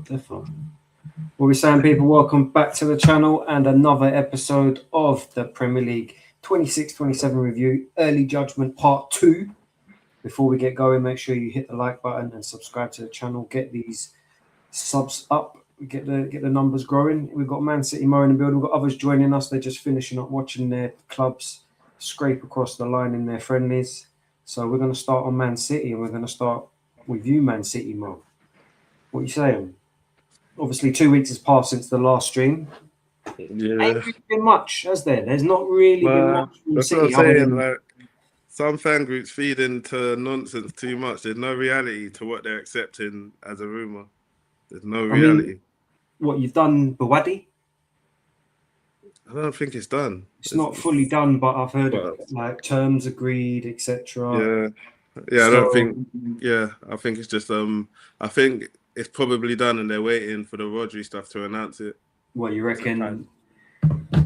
definitely. What we're saying, people, welcome back to the channel and another episode of the Premier League 26-27 review, Early Judgement Part 2. Before we get going, make sure you hit the like button and subscribe to the channel. Get these subs up, get the numbers growing. We've got Man City more in the building. We've got others joining us. They're just finishing up watching their clubs scrape across the line in their friendlies. So we're going to start on Man City, and we're going to start with you, Man City, Mo. What are you saying? Obviously, 2 weeks has passed since the last stream. Yeah, Ain't really been much, has there? There's not really been much from that's City. what I'm saying. Like, some fan groups feed into nonsense too much. There's no reality to what they're accepting as a rumor. There's no reality. What you've done, Bawadi? I don't think it's done. It's not fully done, but I've heard like terms agreed, etc. Yeah. I don't think. Yeah, I think it's just. I think it's probably done, and they're waiting for the Rodri stuff to announce it. What you reckon?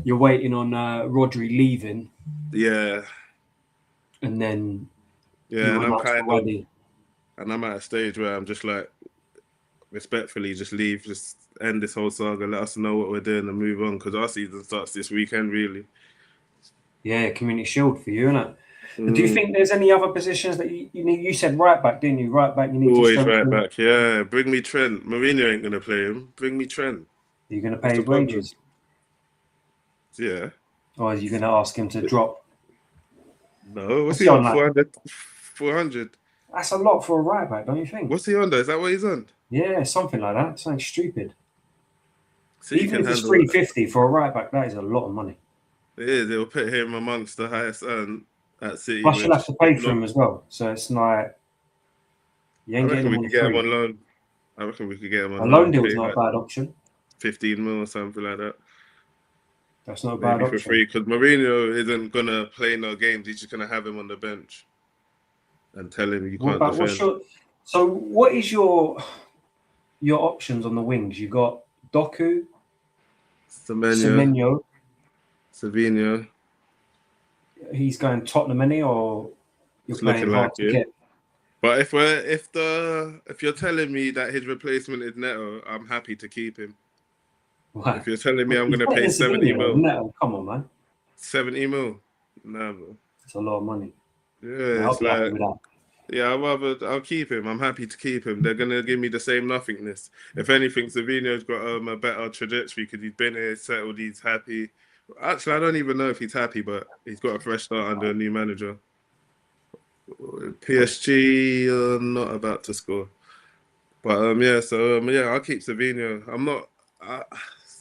You're waiting on Rodri leaving. Yeah. And then. Yeah, and I'm at a stage where I'm just like, respectfully, just leave, just end this whole saga, let us know what we're doing and move on, because our season starts this weekend, really. Yeah, Community Shield for you, innit? Do you think there's any other positions that you need? You said right back, didn't you? Right back, you need always to strengthen. Right back. Yeah, bring me Trent. Mourinho ain't gonna play him. Bring me Trent. You're gonna pay his wages. Yeah. Or are you gonna ask him to drop? No, what's he on? 400. That's a lot for a right back, don't you think? What's he on though? Is that what he's on? Yeah, something like that. Something stupid. So even if it's 350 for a right back, that is a lot of money. It is. They'll put him amongst the highest earned at City. Plus, you'll have to pay for him as well. So it's like you ain't getting him on free. On loan. I reckon we could get him on loan. A loan deal is not a bad option. 15 mil or something like that. That's not a bad option. For free, because Mourinho isn't gonna play no games. He's just gonna have him on the bench and tell him you can't defend. So what is your options on the wings? You got Doku, Semenyo, Savinho. He's going Tottenham, or you're playing hard to get. But if you're telling me that his replacement is Neto, I'm happy to keep him. What? If you're telling me I'm going to pay 70 mil. Neto, come on, man. 70 mil? Nah, bro. It's a lot of money. Yeah, it's like... Yeah, I'll keep him. I'm happy to keep him. They're going to give me the same nothingness. If anything, Savinho's got a better trajectory because he's been here, settled, he's happy. Actually, I don't even know if he's happy, but he's got a fresh start under a new manager. PSG are not about to score. But, I'll keep Savinho. I'm not...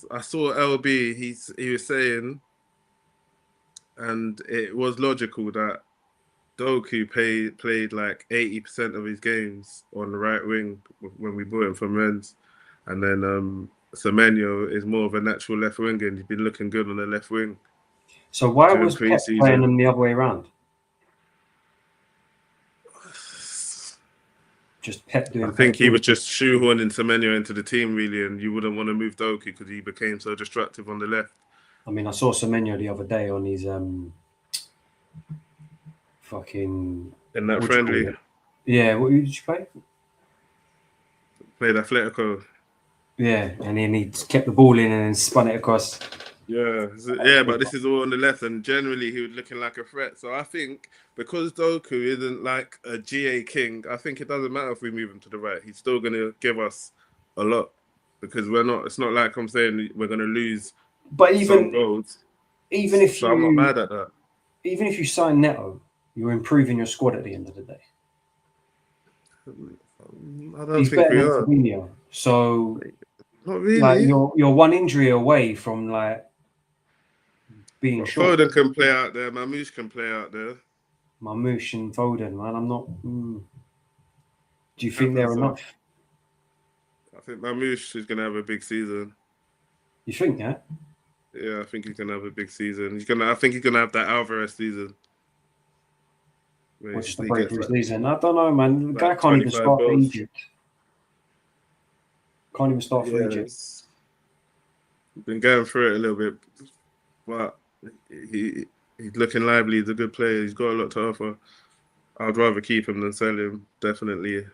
I saw LB, he was saying, and it was logical that Doku played like 80% of his games on the right wing when we bought him from Rennes. And then Semenyo is more of a natural left winger, and he's been looking good on the left wing. So why was Pep playing them the other way around? Just Pep doing. I think he was just shoehorning Semenyo into the team, really, and you wouldn't want to move Doku because he became so destructive on the left. I mean, I saw Semenyo the other day on his fucking... In that friendly? Yeah, what did you play? Played Atletico. Yeah, and then he kept the ball in and then spun it across. Yeah, but this is all on the left, and generally he was looking like a threat. So I think because Doku isn't like a GA king, I think it doesn't matter if we move him to the right. He's still going to give us a lot because it's not like I'm saying we're going to lose. But even if I'm not mad at that. Even if you sign Neto, you're improving your squad at the end of the day. I don't think we are. Fabinho. So, not really. Like you're one injury away from like being short. Foden can play out there. Mamouche can play out there. Mamouche and Foden, man. I'm not. Do you think they're enough? I think Mamouche is going to have a big season. You think, yeah? Yeah, I think he's going to have a big season. I think he's going to have that Alvarez season. What's the breakthrough season? I don't know, man. The guy can't even start for Egypt. Can't even start for Egypt. Been going through it a little bit, but he's looking lively. He's a good player. He's got a lot to offer. I'd rather keep him than sell him, definitely.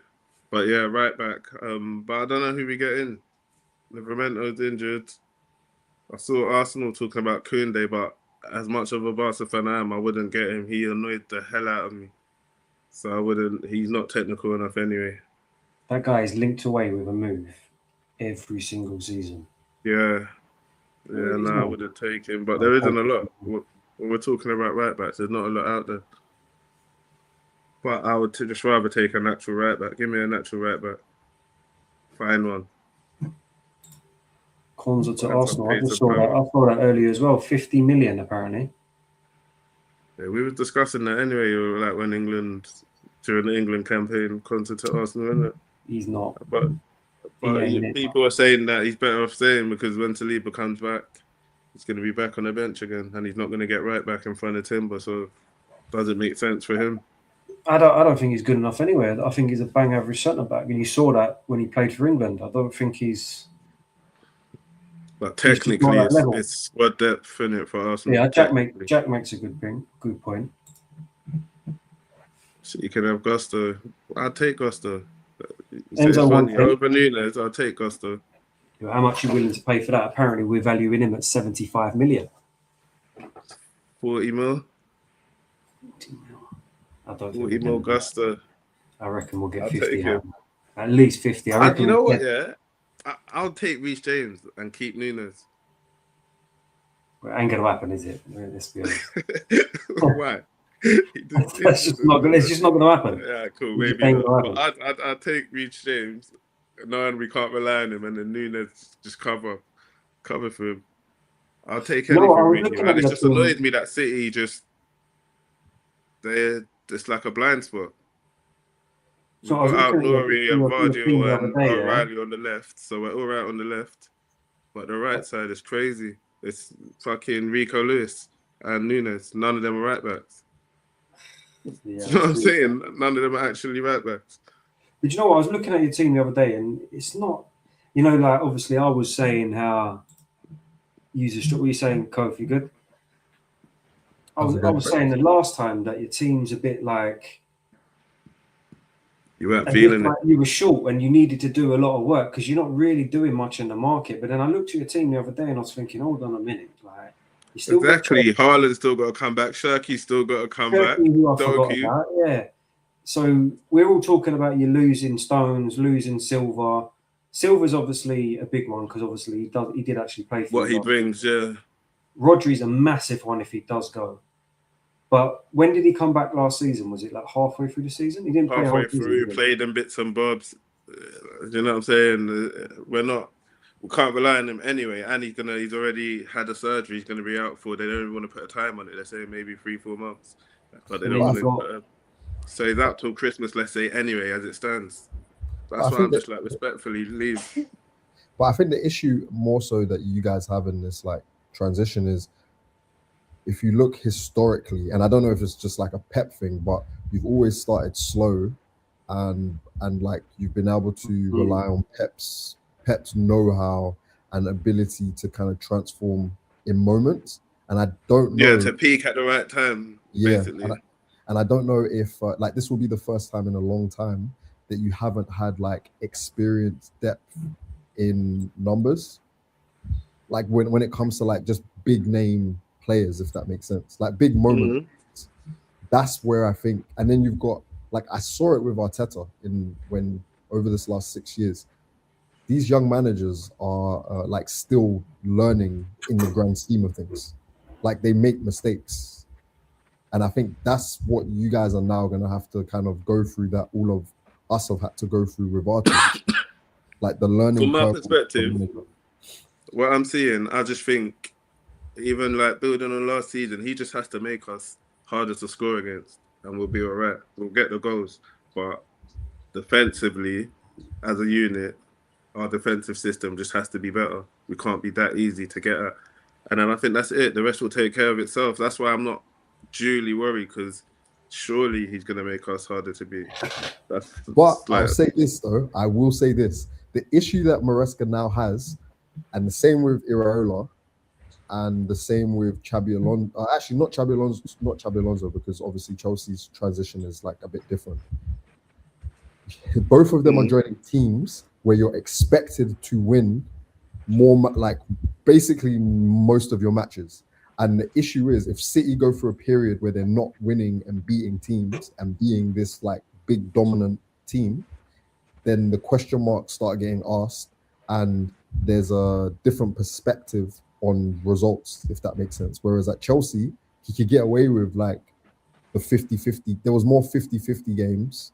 But yeah, right back. But I don't know who we get in. Livramento's injured. I saw Arsenal talking about Koundé, but as much of a Barca fan I am, I wouldn't get him. He annoyed the hell out of me. So I wouldn't. He's not technical enough anyway. That guy is linked away with a move every single season. Yeah. No, I wouldn't take him. But there isn't a lot. When we're talking about right backs, there's not a lot out there. But I would just rather take a natural right back. Give me a natural right back. Find one. Konza to Arsenal. I just saw that. I saw that earlier as well. 50 million apparently. Yeah, we were discussing that anyway. Like when England, during the England campaign, Konza to Arsenal, isn't it? He's not. But people are saying that he's better off staying because when Saliba comes back, he's going to be back on the bench again, and he's not going to get right back in front of Timber. So it doesn't make sense for him. I don't think he's good enough anyway. I think he's a bang average centre back, and you saw that when he played for England. I don't think he's. But technically, it's squad depth in it for Arsenal. Yeah, Jack makes a good point. So you can have Gusto. I'll take Gusto. Over Nunes, I'll take Gusto. How much are you willing to pay for that? Apparently, we're valuing him at 75 million. 40 mil. 40 mil. I don't 40 mil Gusto. I reckon we'll get 50. At least 50. I reckon. You know what? Yeah, I'll take Reece James and keep Nunes. Well, it ain't gonna happen, is it? Let's be honest. Why? It's just not gonna happen. Yeah, cool. Maybe I'd take Reece James, knowing we can't rely on him, and then Nunes just cover for him. I'll take anything. It just annoys me that City it's like a blind spot. So we've got Nouri and Vardio and O'Reilly on the left, so we're all right on the left. But the right side is crazy. It's fucking Rico Lewis and Nunes. None of them are right backs. Yeah, you know what I'm saying? None of them are actually right backs. But you know what? I was looking at your team the other day, and it's not, like obviously I was saying how what were you saying, Kofi? Good. I was saying the last time that your team's a bit like. You weren't feeling it. You were short and you needed to do a lot of work because you're not really doing much in the market. But then I looked at your team the other day and I was thinking, hold on a minute, like you still exactly. Haaland's still got to come back. Shirky's still got to come back. Who I forgot about, yeah. So we're all talking about you losing Stones, losing Silva. Silva's obviously a big one because obviously he did actually play for what he brings. Yeah. Rodri's a massive one if he does go. But when did he come back last season? Was it like halfway through the season? He didn't play halfway through. Played in bits and bobs. You know what I'm saying? We can't rely on him anyway. And he's already had a surgery. He's gonna be out for. They don't even want to put a time on it. They're saying maybe 3-4 months. But they don't want to. So he's out till Christmas. Let's say anyway, as it stands. That's why I'm just like respectfully leave. But I think the issue more so that you guys have in this like transition is. If you look historically, and I don't know if it's just like a Pep thing, but you've always started slow, and like you've been able to rely on Pep's know-how and ability to kind of transform in moments. And I don't know. Yeah, to peak at the right time. Yeah, basically. and I don't know if like this will be the first time in a long time that you haven't had like experience depth in numbers, like when it comes to like just big name players, if that makes sense, like big moments. That's where I think, and then you've got like I saw it with Arteta when over this last 6 years, these young managers are like still learning in the grand scheme of things, like they make mistakes, and I think that's what you guys are now going to have to kind of go through. That all of us have had to go through with our teams. Like the learning. From my perspective, what I'm seeing, I just think. Even like building on last season, he just has to make us harder to score against, and we'll be all right. We'll get the goals, but defensively, as a unit, our defensive system just has to be better. We can't be that easy to get at, and then I think that's it. The rest will take care of itself. That's why I'm not duly worried because surely he's going to make us harder to beat. I'll say this though. I will say this: the issue that Maresca now has, and the same with Iraola. And the same with Xabi Alonso. Actually, not Xabi Alonso, because obviously Chelsea's transition is like a bit different. Both of them are joining teams where you're expected to win like basically most of your matches. And the issue is, if City go through a period where they're not winning and beating teams and being this like big dominant team, then the question marks start getting asked, and there's a different perspective on results, if that makes sense. Whereas at Chelsea, he could get away with like the 50-50. There was more 50-50 games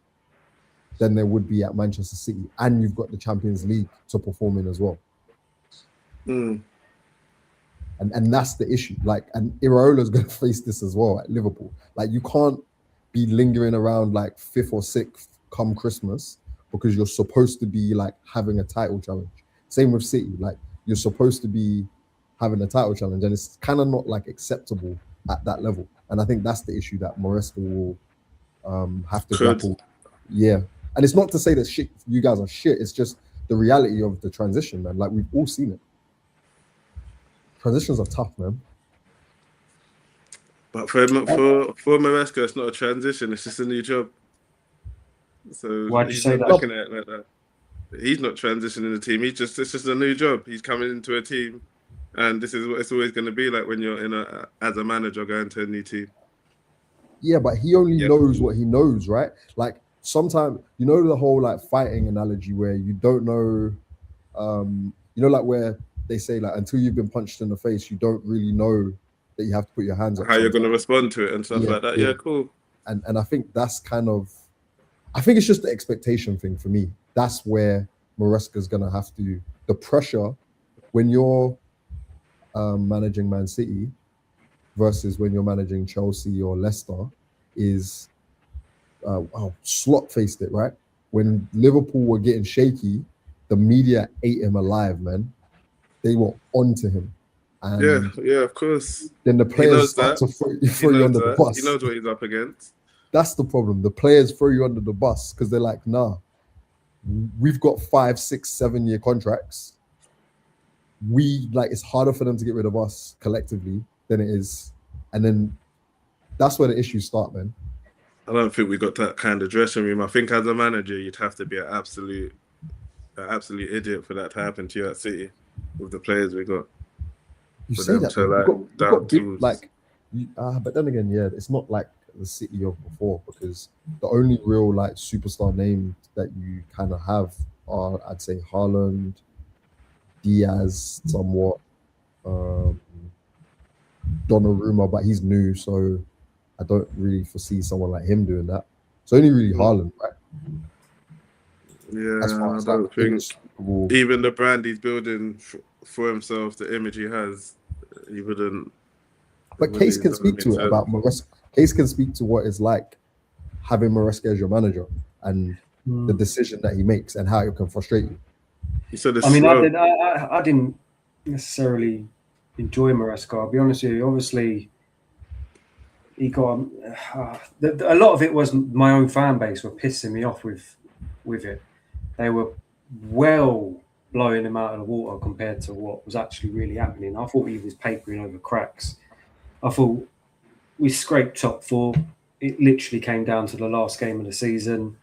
than there would be at Manchester City. And you've got the Champions League to perform in as well. And that's the issue. Like, and Iraola's going to face this as well at Liverpool. Like, you can't be lingering around like 5th or 6th come Christmas, because you're supposed to be like having a title challenge. Same with City. Like, you're supposed to be having a title challenge, and it's kind of not like acceptable at that level. And I think that's the issue that Maresca will have to grapple. Yeah. And it's not to say that shit, you guys are shit. It's just the reality of the transition, man. Like, we've all seen it. Transitions are tough, man. But for Maresca, it's not a transition. It's just a new job. So why'd you say that? Looking at it like that. He's not transitioning the team. It's just a new job. He's coming into a team, and this is what it's always going to be like when you're as a manager going to a new team. Yeah, but he only knows what he knows, right? Like, sometimes, you know, the whole like fighting analogy where you don't know, you know, like where they say like until you've been punched in the face, you don't really know that you have to put your hands up. How you're going to respond to it and stuff like that. Yeah, cool. And I think that's kind of, I think it's just the expectation thing for me. That's where Maresca's going to have to, the pressure when you're managing Man City versus when you're managing Chelsea or Leicester is, Slot faced it, right? When Liverpool were getting shaky, the media ate him alive, man. They were onto him. And yeah, of course. Then the players start to throw you under the bus. He knows what he's up against. That's the problem. The players throw you under the bus because they're like, nah, we've got 5, 6, 7 year contracts. It's harder for them to get rid of us collectively than it is. And then that's where the issues start, man. I don't think we got that kind of dressing room. I think as a manager, you'd have to be an absolute idiot for that to happen to you at City with the players we got. You say that, but then again, yeah, it's not like the City of before, because the only real like superstar name that you kind of have are, I'd say, Haaland, Diaz, somewhat, Donnarumma, but he's new, so I don't really foresee someone like him doing that. It's only really Haaland, right? Yeah, I don't think even the brand he's building for himself, the image he has, he wouldn't. But Case can speak to it about Maresca. Case can speak to what it's like having Maresca as your manager and the decision that he makes and how it can frustrate you. I didn't necessarily enjoy Maresca. I'll be honest with you. Obviously, he got a lot of it was my own fan base were pissing me off with it. They were well blowing him out of the water compared to what was actually really happening. I thought he was papering over cracks. I thought we scraped top 4. It literally came down to the last game of the season.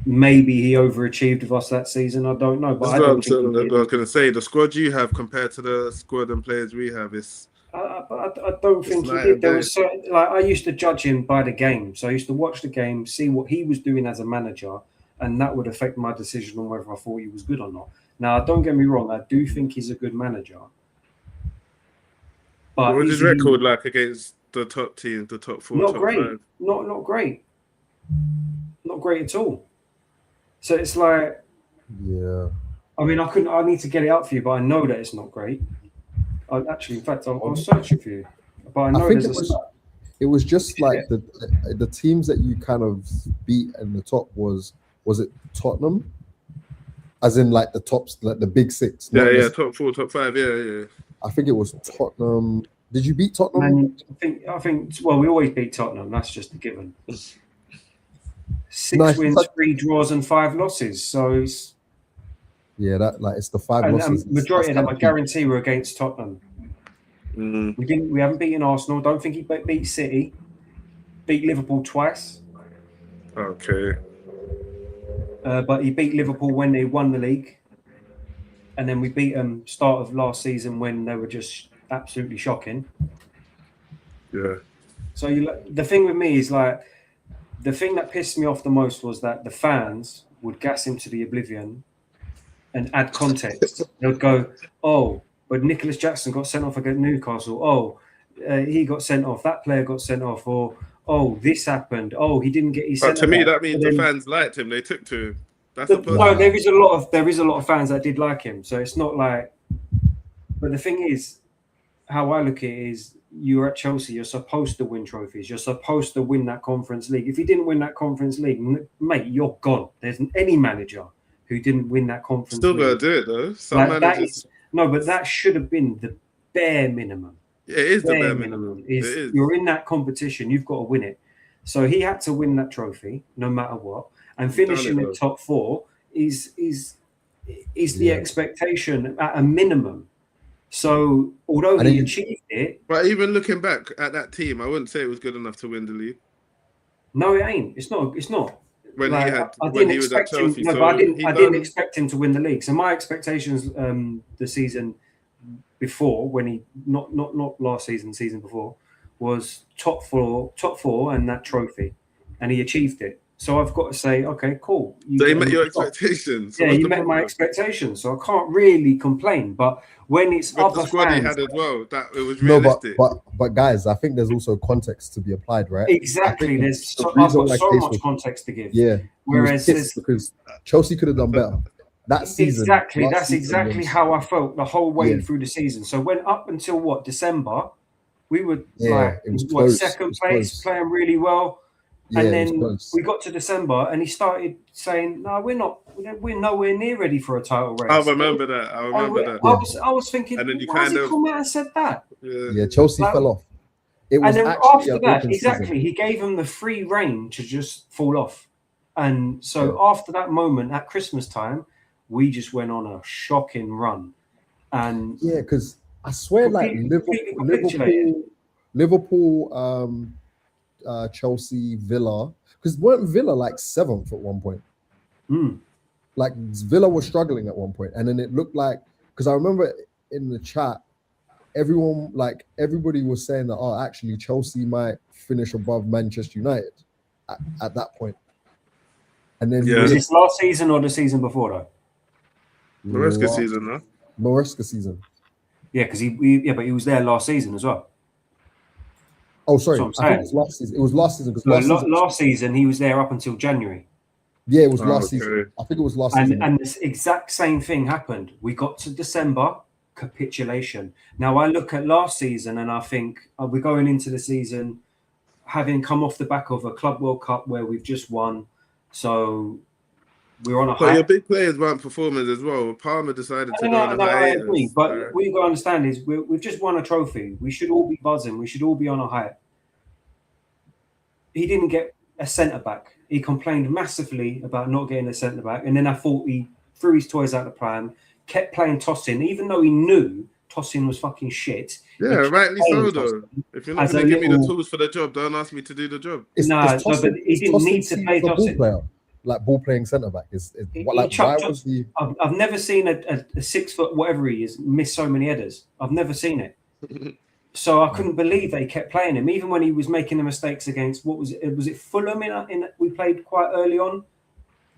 Maybe he overachieved with us that season. I don't know. But I was going to say, the squad you have compared to the squad and players we have is. I don't think he did. There was certain, like, I used to judge him by the game. So I used to watch the game, see what he was doing as a manager, and that would affect my decision on whether I thought he was good or not. Now, don't get me wrong. I do think he's a good manager. But what was his record like against the top teams, the top 4, not top great. 5? Not great. Not great at all. So it's like, yeah. I mean, I need to get it up for you, but I know that it's not great. I'll search it for you. But I know it was just like the teams that you kind of beat in the top was it Tottenham? As in like the tops, like the big 6. Yeah, top 4, top 5, yeah. I think it was Tottenham. Did you beat Tottenham? I think. Well, we always beat Tottenham. That's just a given. 6 wins, 3 draws, and 5 losses. So it's it's the 5 losses. Majority of them, I guarantee, were against Tottenham. We haven't beaten Arsenal. Don't think he beat City. Beat Liverpool twice. Okay. But he beat Liverpool when they won the league. and then we beat them start of last season when they were just absolutely shocking. Yeah. So the thing with me is like, the thing that pissed me off the most was that the fans would gas him to the oblivion and add context. They would go, "Oh, but Nicholas Jackson got sent off against Newcastle. Oh, he got sent off. That player got sent off. Or oh, this happened. Oh, he didn't get his." But to me, back. that means the fans liked him. They took to him. That's No, there is a lot of fans that did like him. So it's not like. But the thing is, how I look at it is, you're at Chelsea. You're supposed to win trophies. You're supposed to win that Conference League. If you didn't win that Conference League, mate, you're gone. There's any manager who didn't win that Conference Still League. gotta do it though. Some managers. But that should have been the bare minimum. Yeah, it is the bare minimum. You're in that competition. You've got to win it. So he had to win that trophy no matter what. And finishing in top 4 is the expectation at a minimum. So although he achieved it, but even looking back at that team, I wouldn't say it was good enough to win the league. No, it ain't. It's not. When like, he was at Chelsea, I didn't expect him to win the league. So my expectations the season before, when he not last season, season before, was top four and that trophy, and he achieved it. So I've got to say, okay, cool. So he met your expectations. Yeah, he met my expectations. So I can't really complain. But when it's other the squad fans, he had as well, that it was realistic. But guys, I think there's also context to be applied, right? Exactly. I've got so much context to give. Yeah. Whereas because Chelsea could have done better that season. Exactly. That's exactly how I felt the whole way through the season. So when up until December, we were second place, playing really well. And then we got to December, and he started saying, "No, we're nowhere near ready for a title race." I remember that. I was thinking, and then you why has he come out and said that? Yeah, Chelsea fell off. It was and then actually after that, he gave him the free reign to just fall off. And so after that moment at Christmas time, we just went on a shocking run. And because I swear, like Liverpool, Chelsea, Villa, because weren't Villa like 7th at one point? Like Villa was struggling at one point, and then it looked like, because I remember in the chat, everybody was saying that actually Chelsea might finish above Manchester United at that point. And then was this last season or the season before though? Maresca season, no? Maresca season. Yeah, because but he was there last season as well. Oh, sorry. I think it was last season. It was last season because last season he was there up until January. Yeah, it was last season. I think it was last season. And this exact same thing happened. We got to December, capitulation. Now I look at last season and I think we're going into the season having come off the back of a Club World Cup where we've just won. So we're on a high. But your big players weren't performing as well. Palmer decided to go on a hiatus. I agree, but what you've got to understand is we've just won a trophy. We should all be buzzing. We should all be on a high. He didn't get a centre-back. He complained massively about not getting a centre-back. And then I thought he threw his toys out the pram, kept playing Tosin, even though he knew Tosin was fucking shit. Yeah, rightly so, though. If you're not going to give me the tools for the job, don't ask me to do the job. But he didn't need to play Tosin. Like ball-playing centre-back. Why was he... I've never seen a 6 foot, whatever he is, miss so many headers. I've never seen it. So I couldn't believe they kept playing him, even when he was making the mistakes against, what was it? Was it Fulham we played quite early on?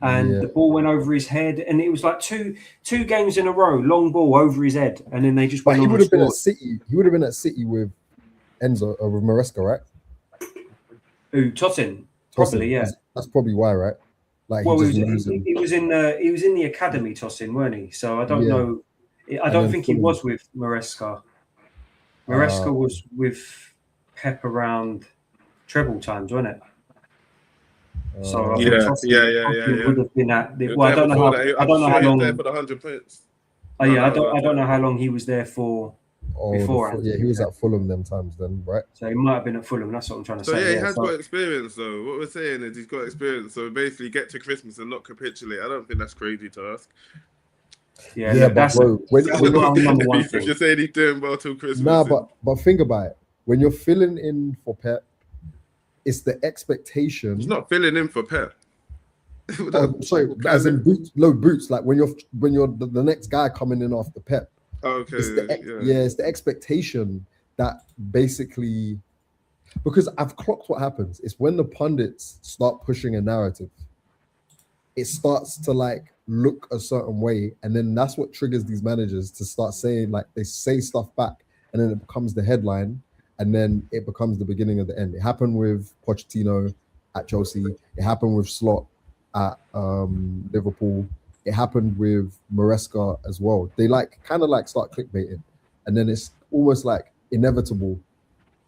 And the ball went over his head, and it was like two games in a row, long ball over his head, and then they just went on. He would have been at City. He would have been at City with Enzo or with Maresca, right? Tosin, probably, yeah. That's probably why, right? Like, well, he was in the academy, Tosin, weren't he? So I don't know. I don't think he was with Maresca. Maresca was with Pep around treble times, wasn't it? So yeah. Would have been at. I don't know how long. There for the 100 points. I don't know how long he was there for. Before, he was at Fulham them times then, right? So he might have been at Fulham. That's what I'm trying to say. So he has got experience, though. What we're saying is he's got experience. So basically, get to Christmas and not capitulate. I don't think that's crazy to ask. Yeah, that's bro. number one thing. If you're saying he's doing well till Christmas. Nah, but think about it. When you're filling in for Pep, it's the expectation. He's not filling in for Pep. Sorry, as in boots, low boots. Like when you're the next guy coming in after Pep. Okay, It's the expectation that basically, because I've clocked what happens. It's when the pundits start pushing a narrative, it starts to like look a certain way, and then that's what triggers these managers to start saying, like, they say stuff back, and then it becomes the headline, and then it becomes the beginning of the end. It happened with Pochettino at Chelsea. It happened with Slot at Liverpool. It happened with Maresca as well. They like kind of like start clickbaiting, and then it's almost like inevitable.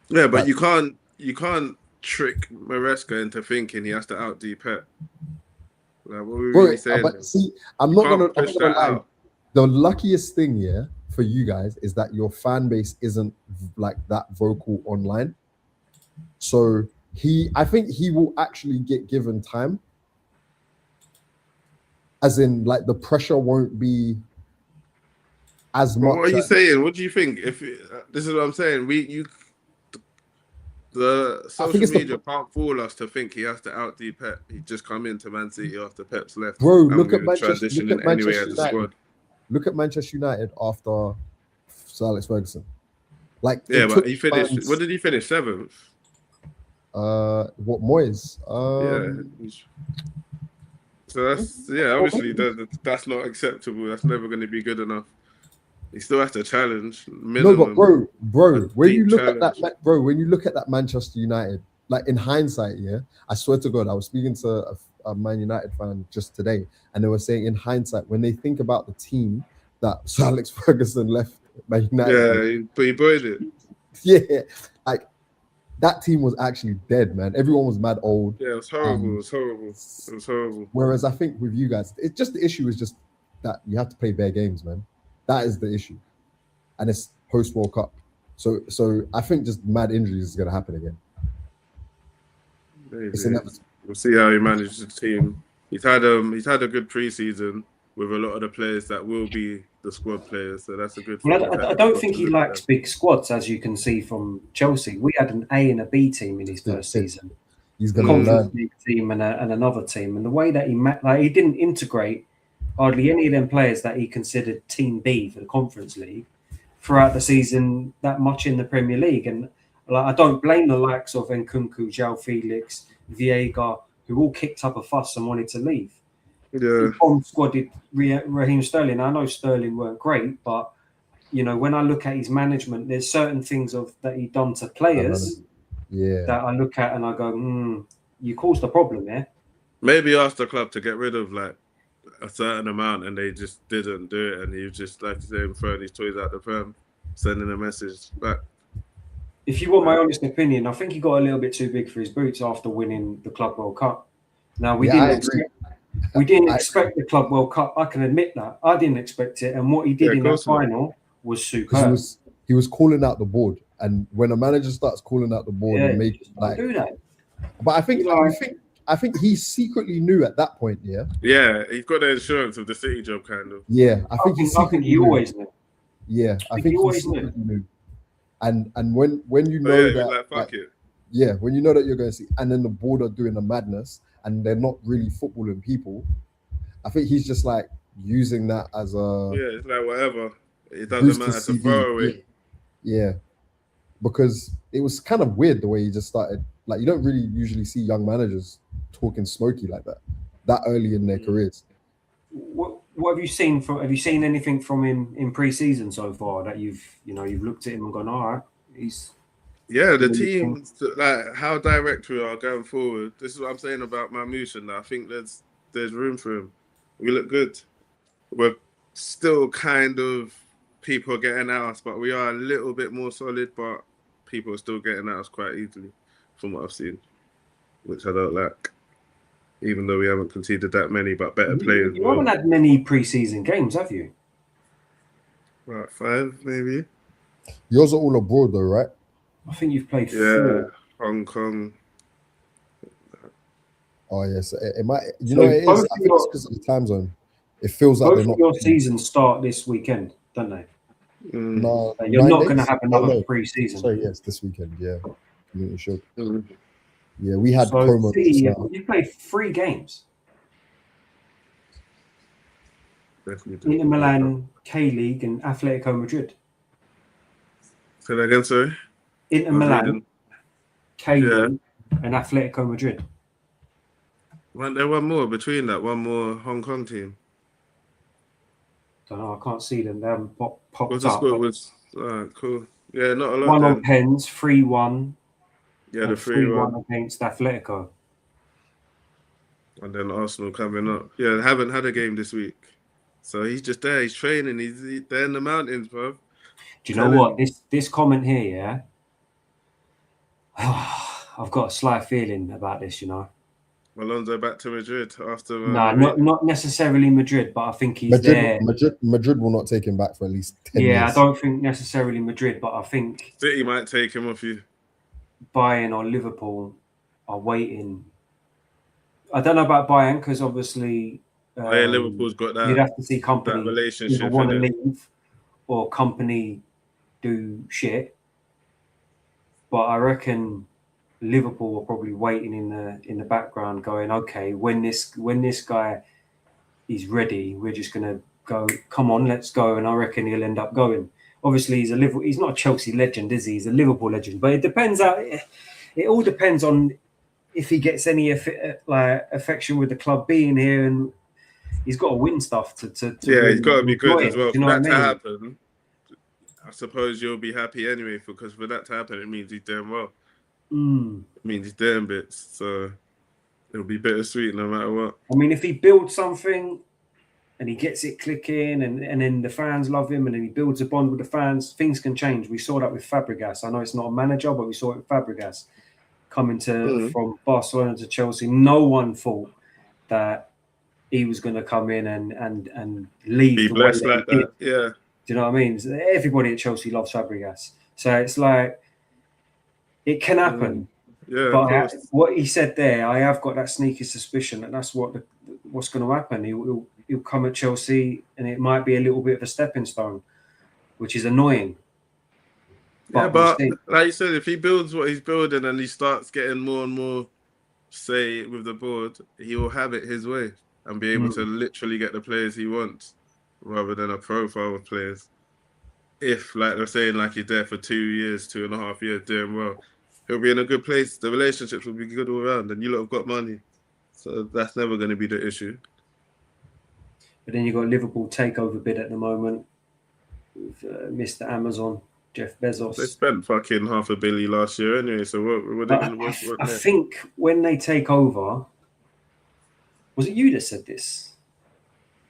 Yeah, but you can't trick Maresca into thinking he has to outdo Pep. Like, what were we really saying? But see, I'm not gonna lie. The luckiest thing, yeah, for you guys is that your fan base isn't like that vocal online. So I think he will actually get given time. As in, like, the pressure won't be as much. What are you saying? What do you think? This is what I'm saying. The social media can't fool us to think he has to outdo Pep. He just come into Man City after Pep's left. Bro, look at Manchester United. Look at Manchester United after Sir Alex Ferguson. Like, yeah, but he finished. What did he finish? 7th. What, Moyes? Yeah. So obviously that's not acceptable. That's never going to be good enough. He still has to challenge. Minimum, no, but bro, when you look at that Manchester United, like, in hindsight, yeah, I swear to God, I was speaking to a Man United fan just today, and they were saying, in hindsight, when they think about the team that Sir Alex Ferguson left Man United, but he buried it. Yeah, like, that team was actually dead, man. Everyone was mad old. Yeah, it was horrible. It was horrible. Whereas I think with you guys, it's just, the issue is just that you have to play bare games, man. That is the issue, and it's post World Cup. So I think just mad injuries is going to happen again. Maybe. We'll see how he manages the team. He's had a good preseason with a lot of the players that will be the squad players, so that's a good thing. Well, I don't think he likes big squads, as you can see from Chelsea. We had an A and a B team in his first season. He's going to learn. League team and another team, and the way that he didn't integrate hardly any of them players that he considered Team B for the Conference League throughout the season that much in the Premier League. And like, I don't blame the likes of Nkunku, João Felix, Viega, who all kicked up a fuss and wanted to leave. Yeah. He squadded Raheem Sterling. I know Sterling weren't great, but when I look at his management, there's certain things that he done to players that I look at and I go, you caused a problem there. Maybe ask the club to get rid of like a certain amount, and they just didn't do it, and he was just, like you say, throwing his toys out the pram, sending a message back. If you want my honest opinion, I think he got a little bit too big for his boots after winning the Club World Cup. Now, we didn't expect the Club World Cup. I can admit that. I didn't expect it, and what he did in that final was superb. He was calling out the board, and when a manager starts calling out the board and making like do that. But I think he secretly knew at that point, yeah. Yeah, he's got the insurance of the City job, kind of. Yeah, I think he always knew. Yeah, I think he always knew. And when you know that, like, fuck it. Yeah, when you know that you're going to see, and then the board are doing a madness, and they're not really footballing people, I think he's just like using that as a it's like whatever. It doesn't matter to throw away. Yeah, because it was kind of weird the way he just started. Like, you don't really usually see young managers talking smoky like that early in their careers. What have you seen have you seen anything from him in pre-season so far that you've looked at him and gone, all right, he's the team, like how direct we are going forward. This is what I'm saying about Mamouche, and I think there's room for him. We look good. We're still kind of, people are getting at us, but we are a little bit more solid, but people are still getting at us quite easily from what I've seen, which I don't like. Even though we haven't conceded that many, but better players. You haven't had many pre-season games, have you? Right, 5 maybe. Yours are all abroad though, right? I think you've played 4. Hong Kong. Oh yes, it might. It is. I think it's because of the time zone. It feels like both of your seasons start this weekend, don't they? No, you're not going to have another pre-season. Sorry, yes, this weekend. Yeah, you should. Yeah, we had promo. You played 3 games. Definitely do. Inter Milan, K-League, and Atletico Madrid. Say that again, sorry. Inter I was Milan, reading. K-League, and Atletico Madrid. Weren't there one more between that? One more Hong Kong team. Don't know. I can't see them. They haven't popped What's the up. score? Was cool. Yeah, not a lot. One on Then. pens, 3-1. Yeah, the and 3-1. against Atletico. And then Arsenal coming up. Yeah, haven't had a game this week. So he's just there. He's training. He's there in the mountains, bro. Do you know what? This comment here, yeah? I've got a slight feeling about this, you know. Alonso back to Madrid after. No, not necessarily Madrid, but I think he's there. Madrid will not take him back for at least 10 years. Yeah, I don't think necessarily Madrid, but I think City might take him off you. Bayern or Liverpool are waiting. I don't know about Bayern because obviously Liverpool's got that. You'd have to see company that relationship either want to leave or company do shit. But I reckon Liverpool are probably waiting in the background, going, okay, when this guy is ready, we're just gonna go. Come on, let's go. And I reckon he'll end up going. Obviously, he's not a Chelsea legend, is he? He's a Liverpool legend. But it depends. It all depends on if he gets any affection with the club being here, and he's got to win stuff to yeah, he's got to be good as well. For that to happen, I suppose you'll be happy anyway, because for that to happen, it means he's doing well. It means he's doing bits, so it'll be bittersweet no matter what. I mean, if he builds something and he gets it clicking, and then the fans love him, and then he builds a bond with the fans, things can change. We saw that with Fabregas. I know it's not a manager, but we saw it with Fabregas coming from Barcelona to Chelsea. No one thought that he was going to come in and leave. Be blessed like that, yeah. Do you know what I mean? Everybody at Chelsea loves Fabregas. So it's like, it can happen. Yeah, but what he said there, I have got that sneaky suspicion that that's what's going to happen. He'll come at Chelsea, and it might be a little bit of a stepping stone, which is annoying. But like you said, if he builds what he's building and he starts getting more and more say with the board, he will have it his way and be able to literally get the players he wants, rather than a profile of players. If, like they're saying, like he's there for 2 years, 2.5 years, doing well, he'll be in a good place. The relationships will be good all around, and you lot have got money, so that's never going to be the issue. But then you've got Liverpool takeover bid at the moment with Mr. Amazon, Jeff Bezos. They spent fucking $500 million last year anyway, so what they going to I think when they take over, was it you that said this?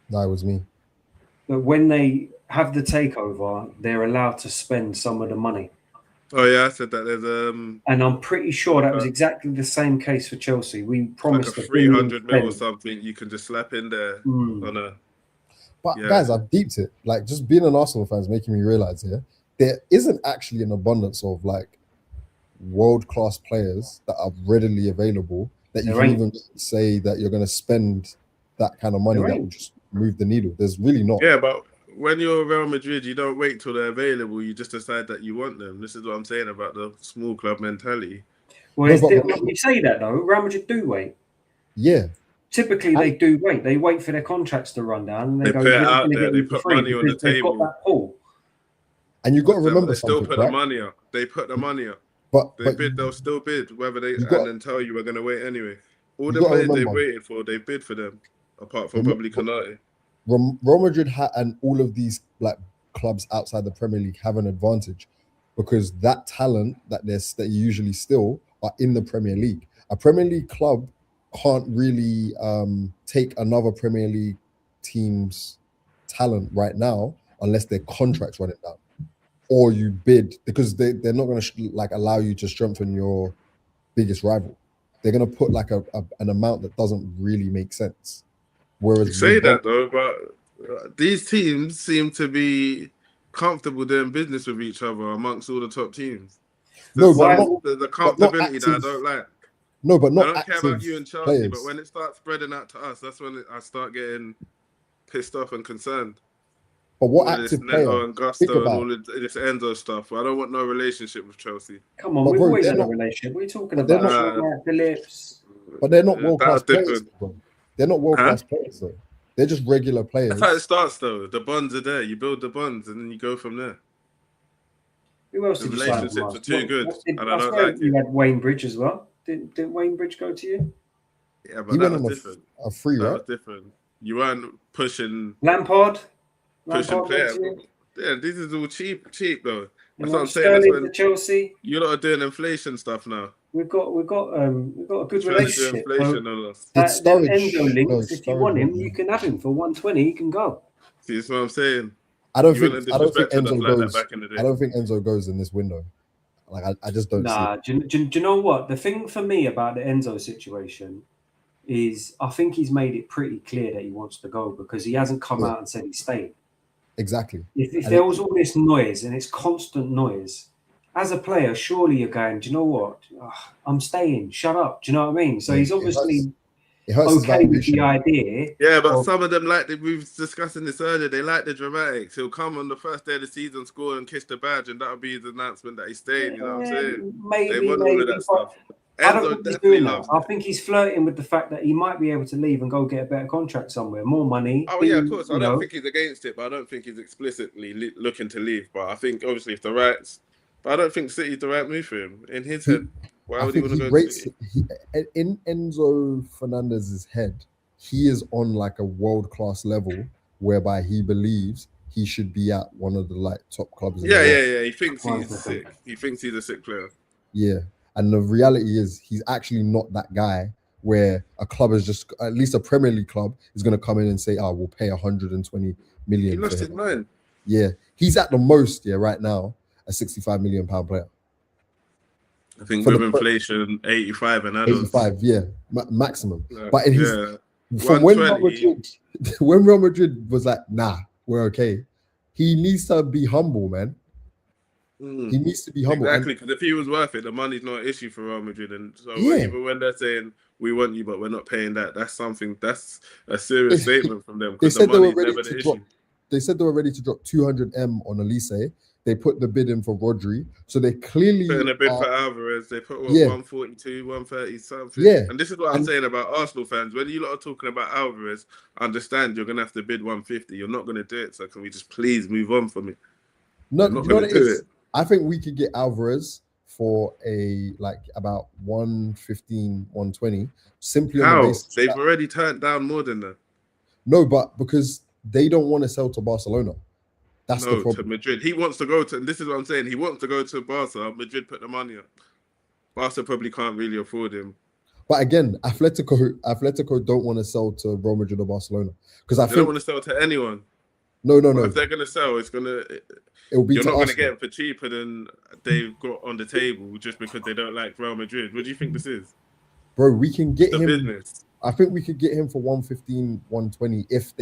No, it was me. But when they have the takeover, they're allowed to spend some of the money. Oh yeah, I said that. There's and I'm pretty sure that was exactly the same case for Chelsea. We promised like a 300 mil or something. You can just slap in there on a. But guys, I've deeped it. Like, just being an Arsenal fan is making me realize here there isn't actually an abundance of like world-class players that are readily available that you can even say that you're going to spend that kind of money that will just move the needle. There's really not. Yeah, but when you're Real Madrid, you don't wait till they're available. You just decide that you want them. This is what I'm saying about the small club mentality. Well, you say that though. Real Madrid do wait. Yeah. Typically, they do wait. They wait for their contracts to run down. And they put it out there. They put money on the table. Got that pull. And you've got to remember they something. Still put the money up. They put the money up. But bid. They'll still bid, whether they and then tell you we're going to wait anyway. All the players they waited for, they bid for them. Apart from probably Konate. Real Madrid and all of these like clubs outside the Premier League have an advantage because that talent that you usually still are in the Premier League. A Premier League club can't really take another Premier League team's talent right now unless their contract's running down or you bid, because they're not going to allow you to strengthen your biggest rival. They're going to put like an amount that doesn't really make sense. Whereas you say that though, but these teams seem to be comfortable doing business with each other amongst all the top teams. The comfortability that I don't like. No, but not. I don't care about you and Chelsea, players. But when it starts spreading out to us, that's when I start getting pissed off and concerned. But what active player? And Gusto and all this Enzo stuff. I don't want no relationship with Chelsea. Come on, we've always had a relationship. What are you talking about? Phillips. But they're not world class players. Bro. They're not world class players though. They're just regular players. That's how it starts, though. The bonds are there. You build the bonds, and then you go from there. Who else The did you sign? relationships are too good, and I I don't swear like you it. had Wayne Bridge as well. Didn't Wayne Bridge go to you? Yeah, but He that went was on different. a free, That right? was different. You weren't pushing Lampard players. went to you? Yeah, this is all cheap though. You That's know, what I'm saying. That's Sterling to when Chelsea. you lot are doing inflation stuff now. We've got a good Trying to do relationship. inflation on us. Did Them Sturridge- Enzo links, no, if you Sturridge want him, went you there. can have him for 120. He can go. See, that's what I'm saying. I don't You think wouldn't disrespect us Enzo like that goes. back in the day. I don't think Enzo goes in this window. Like I just don't see Nah, it. do you know what? The thing for me about the Enzo situation is I think he's made it pretty clear that he wants to go because he hasn't come Yeah. out and said he's staying. Exactly. If there was all this noise and it's constant noise, as a player, surely you're going, do you know what? Ugh, I'm staying. Shut up. Do you know what I mean? So Yeah, he's it obviously hurts his okay with valuation. the idea. Yeah, but of- some of them like we were discussing this earlier. They like the dramatics. He'll come on the first day of the season, score and kiss the badge, and that'll be his announcement that he's staying. You know what I'm saying? They Maybe, want all of that but stuff. I don't Enzo think he's definitely doing loves that. I it. think he's flirting with the fact that he might be able to leave and go get a better contract somewhere, more money. Oh yeah, of course. I don't think he's against it, but I don't think he's explicitly looking to leave. But I think obviously if the rights, but I don't think City's the right move for him in his head. Why I would he think want to he go to rates City? in Enzo Fernandez's head. He is on like a world-class level whereby he believes he should be at one of the like top clubs in the world. Yeah. He thinks he's sick. He thinks he's a sick player. Yeah. And the reality is he's actually not that guy where a club is just, at least a Premier League club, is going to come in and say, oh, we'll pay 120 million. He for lost him. his mind. Yeah. He's at the most, right now, a 65 million pound player. I think For with the- inflation, 85 and adults. 85, yeah, maximum. Yeah, But in his, from when Real 120. Madrid, when Real Madrid was like, nah, we're okay, he needs to be humble, man. He needs to be humble. Exactly, because if he was worth it, the money's not an issue for Real Madrid. And so Yeah. even when they're saying, we want you, but we're not paying that, that's a serious statement from them. They Because the said they were money's ready never the to issue. drop. They said they were ready to drop 200M on Elise. They put the bid in for Rodri, so they clearly Putting a bid are- for Alvarez, they put Yeah. 142, 130 something. Yeah. And this is what I'm And- saying about Arsenal fans. When you lot are talking about Alvarez, understand you're going to have to bid 150. You're not going to do it. So can we just please move on from it? No, You're not you know going what to it do is? it. I think we could get Alvarez for about 115, 120, simply on the How? basis They've that- already turned down more than that. no, but because they don't want to sell to Barcelona. That's the No, to problem. Madrid. He wants to go to, and this is what I'm saying. He wants to go to Barca. Madrid put the money up. Barca probably can't really afford him. But again, Atletico don't want to sell to Real Madrid or Barcelona because I They don't think want to sell to anyone. no. But if they're going to sell, It will be you're to not going to Arsenal. get them for cheaper than they've got on the table just because they don't like Real Madrid. What do you think this is? Bro, we can get The him. business. I think we could get him for 115, 120 if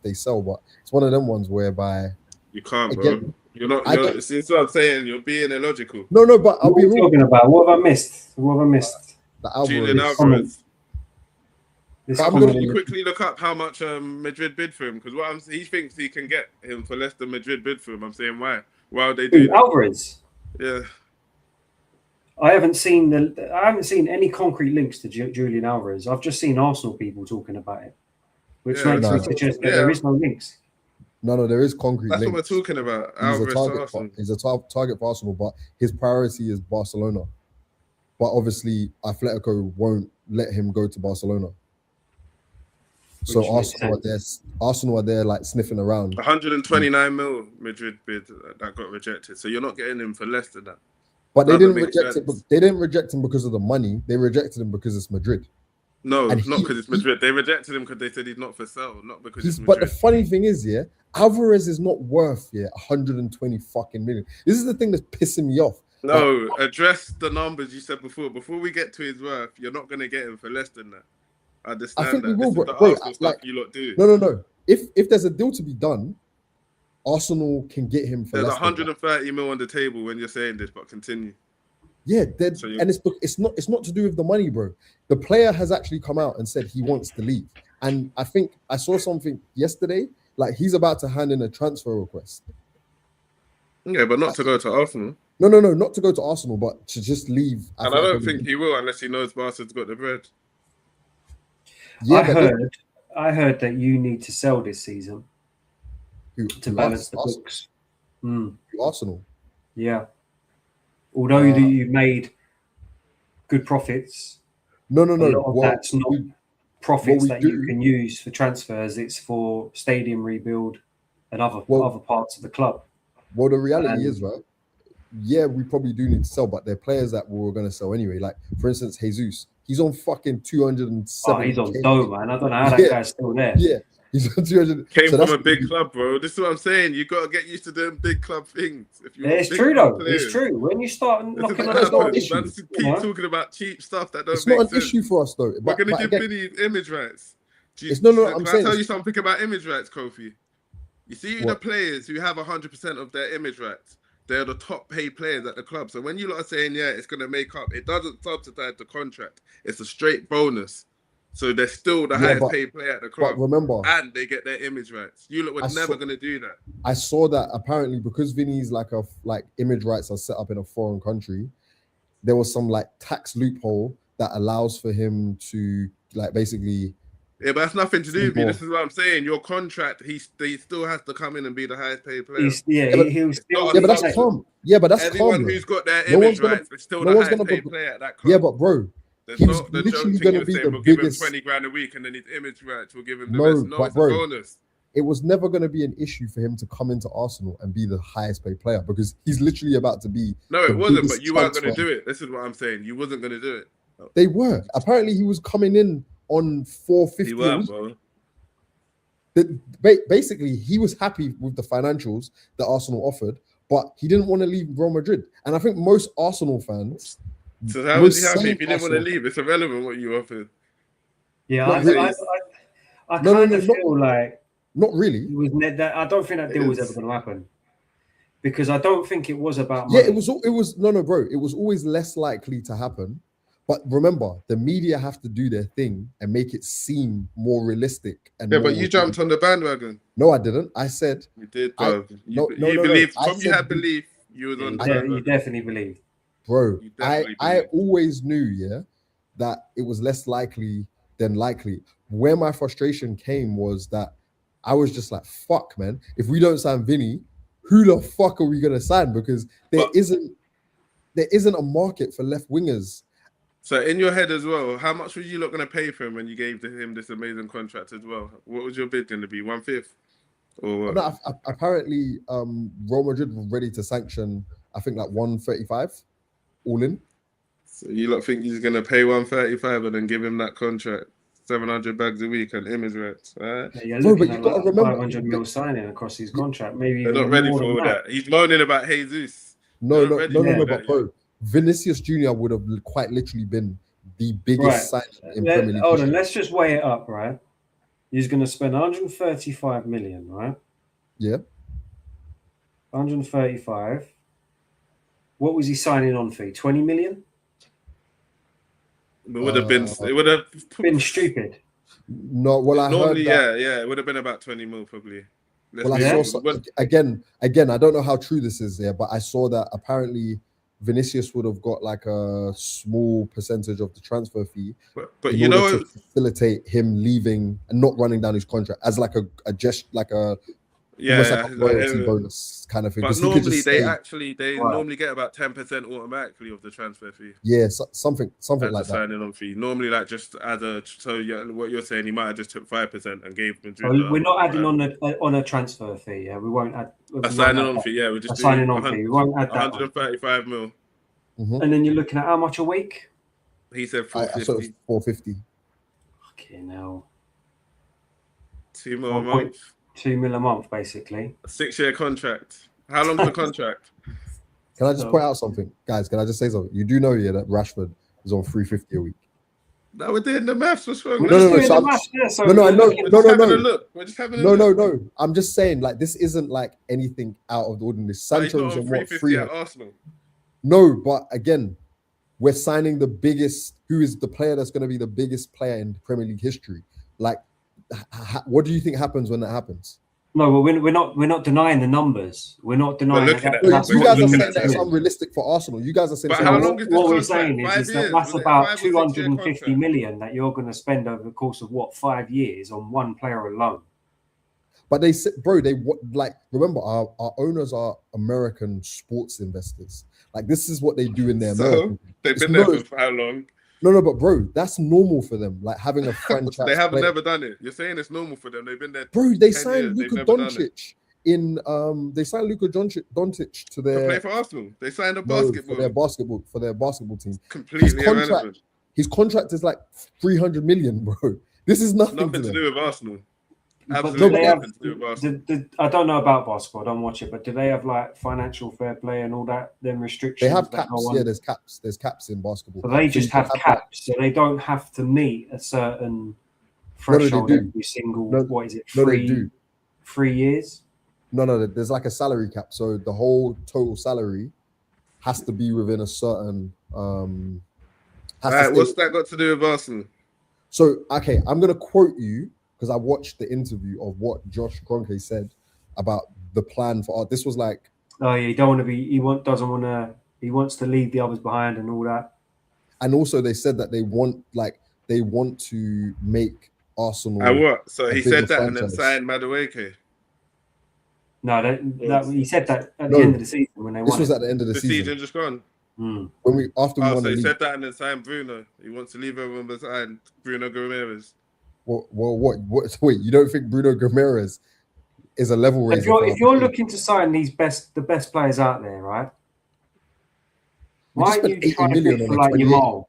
they sell. But it's one of them ones whereby You can't, bro. Again, You're not. I don't- See, that's what I'm saying. You're being illogical. no. But I'll What be are you real. talking about? What have I missed? What have I missed? The Alvarez. Julian Alvarez. Alvarez. This But I'm comment- Can you quickly look up how much Madrid bid for him? Because he thinks he can get him for less than Madrid bid for him. I'm saying why? Why would they do Who, that? Alvarez. Yeah. I haven't seen any concrete links to Julian Alvarez. I've just seen Arsenal people talking about it, which Yeah, makes me no. suggest that Yeah. there is no links. No, there is concrete That's what links. we're talking about. He's a Alvarez to target. Arsenal. He's a target for Arsenal, but his priority is Barcelona. But obviously, Atletico won't let him go to Barcelona. So Which makes Arsenal are there like sniffing around. 129 mil Madrid bid that got rejected. So you're not getting him for less than that. But they Doesn't didn't make reject it. sense. They didn't reject him because of the money. They rejected him because it's Madrid. No, And not he- because it's Madrid. They rejected him because they said he's not for sale, not because He's, it's but the Madrid. funny thing is, Alvarez is not worth 120 fucking million. This is the thing that's pissing me off. No, address the numbers you said before. Before we get to his worth, you're not going to get him for less than that. I understand I think that. we will, This is bro. the Bro, Arsenal stuff like- you lot do. No. If there's a deal to be done, Arsenal can get him for There's less than that. 130 mil on the table when you're saying this, but continue. Yeah, So you- and it's not to do with the money, bro. The player has actually come out and said he wants to leave, and I think I saw something yesterday like he's about to hand in a transfer request. Yeah, but not to go to Arsenal. No, not to go to Arsenal, but to just leave. And I don't think he will unless he knows Barca's got the bread. Yeah, I but heard I heard that you need to sell this season to balance the books. Arsenal. Yeah. Although you made good profits, No. a lot of that's not profits that you can use for transfers. It's for stadium rebuild and other parts of the club. Well, the reality is, right? Yeah, we probably do need to sell, but they're players that we're going to sell anyway. Like, for instance, Jesus. He's on fucking 207. Oh, he's on dough, man. I don't know how that guy's still there. Yeah, he's on 200. Came from a big club, bro. This is what I'm saying. You got to get used to them big club things. It's true, though. It's true. When you start knocking on the door, keep talking about cheap stuff that don't it's make not an sense. issue for us, though. We're going to give Vinny image rights. Can I tell you something about image rights, Kofi? You see the players who have 100% of their image rights. They're the top paid players at the club. So when you lot are saying, yeah, it's going to make up, it doesn't subsidize the contract. It's a straight bonus. So they're still the highest paid player at the club. But remember, and they get their image rights. You lot were never going to do that. I saw that apparently because Vinny's like image rights are set up in a foreign country, there was some like tax loophole that allows for him to like basically. Yeah, but that's nothing to do with me. This is what I'm saying. Your contract, he still has to come in and be the highest paid player. But that's calm. Yeah, but that's everyone who's got their image rights is still the highest paid player at that club. Yeah, but bro, there's not the literally going to be the biggest. We'll give him 20 grand a week, and then his image rights will give him the rest. No, it's a bonus. It was never going to be an issue for him to come into Arsenal and be the highest paid player because he's literally about to be. No, it wasn't. But you weren't going to do it. This is what I'm saying. You wasn't going to do it. They were. Apparently, he was coming in on 450. Basically, he was happy with the financials that Arsenal offered, but he didn't want to leave Real Madrid. And I think most Arsenal fans. So how was he happy if he didn't want to leave? It's irrelevant what you offered. Yeah, I kind of feel like not really. I don't think that deal was ever going to happen because I don't think it was about money. Yeah, it was no, bro. It was always less likely to happen. But remember, the media have to do their thing and make it seem more realistic. But you jumped on the bandwagon. No, I didn't. I said you did, bro. You believed. You had belief. You was on the bandwagon. You definitely believed, bro. I always knew, that it was less likely than likely. Where my frustration came was that I was just like, "Fuck, man! If we don't sign Vinny, who the fuck are we gonna sign? Because there isn't a market for left wingers." So in your head as well, how much were you not going to pay for him when you gave him this amazing contract as well? What was your bid going to be? 1/5? Or what? No, apparently, Real Madrid were ready to sanction, I think, like 135 all in. So you lot think he's going to pay 135 and then give him that contract, 700 bags a week and image rights, right? Yeah, but you got to remember 500 mil signing across his contract. Maybe they're not ready for all that. He's moaning about Jesus. No, but bro. Vinicius Jr. would have quite literally been the biggest signing in Premier League. Hold on, let's just weigh it up, right? He's going to spend 135 million, right? Yeah. 135. What was he signing on fee? 20 million? It would have been. It would have been stupid. No, well, I normally, heard it would have been about 20 mil probably. I saw again. I don't know how true this is there, but I saw that apparently Vinicius would have got like a small percentage of the transfer fee, but you know, to facilitate him leaving and not running down his contract as like a just like a almost like a loyalty bonus kind of thing. But normally they normally get about 10% automatically of the transfer fee. Yeah, something like that. Signing on fee. Normally, like just as a what you're saying, he might have just took 5% and gave them. We're not adding on a transfer fee. Yeah, we won't add a signing on fee. Yeah, we're just signing on fee. We won't add that. 135 mil. Mm-hmm. And then you're looking at how much a week? He said 450. 450. Okay, now 2 mil a month. 2 mil a month, basically. A 6-year contract. How long's the contract? Can I just point out something, guys? Can I just say something? You do know that Rashford is on 350 a week. No, we're doing the maths. What's wrong? No. I know. We're just having a look. No. I'm just saying, like, this isn't like anything out of the ordinary. Sancho's on what, 350 at Arsenal? No, but again, we're signing the biggest. Who is the player that's going to be the biggest player in Premier League history? Like, what do you think happens when that happens? No, well, we're not denying the numbers. We're not denying looking that. at No, That's you We're what guys you are looking need saying at that to it's them. do. unrealistic for Arsenal. You guys are saying But it's how No, long is this what we're contract? saying is 5 that years? that's Was it about 5 or 6 year 250 contract? million that you're going to spend over the course of what 5 years on one player alone. But they said, bro, like remember our owners are American sports investors. Like this is what they do in their So American. they've It's been there no, for how long? no, but bro, that's normal for them. Like having a franchise They have player. never done it. You're saying it's normal for them. They've been there Bro, they 10 signed years. They've Luka never done it. Doncic they signed Luka Doncic to To play their for Arsenal. They signed a no, basketball. for their basketball team. Completely irrelevant. His contract is like 300 million, bro. This is nothing, Nothing to to them. do with Arsenal. But do Absolutely they have? nothing to do with Arsenal. I don't know about basketball. I don't watch it, but do they have like financial fair play and all that? Then restrictions. They have that caps. go on? Yeah, there's caps. There's caps in basketball. So they just you can have like- caps, so they don't have to meet a certain No, they threshold do. every single. No, what is it? No, they do. 3 years. No, there's like a salary cap. So the whole total salary has to be within a certain What's that got to do with Arsenal? So okay, I'm gonna quote you because I watched the interview of what Josh Kroenke said about the plan for art. This was like, oh yeah, he don't want to be. Doesn't want to. He wants to leave the others behind and all that. And also they said that they want to make Arsenal. And what? So he said that franchise. and then signed Madueke. No, he said that at the end of the season when they won. This was at the end of the The season. season just gone. Mm. When we won So the he league. said that and then signed Bruno. He wants to leave everyone behind Bruno Gomes. Well, what? Wait, you don't think Bruno Gomes is a level raiser? If you're looking to sign the best players out there, right? Why are you trying to bid for like Yamal?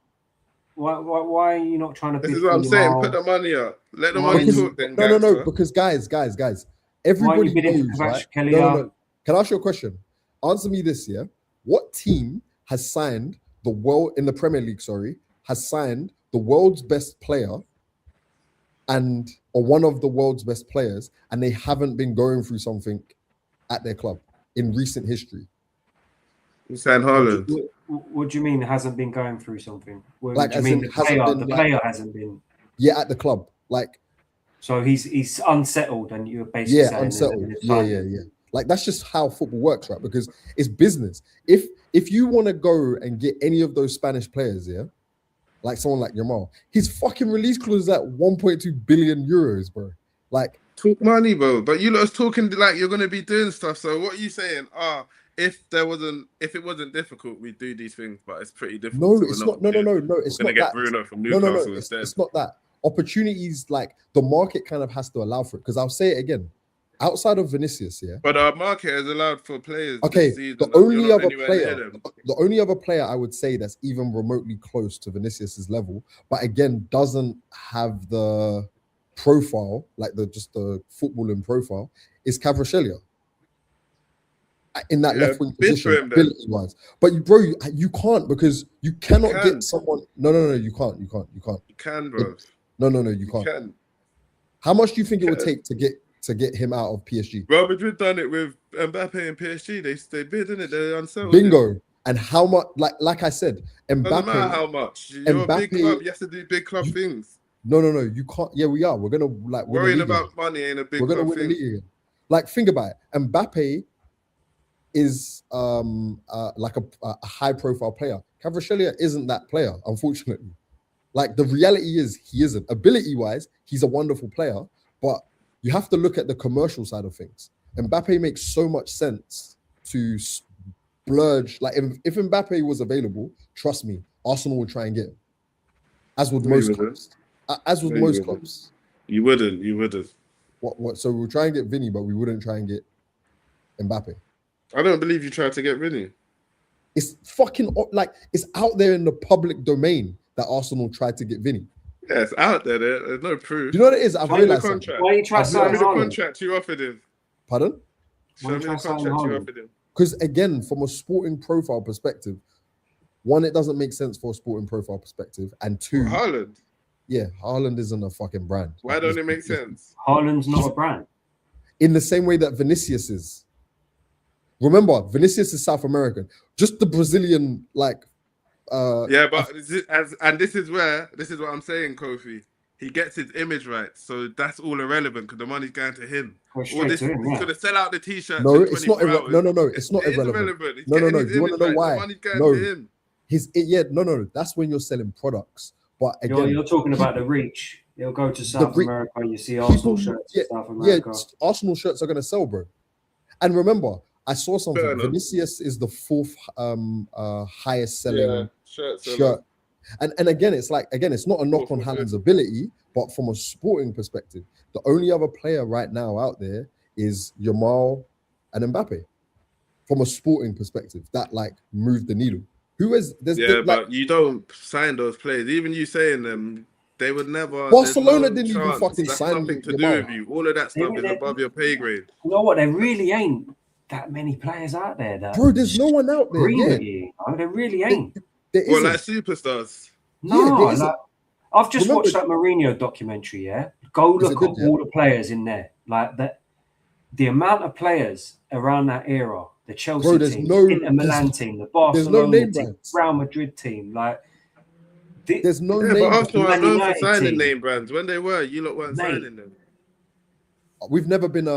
Why are you not trying to? This is what I'm saying. Put the money up. Let the money talk. Then no. Because guys, everybody knows, right? No. Can I ask you a question? Answer me this, yeah. What team has signed the world in the Premier League? Has signed the world's best player, or one of the world's best players, and they haven't been going through something at their club in recent history? You signed Haaland. What do you mean it hasn't been going through something? Like, do you mean the player hasn't been? Yeah, at the club, like. So he's unsettled, and you're basically saying unsettled. Yeah. Like that's just how football works, right? Because it's business. If you want to go and get any of those Spanish players, yeah, like someone like Yamal, his fucking release clause is at 1.2 billion euros, bro. Like talk money, bro. But you lot is talking like you're gonna be doing stuff. So what are you saying? If it wasn't difficult, we'd do these things, but it's pretty difficult. No, it's not. No. It's not get that. Bruno from Newcastle instead. It's not that. Opportunities, like the market kind of has to allow for it. Because I'll say it again, outside of Vinicius, yeah. But our market has allowed for players. Okay, the only other player I would say that's even remotely close to Vinicius's level, but again doesn't have the profile, like the footballing profile, is Kvaratskhelia. In that left wing position, ability wise, but you can't, because you cannot get someone. No, you can't. You can, bro. No, you can't. You can. How much do you think it would take to get him out of PSG? Real Madrid done it with Mbappe and PSG. They bid, didn't it? They're unsettled. Bingo. And how much? Like I said, Mbappe. Doesn't matter how much. You're a big club. You have to do big club things. No. You can't. Yeah, we are. We're gonna worrying about money ain't a big. We're gonna win the league again. Like, think about it. Mbappe is like a high profile player. Kvaratskhelia isn't that player, unfortunately. Like, the reality is he isn't. Ability wise, he's a wonderful player, but you have to look at the commercial side of things. Mbappe makes so much sense to splurge. Like, if Mbappe was available, trust me, Arsenal would try and get him. As would most clubs. Clubs. You wouldn't. What? So we'll try and get Vinny, but we wouldn't try and get Mbappe. I don't believe you tried to get Vinny. It's fucking like it's out there in the public domain that Arsenal tried to get Vinny. Yeah, it's out there. There's no proof. Do you know what it is? I've realized something. Why are you trying to sign the contract you offered him? Pardon? Show me the contract you offered him. Because again, from a sporting profile perspective, one, it doesn't make sense for a sporting profile perspective, and two, Haaland. Yeah, Haaland isn't a fucking brand. Why don't it make sense? Haaland's not a brand. In the same way that Vinicius is. Remember, Vinicius is South American. Just the Brazilian, like. Yeah, but this is what I'm saying, Kofi. he gets his image right, so that's all irrelevant because the money's going to him. Go Or straight this to him, yeah. gonna sell out the t-shirts No, in it's not 24 hours. no, it's not It is irrelevant. irrelevant. He's No, getting his you want to image know right. why? The money's going No, to him. no, that's when you're selling products. But again, You're talking about the reach. It'll go to South America. You see Arsenal shirts in South America. Arsenal shirts are going to sell, bro. And remember, I saw something. Fair enough. Vinicius is the fourth highest selling shirt. And again, it's not a knock on Haaland's ability, but from a sporting perspective, the only other player right now out there is Yamal and Mbappe. From a sporting perspective, that like moved the needle. But you don't sign those players. Even you saying them, they would never. Barcelona didn't even fucking That's sign nothing to Yamal. do with you. All of that stuff is above your pay grade. You know what? There really ain't that many players out there. Bro, there's no one out there. There really ain't. Well, like superstars. No, I've just watched that Mourinho documentary. Yeah, go look at all the players in there. Like that, the amount of players around that era. The Chelsea team, the Inter Milan team, the Barcelona team, Real Madrid team. Like, there's no name. But Arsenal are known for signing name brands. When they were, you lot weren't signing them. We've never been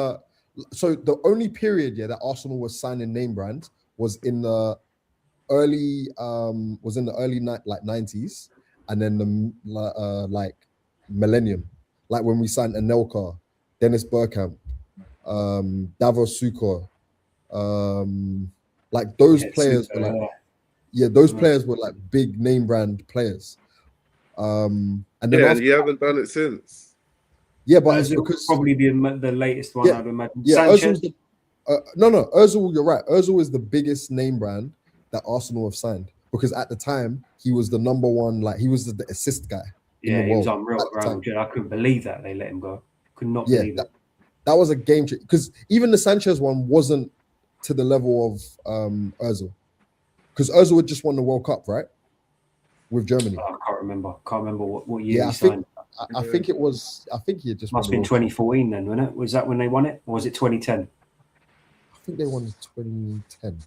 so the only period that Arsenal was signing name brands was in the early 90s, and then the like millennium, like when we signed Anelka, Dennis Bergkamp, Davos Suker. Like those players were like, those players were like big name brand players. And then you haven't done it since. Yeah, but it's because probably the latest one I'd imagine. Yeah, Ozil's Ozil, you're right. Ozil is the biggest name brand that Arsenal have signed because at the time he was the number one, like he was the assist guy. Yeah, he was unreal at Real Madrid. I couldn't believe that they let him go. Could not believe it. That was a game changer because even the Sanchez one wasn't to the level of Ozil, because Ozil had just won the World Cup, right, with Germany. I can't remember what year he signed. I think it was. I think he had just must have been 2014 then, wasn't it? Was that when they won it, or was it 2010? I think they won in 2010.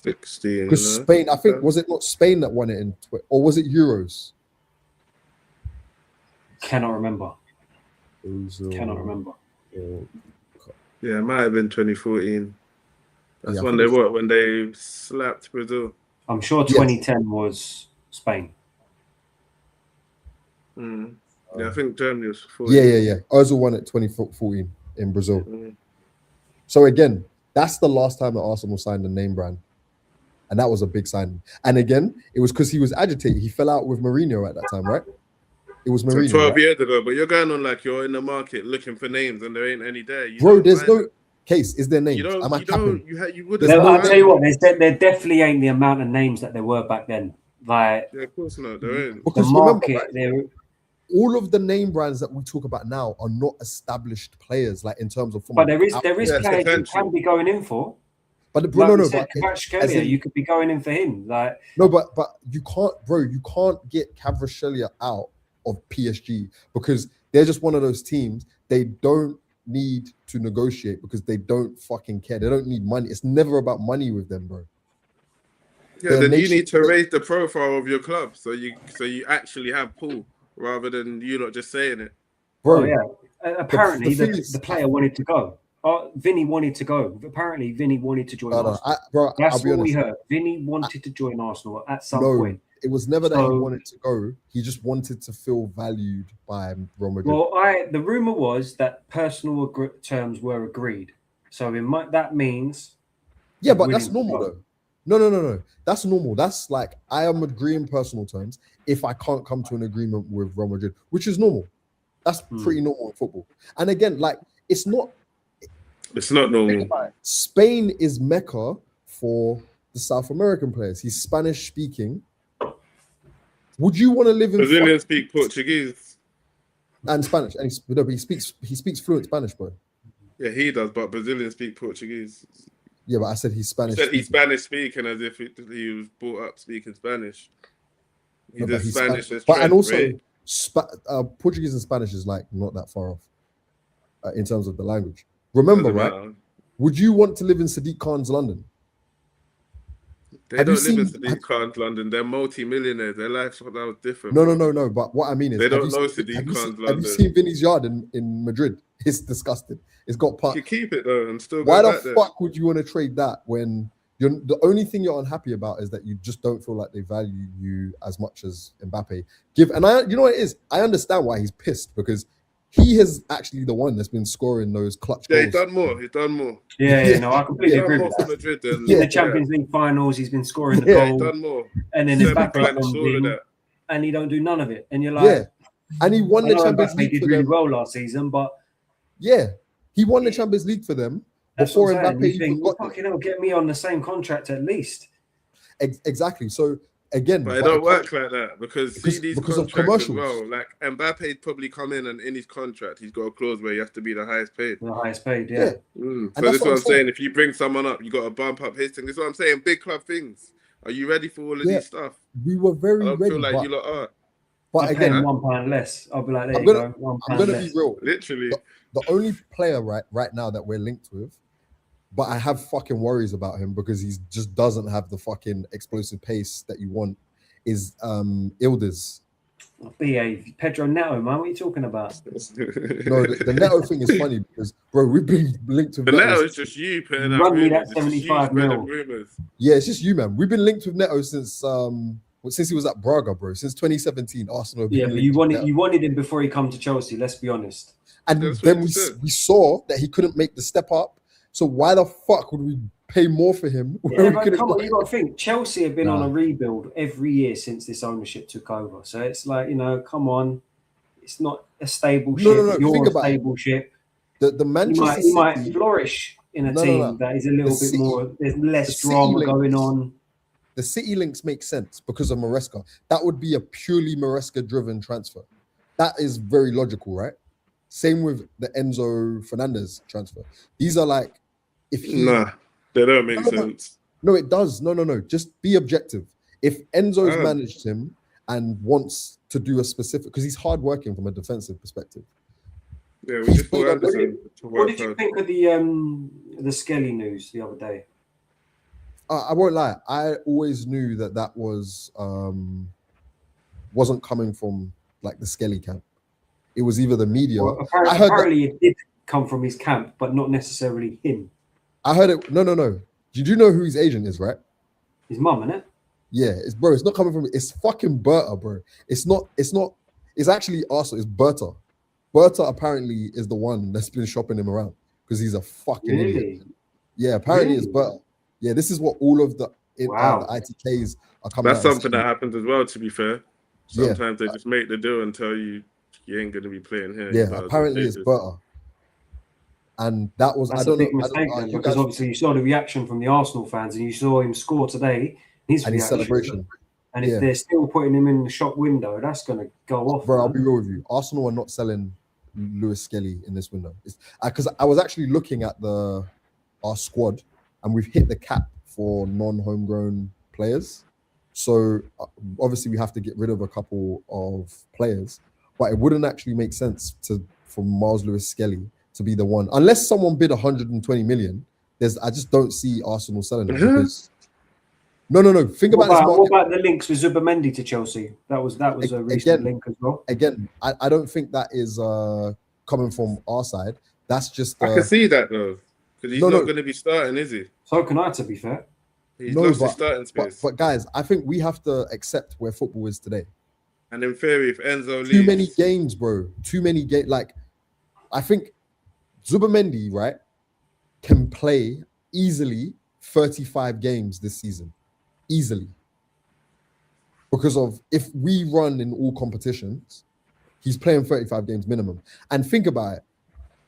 16. Because Spain, I think, was it not Spain that won it or was it Euros? Cannot remember. Cannot remember. Yeah, it might have been 2014. That's when they slapped Brazil. I'm sure 2010 was Spain. Yeah, I think Germany was 14. Yeah. Ozil won it 2014 in Brazil. So again, that's the last time that Arsenal signed a name brand. And that was a big signing. And again, it was because he was agitated. He fell out with Mourinho at that time, right? It was Mourinho. 12 years ago, but you're going on like you're in the market looking for names and there ain't any there. Bro, there's no case. Is there names? You Am I capping? I'll tell you what, there definitely ain't the amount of names that there were back then. Like, yeah, of course not. There ain't. Because the market, remember, all of the name brands that we talk about now are not established players, like in terms of. But there is players you can be going in for. But you could be going in for him. Like but you can't, bro. You can't get Kvaratskhelia out of PSG because they're just one of those teams. They don't need to negotiate because they don't fucking care. They don't need money. It's never about money with them, bro. Yeah, then you need to raise the profile of your club so you actually have pull rather than you not just saying it. Bro, apparently the player wanted to go. Vinny wanted to go. Apparently, Vinny wanted to join Arsenal. That's what we heard. Vinny wanted to join Arsenal at some point. It was never that he wanted to go. He just wanted to feel valued by Real Madrid. Well, the rumor was that personal terms were agreed. So that means. Yeah, but that's normal though. No. That's normal. That's like I am agreeing personal terms if I can't come to an agreement with Real Madrid, which is normal. That's pretty normal in football. And again, like it's not normal. Spain is Mecca for the South American players. He's Spanish speaking. Would you want to live in Brazilians speak Portuguese and Spanish? And he speaks fluent Spanish, bro. Yeah, he does, but Brazilians speak Portuguese. Yeah, but I said he's Spanish. You said he's Spanish speaking as if he was brought up speaking Spanish. He's Spanish. And also, Portuguese and Spanish is like not that far off in terms of the language. Remember, right? Would you want to live in Sadiq Khan's London? They Have you don't live in seen? Sadiq Khan's London. They're multi-millionaires. Their life's that was different. No, bro. no. But what I mean is, They have don't you know seen, Sadiq Khan's have you London. seen Vinny's yard in Madrid? It's disgusting. It's got You part. can keep it though and still Why go the back there. fuck would you want to trade that when the only thing you're unhappy about is that you just don't feel like they value you as much as Mbappe? You know what it is? I understand why he's pissed, because he is actually the one that's been scoring those clutch Yeah, goals. he's done more. Yeah, no, I completely He's agree done with more for that. Madrid than In the Champions League finals, he's been scoring the Yeah, He's goal, done more. and then Mbappe Semi-finals, comes all of in, that. and he don't do none of it. And you're Yeah, like, and he won I the know Champions Mbappe League did for really them. well last season, but Yeah, he won the Champions League for them that's before what I'm saying. Mbappe You even think, got well, there. fucking hell, get me on the same contract at least. Exactly. So again, But it don't work like that because see these because of contracts as commercials. well. Like Mbappe'd probably come in and in his contract, he's got a clause where you have to be the highest paid. The highest paid, Yeah. yeah. So that's this is what what I'm I'm saying. If you bring someone up, you got to bump up his thing. This is what I'm saying. Big club things. Are you ready for all of Yeah. these stuff? We were I very don't ready, feel like but, you lot are. but I'd pay again, him £1 less. I'll be like, there I'm you gonna- go, I'm £1 gonna less. be real. Literally. The only player right now that we're linked with, but I have fucking worries about him because he just doesn't have the fucking explosive pace that you want, is Ildiz. Behave. Pedro Neto, man, what are you talking about? No, the Neto thing is funny because, bro, we've been linked with But Neto. now it's just you putting out Run me rumors. that It's just you 75 spreading mil. rumors. Yeah, it's just you, man. We've been linked with Neto since he was at Braga, bro. Since 2017, Arsenal. Have been Yeah, but linked with Neto. you wanted him before he come to Chelsea, let's be honest. And That's then what we he said. saw that he couldn't make the step up. So why the fuck would we pay more for him? when Yeah, we but couldn't come on, get- you got to think. Chelsea have been on Nah. a rebuild every year since this ownership took over. So it's like, come on. It's not a stable ship. No. You're Think a about it. stable ship. The Manchester You might City, flourish in a No, team no. that is a little bit City- more, there's less the City drama links- going on. the City links make sense because of Maresca. That would be a purely Maresca-driven transfer. That is very logical, right? Same with the Enzo Fernandez transfer. These are like, if he Nah, they don't make No. sense. No, it does. No. Just be objective. If Enzo's Ah. managed him and wants to do a specific, because he's hardworking from a defensive perspective. Yeah, we He's just played want on Anderson to What work did you hard. think of the Skelly news the other day? I won't lie. I always knew that was wasn't coming from like the Skelly camp. It was either the media. Well, I heard that. apparently it did come from his camp, but not necessarily him. I heard it. No. Did you know who his agent is, right? His mum, innit? Yeah, it's not coming from. It's fucking Berta, bro. It's not. It's actually Arsenal. It's Berta. Berta apparently is the one that's been shopping him around because he's a fucking idiot. Really? Yeah, apparently it's Really? Berta. Yeah, this is what all of the Wow. the ITKs are coming. That's out and something saying. that happens as well, to be fair. Yeah. Sometimes they just make the deal and tell you ain't going to be playing here. Yeah, apparently it's Berta. And that was That's I don't a big know mistake then, you because guys- obviously you saw the reaction from the Arsenal fans and you saw him score today. His and his reaction. celebration. And if Yeah. they're still putting him in the shop window, that's going to go off. Bro, I'll man. be real with you. Arsenal are not selling Lewis Skelly in this window. Because I was actually looking at our squad, and we've hit the cap for non-homegrown players. So obviously we have to get rid of a couple of players, but it wouldn't actually make sense for Miles Lewis Skelly to be the one, unless someone bid 120 million. I just don't see Arsenal selling it because. No. Think What about this about, market. what about the links with Zubamendi to Chelsea? That was a recent link as well. Again, I don't think that is coming from our side. That's just. I can see that though, because he's No. not going to be starting, is he? So can I, to be fair. He's lost his starting space. But guys, I think we have to accept where football is today. And in theory, if Enzo leaves, Too many games, bro. Too many games. Like, I think Zubamendi, right, can play easily 35 games this season. Easily. Because of if we run in all competitions, he's playing 35 games minimum. And think about it.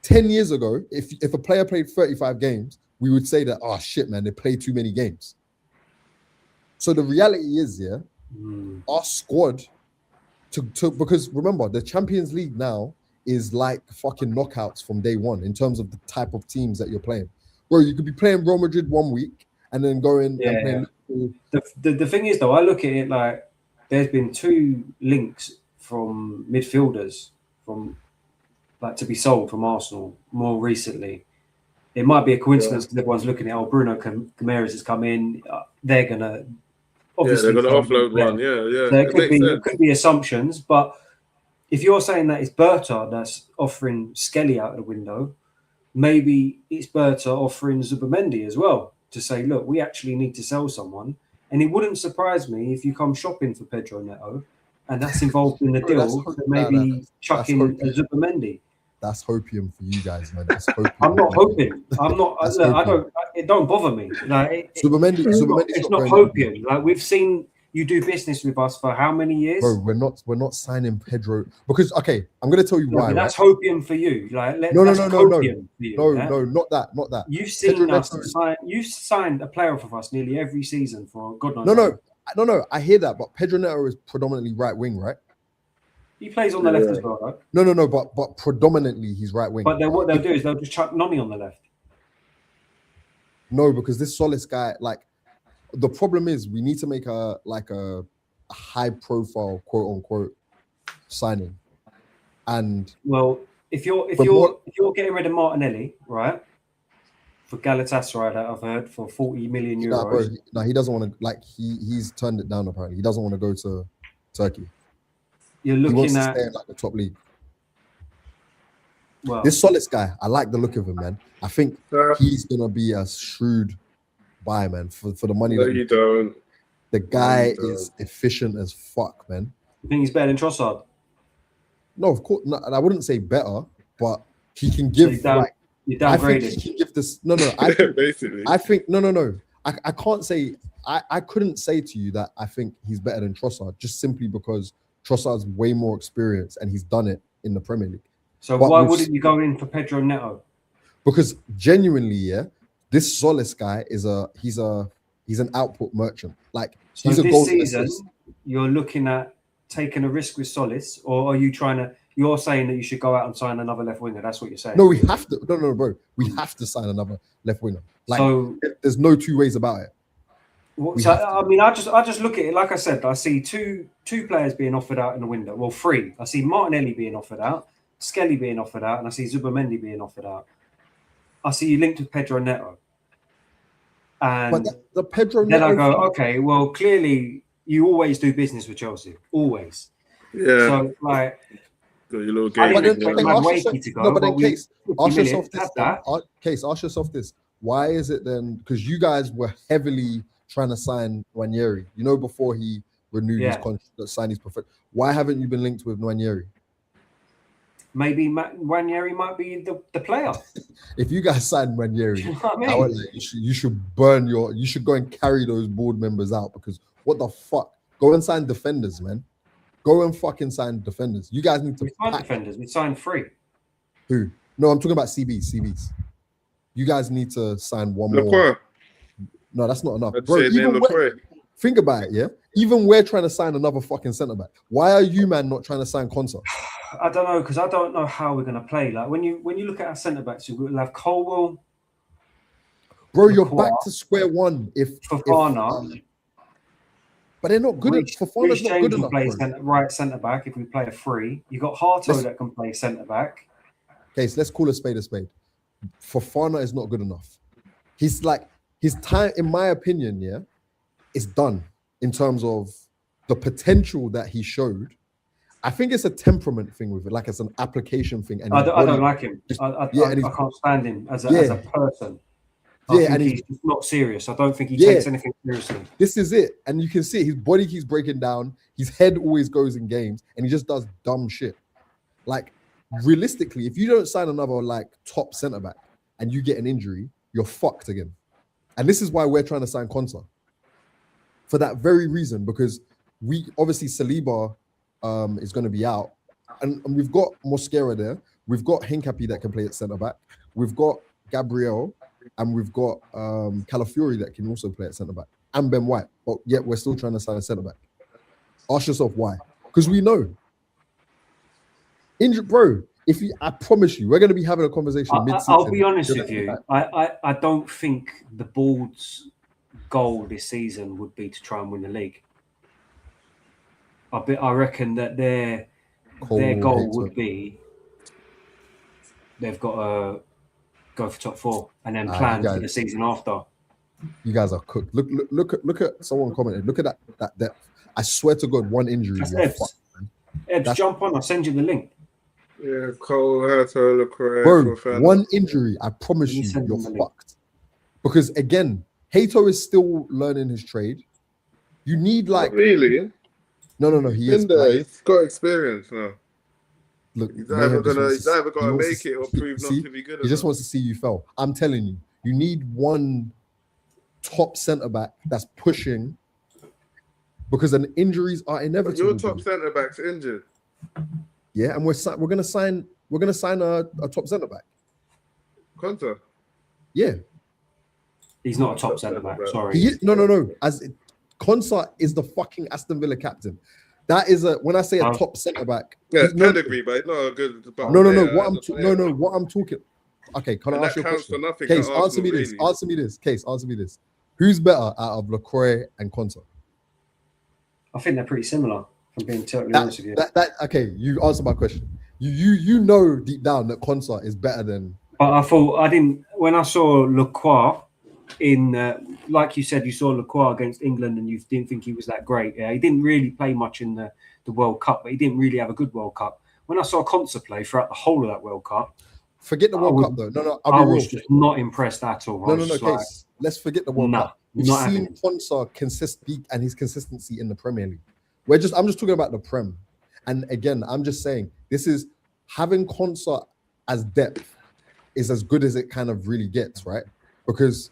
10 years ago, if a player played 35 games, we would say that, oh shit, man, they play too many games. So the reality is, our squad because remember, the Champions League now is like fucking knockouts from day one in terms of the type of teams that you're playing. Bro, you could be playing Real Madrid 1 week and then going and playing Liverpool. The thing is, though, I look at it like there's been 2 links from midfielders to be sold from Arsenal more recently. It might be a coincidence because everyone's looking at Bruno Guimaraes has come in. They're gonna obviously they're gonna offload one. So it could be assumptions, but if you're saying that it's Berta that's offering Skelly out of the window, maybe it's Berta offering Zubimendi as well to say, look, we actually need to sell someone. And it wouldn't surprise me if you come shopping for Pedro Neto and that's involved in the deal to maybe chuck in a Zubimendi. That's hopium for you guys, man. I'm not hoping. I'm not. Look, I don't. It don't bother me. Like Zubimendi, it's not hopium. Like we've seen you do business with us for how many years? Bro, we're not signing Pedro because I'm gonna tell you why. That's hopium for you. Like no, not that. You've seen us sign. You've signed a player off of us nearly every season for God knows. No. I hear that, but Pedro Neto is predominantly right wing, right? He plays on the left as well, right? No, but predominantly he's right wing. But what they'll do is they'll just chuck Noni on the left. No, because this Solis guy, like, the problem is we need to make a high profile quote unquote signing. And well, if you're getting rid of Martinelli, right? For Galatasaray, that I've heard for 40 million euros. No, he doesn't want to. Like he's turned it down. Apparently, he doesn't want to go to Turkey. You're looking he wants at to stay in like the top league. Well, this Solis guy, I like the look of him, man. I think he's gonna be a shrewd buy, man, for the money. No, you don't. The guy is efficient as fuck, man. You think he's better than Trossard? No, of course not. And I wouldn't say better, but he can give. You're downgraded. I think he can give this. No. Basically, I think no. I can't say. I couldn't say to you that I think he's better than Trossard, just simply because Trossard's way more experienced and he's done it in the Premier League. So why wouldn't you go in for Pedro Neto? Because genuinely, this Solis guy is he's an output merchant. Like so he's a this goal season, assist. You're looking at taking a risk with Solis, or are you you're saying that you should go out and sign another left winger? That's what you're saying. No, we have to. No, bro. We have to sign another left winger. Like, so, there's no two ways about it. I just look at it like I said. I see two players being offered out in the window. Well, three. I see Martinelli being offered out, Skelly being offered out, and I see Zubimendi being offered out. I see you linked with Pedro Neto. And but the Pedro then Neto I go, okay, well, clearly you always do business with Chelsea. Always. Yeah. So, like, got your little game. Ask yourself this. Why is it then? Because you guys were heavily trying to sign Nwaneri, before he renewed his contract, signed his perfect. Why haven't you been linked with Nwaneri? Maybe Nwaneri might be the player. If you guys sign Nwaneri, you know what I mean? you should go and carry those board members out, because what the fuck? Go and sign defenders, man. Go and fucking sign defenders. You guys need to sign defenders. We signed 3. Who? No, I'm talking about CBs. You guys need to sign one more. No, that's not enough. Bro, think about it, yeah? Even we're trying to sign another fucking centre back. Why are you, man, not trying to sign Konsa? I don't know, because I don't know how we're going to play. Like, when you look at our centre backs, we'll have Colwell. Bro, you're back to square one. Fofana. But they're not good. Fofana's not good enough. Play right centre back if we play a 3. You got Harto that can play centre back. Okay, so let's call a spade a spade. Fofana is not good enough. He's like, his time, in my opinion, is done in terms of the potential that he showed. I think it's a temperament thing with it, like it's an application thing. And I don't like him. I can't stand him as a person. And he's just not serious. I don't think he takes anything seriously. This is it. And you can see his body keeps breaking down. His head always goes in games and he just does dumb shit. Like, realistically, if you don't sign another like top centre back and you get an injury, you're fucked again. And this is why we're trying to sign Konsa. For that very reason, because we obviously Saliba is going to be out. And we've got Mosquera there. We've got Hincapi that can play at centre back. We've got Gabriel. And we've got Calafiori that can also play at centre back, and Ben White. But yet we're still trying to sign a centre back. Ask yourself why? Because we know. Injured, bro. I promise you, we're going to be having a conversation mid-season. I'll be honest with you. I don't think the board's goal this season would be to try and win the league. I reckon that their goal would be they've got go for top 4 and then You plan for guys- the season after. You guys are cooked. Look at someone commented. Look at that depth. I swear to God, one injury, That's you're Ebbs. fucked, man. Ebbs, That's- jump on. I'll send you the link. Yeah, Cole, Herto, Leclerc, Bro, Fofana. one injury, I promise Let me you, send you're them the link. fucked. Because again, Hato is still learning his trade. You need Not like really. no, he is. In there, Like, he's got experience now. look, He's Mayhem either just wants he's to- either he got to wants make it or prove not see, to be good. He just wants to see you fail. I'm telling you, you need one top centre back that's pushing, because then injuries are But inevitable. your top bro. centre back's injured. Yeah, and we're gonna sign a top centre back. Conte. Yeah, He's not a top centre back. Sorry. he is, no. As Konsa is the fucking Aston Villa captain. That is when I say a top centre back. Yeah, no, pedigree, but not a good. No. What I'm talking. Okay, can I And ask you that a counts question? for nothing. Case, at answer Arsenal, me this. really. Answer me this. Case, answer me this. Who's better out of Lecroix and Konsa? I think they're pretty similar. If I'm being totally honest with you. Okay, you answer my question. You know deep down that Konsa is better than. But I thought I didn't when I saw Leclerc in like you said, you saw Leclerc against England and you didn't think he was that great. Yeah, he didn't really play much in the World Cup, but he didn't really have a good World Cup. When I saw Konsa play throughout the whole of that World Cup, Forget the World Cup though. No, I was just not impressed at all. No, Case. Let's forget the World Cup. We've not seen Konsa and his consistency in the Premier League. I'm just talking about the Prem. And again, I'm just saying this is having Konsa as depth is as good as it kind of really gets, right? Because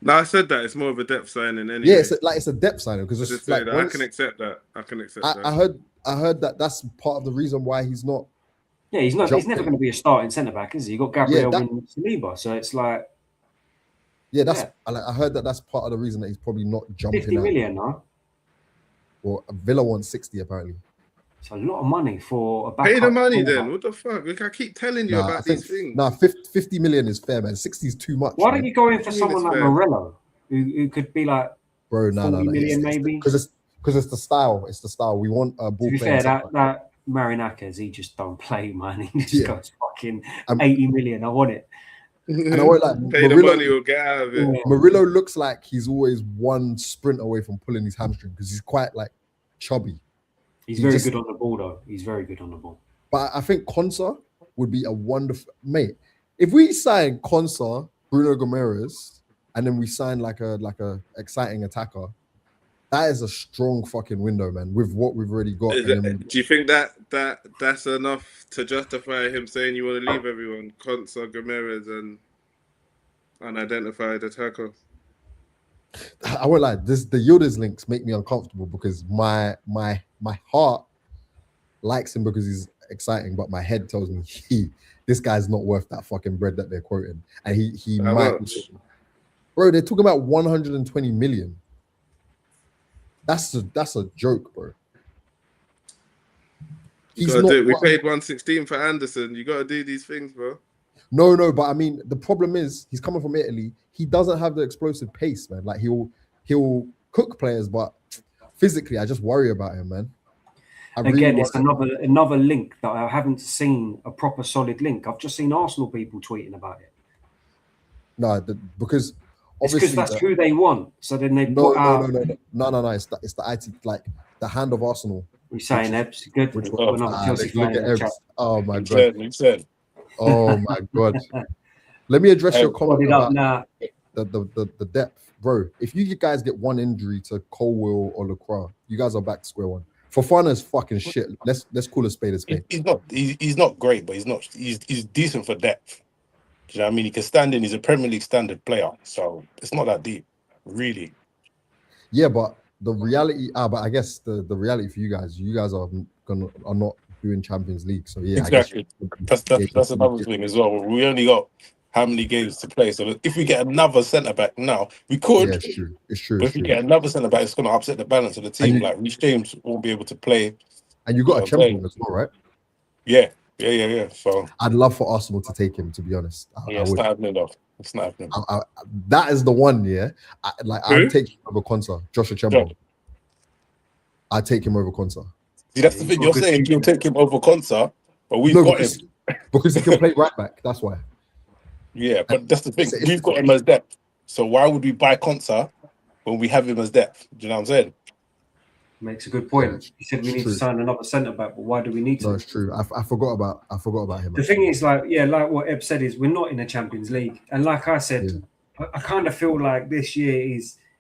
no, I said that it's more of a depth signing anyway. yeah, it's a depth signing because it's like I can accept that. I heard that that's part of the reason why he's not. Yeah, he's never going to be a starting centre back, is he? You got Gabriel and Saliba, so it's like. Yeah, I heard that that's part of the reason that he's probably not jumping. 50 million, no? Well, Villa wants 60 apparently. It's a lot of money for a backup. Pay the money then. What the fuck? I keep telling you about these things. 50 million is fair, man. 60 is too much. Why don't you go in for someone like Morello, who could be like 40 million maybe? Because it's the style. It's the style. We want a ball. To be fair, that Marinakis, he just don't play, man. He just goes fucking 80 million. I want it. And I won't like pay the money or get out of it. Yeah. Murillo looks like he's always one sprint away from pulling his hamstring because he's quite like chubby. He's very good on the ball, though. He's very good on the ball. But I think Konsa would be a wonderful mate. If we sign Konsa, Bruno Gomes, and then we sign like a exciting attacker, that is a strong fucking window, man. With what we've already got. Do you think that's enough to justify him saying you want to leave everyone? Konsa, Gomes, and unidentified attacker. I won't lie. The Yildiz links make me uncomfortable because my heart likes him because he's exciting, but my head tells me this guy's not worth that fucking bread that they're quoting, and he might. Bro, they're talking about 120 million. That's a joke, bro. We paid 116 for Anderson. You gotta do these things, bro. No, but I mean, the problem is he's coming from Italy. He doesn't have the explosive pace, man. Like he'll cook players, but physically, I just worry about him, man. It's another link that I haven't seen a proper solid link. I've just seen Arsenal people tweeting about it. No, because it's because that's who they want. So then they put out. No. It's the IT, like the hand of Arsenal. We're saying Ebbs good. Look at Ebbs. Oh my god. Oh my god. Let me address your comment about the depth, bro. If you guys get one injury to Colwill or Lacroix, you guys are back to square one. Fofana is fucking shit. Let's call a spade a spade. He's not great, but he's decent for depth. Do you know what I mean? He can stand in. He's a Premier League standard player, so it's not that deep, really. Yeah, but the reality, but I guess the reality for you guys are not doing Champions League. So yeah, exactly. That's another thing as well. We only got how many games to play? So if we get another centre back now, we could. Yeah, it's true. But if we get another centre back, it's going to upset the balance of the team. Like Reece James won't be able to play. And you got a champion as well, right? Yeah. So I'd love for Arsenal to take him. To be honest, it's not happening though. It's not happening. That is the one. Yeah, I'd take him over Konsa, Joshua Chembo. I'd take him over Konsa. See, that's the thing you're saying. You'll take him over Konsa, but we've got him because he can play right back. That's why. Yeah, but that's the thing. It's We've got him as depth. So why would we buy Konsa when we have him as depth? Do you know what I'm saying? Makes a good point. Yeah, You said we it's need true. to sign another centre back, but why do we need to? No, it's true. I forgot about him. The thing is, like what Eb said is we're not in a Champions League, and like I said, I kind of feel like this year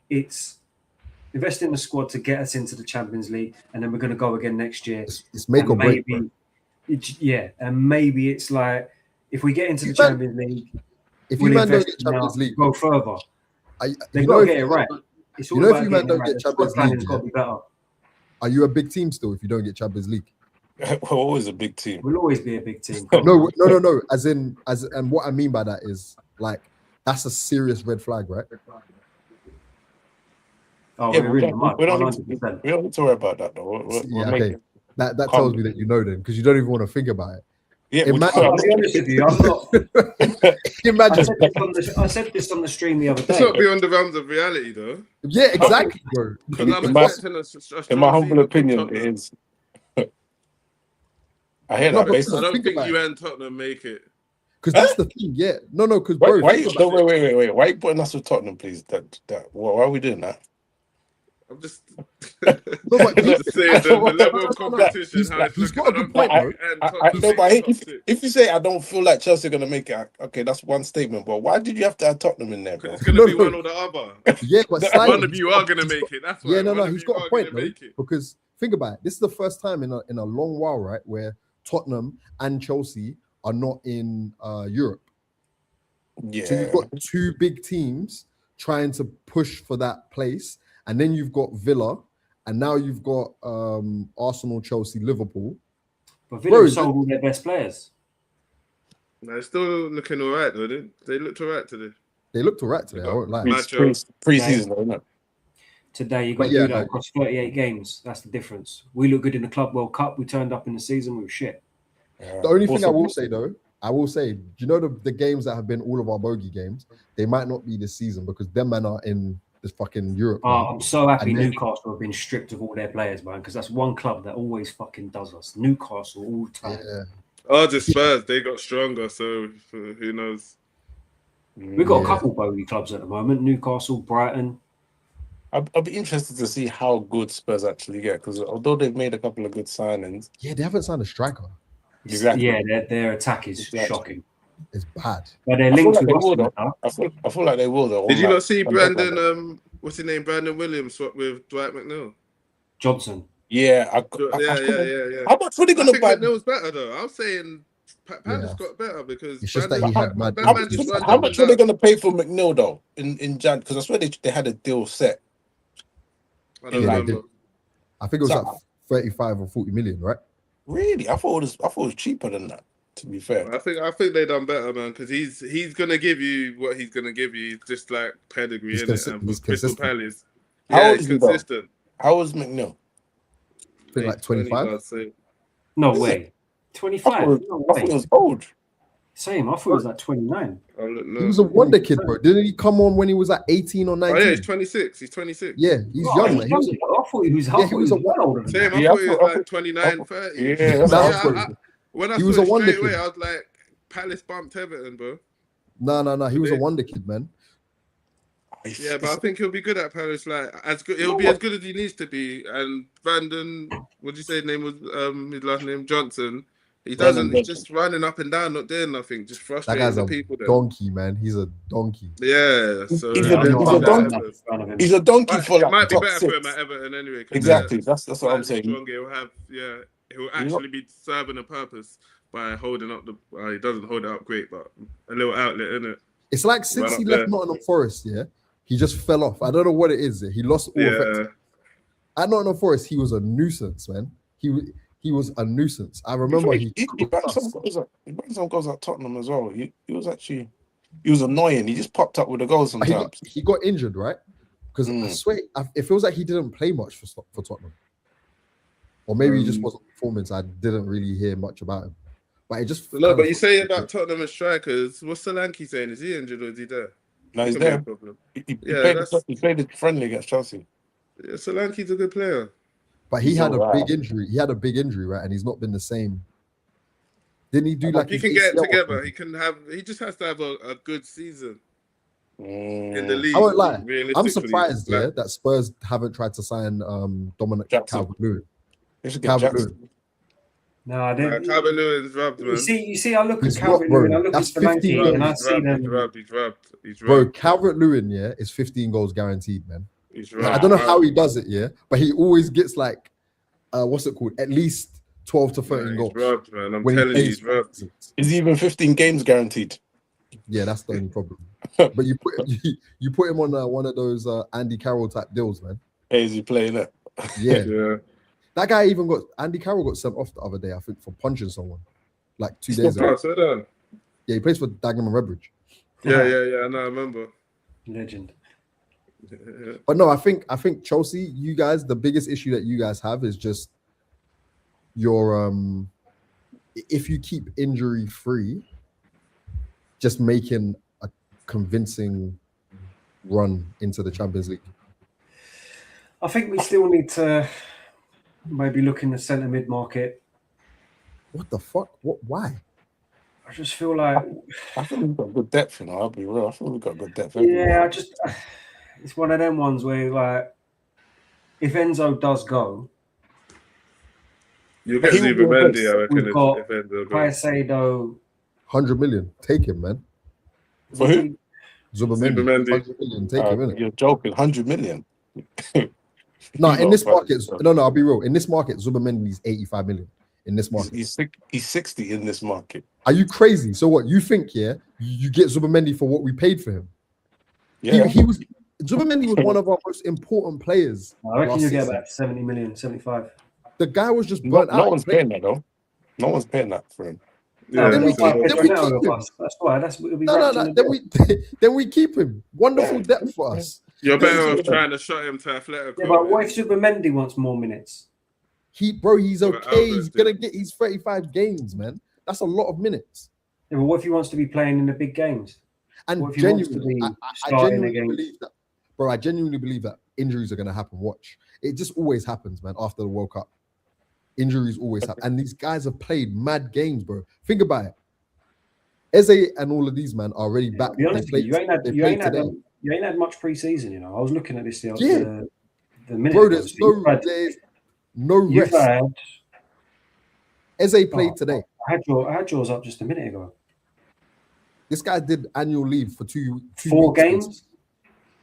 it's invest in the squad to get us into the Champions League, and then we're going to go again next year. It's make or break. Bro. And maybe it's like if we get into the If man- Champions League, If we'll you man don't invest get Champions now, League, go further. They've you got know to if get it you- right. It's all you know about if you man getting don't it right. get The squad Champions planning's League, got to be better. Are you a big team still if you don't get Champions League? We're always a big team. We'll always be a big team. No. And what I mean by that is like that's a serious red flag, right? Oh, Yeah, we're in the mud. we don't 100%. need to worry about that though. We'll make Okay. it. That Calm tells down. me that you know then, because you don't even want to think about it. Yeah, I'll be honest with you. I'm not. Imagine. I said this on the stream the other It's day. not beyond the realms of reality, though. Yeah, exactly, bro. Because I'm In my- expecting a strong In my humble season from opinion, it Tottenham. is. I hear No, that. but Based I on, don't Think think about you and Tottenham make it. Because that's the thing. Yeah. No, because bro. why think you, about no, it. wait. Why are you putting us with Tottenham, please? Why are we doing that? I'm just, but I'm just saying the level of competition. He's- how it's he's looking. got a I good don't point, think bro. you and No, Tottenham but make the top six. if you say I don't feel like Chelsea are going to make it, okay, that's one statement. But why did you have to add Tottenham in there, bro? It's going No, to be no. one or the other. Yeah, but One slightly, One of you are going to make it. That's why. Yeah, no, One of he's you got are a point, gonna though. make it. Because think about it. This is the first time in a long while, right, where Tottenham and Chelsea are not in Europe. Yeah. So you've got two big teams trying to push for that place, and then you've got Villa, and now you've got Arsenal, Chelsea, Liverpool. But Villa sold all their best players. No, it's still looking all right, though. They looked all right today. They looked all right today. I won't lie. Pre-season, though, isn't it? Today, you've got to do that across 38 games. That's the difference. We look good in the Club World Cup. We turned up in the season. We were shit. The only thing I will say, though, do you know the games that have been all of our bogey games? They might not be this season because them men are in this fucking Europe. I'm so happy And then- Newcastle have been stripped of all their players, man, because that's one club that always fucking does us. Newcastle all the time. Yeah. Oh, the Spurs, they got stronger, so who knows? We've got a couple bogey clubs at the moment. Newcastle, Brighton. I'll be interested to see how good Spurs actually get, because although they've made a couple of good signings, Yeah, they haven't signed a striker. Exactly. Yeah, their attack is Exactly. shocking. It's bad. But they're I feel linked like they with will, us though. now. I feel like they will, though. Did you Like, not see on Brandon? that. What's his name? Brandon Williams swap with Dwight McNeil. Johnson. Yeah, Yeah. How much were they I going to think buy? McNeil's better though. I'm saying Palace Yeah. got better because It's just that Brandon- he had mad- that man just runs How up much and were they down. going to pay for McNeil though in Jan? Because I swear they had a deal set. I don't Yeah, they remember. did. I think it was like 35 or 40 million, right? Really, I thought it was cheaper than that. To be fair, I think they done better, man, because he's gonna give you what he's gonna give you. He's just like pedigree He's in it. consi- And he's for Crystal consistent. Palace, How yeah, old he's is he, though? consistent. how was McNeil? I think like 25. I'd say. No Is way. I 25. thought, No I thought way. it was old. Same. I thought it was like 29. I'll look now. He was a wonder kid, bro. Didn't he come on when he was like 18 or 19? Oh yeah, he's 26. He's 26. Yeah, he's Oh, young, man. He was a- I thought he was Yeah, he was a well older than Same. that. I Yeah, thought he was I like thought- 29, 30. Yeah, that's Nah, what I I- thought. When I He saw was it a wonder straight away, kid. I was like, Palace bumped Everton, bro. No. He was a wonder kid, man. Yeah, but I think he'll be good at Palace. Like as good, he'll know be what? as good as he needs to be. And Brandon, what did you say his name was? His last name Johnson. He Brandon doesn't. He's Johnson. just running up and down, not doing nothing, just That frustrating guy's the a people. There. donkey, man. He's a donkey. Yeah, so He's Yeah, a- I'm let's not he's see a that donkey. happen. He's a donkey But for it like might be top better for him six. at Everton anyway. 'Cause Exactly. they're That's what I'm slightly saying. stronger. He'll actually be serving a purpose by holding up the. He doesn't hold it up great, but a little outlet, isn't it? It's like since Right he up left there. Nottingham Forest, yeah, he just fell off. I don't know what it is. He lost all effect. Yeah. At Nottingham Forest, he was a nuisance, man. He was a nuisance. I remember he banged some goals at, Tottenham as well. He was annoying. He just popped up with the goals sometimes. he got injured, right? Because I swear, it feels like he didn't play much for Tottenham. Or maybe he just wasn't performing, so I didn't really hear much about him. But it just No, but you say about Tottenham and strikers. What's Solanke saying? Is he injured or is he there? No, he's Could be a there. problem. He played it friendly against Chelsea. Yeah, Solanke's a good player. But he He's had a alright. big injury. He had a big injury, right? And he's not been the same. Didn't he do like He his can get it ACL or together. something? He just has to have a good season in the Mm, league. I won't lie. I'm Realistically, surprised, that Spurs haven't tried to sign Dominic Jackson. Calvert-Lewin. They should get Calvert-Lewin. Jackson. No, I didn't. Calvert-Lewin's rubbed, man. You see, I look He's at Calvert-Lewin, not, I bro. look That's at Solanke, 15 and I goals. see them. He's Bro, rubbed. Calvert-Lewin, is 15 goals guaranteed, man. He's Like, rubbed. I don't know how he does it, but he always gets like, what's it called? At least 12 to 13 goals. He's rubbed, man. I'm when he telling you, plays he's rubbed. Is he even 15 games guaranteed? Yeah, that's the only problem. But you put him on one of those Andy Carroll type deals, man. Hey, is he playing it? Yeah. Yeah. That guy even Andy Carroll got sent off the other day, I think, for punching someone like 2 days ago. Oh, so then. Yeah, he plays for Dagenham and Redbridge. Yeah. No, I remember. Legend. But no, I think Chelsea, you guys, the biggest issue that you guys have is just your if you keep injury free, just making a convincing run into the Champions League. I think we still need to maybe look in the centre mid market. What the fuck? Why? I just feel like, I think we've got good depth, I'll be real. I think we've got good depth. yeah, it's one of them ones where like, if Enzo does go, You'll get He will be Zubimendi, I reckon, we've got if Enzo goes. Caicedo. 100 million, take him, man. For who? Zubimendi. Zubimendi. 100 million, take him, innit? You're joking. 100 million. No, in this Not market, funny, no, I'll be real. In this market, Zubimendi's 85 million. In this market, He's 60 in this market. are you crazy? So what? You think, you get Zubimendi for what we paid for him? Yeah. Zubimendi was one of our most important players. I reckon last you get season. about 70 million, 75. The guy was just burnt out. No one's paying that though. No one's paying that for him. Yeah, Then we so- keep- then we keep him. That's why. That's what we No. Then we keep him. Wonderful depth for us. You're better off trying to shut him to Atletico. Yeah, but what if Zubimendi wants more minutes? He's okay. He's gonna get his 35 games, man. That's a lot of minutes. Yeah, but what if he wants to be playing in the big games? And What if he wants to genuinely, be I starting genuinely again? believe that, bro. I genuinely believe that injuries are gonna happen. Watch, it just always happens, man. After the World Cup, injuries always happen, and these guys have played mad games, bro. Think about it. Eze and all of these man are already back. To be honest, They with you ain't had today. you ain't had much preseason. You know, I was looking at this the minute. Bro, ago. there's So there's no you've rest. had. Eze played today. I had yours up just a minute ago. This guy did annual leave for two 4 weeks. games.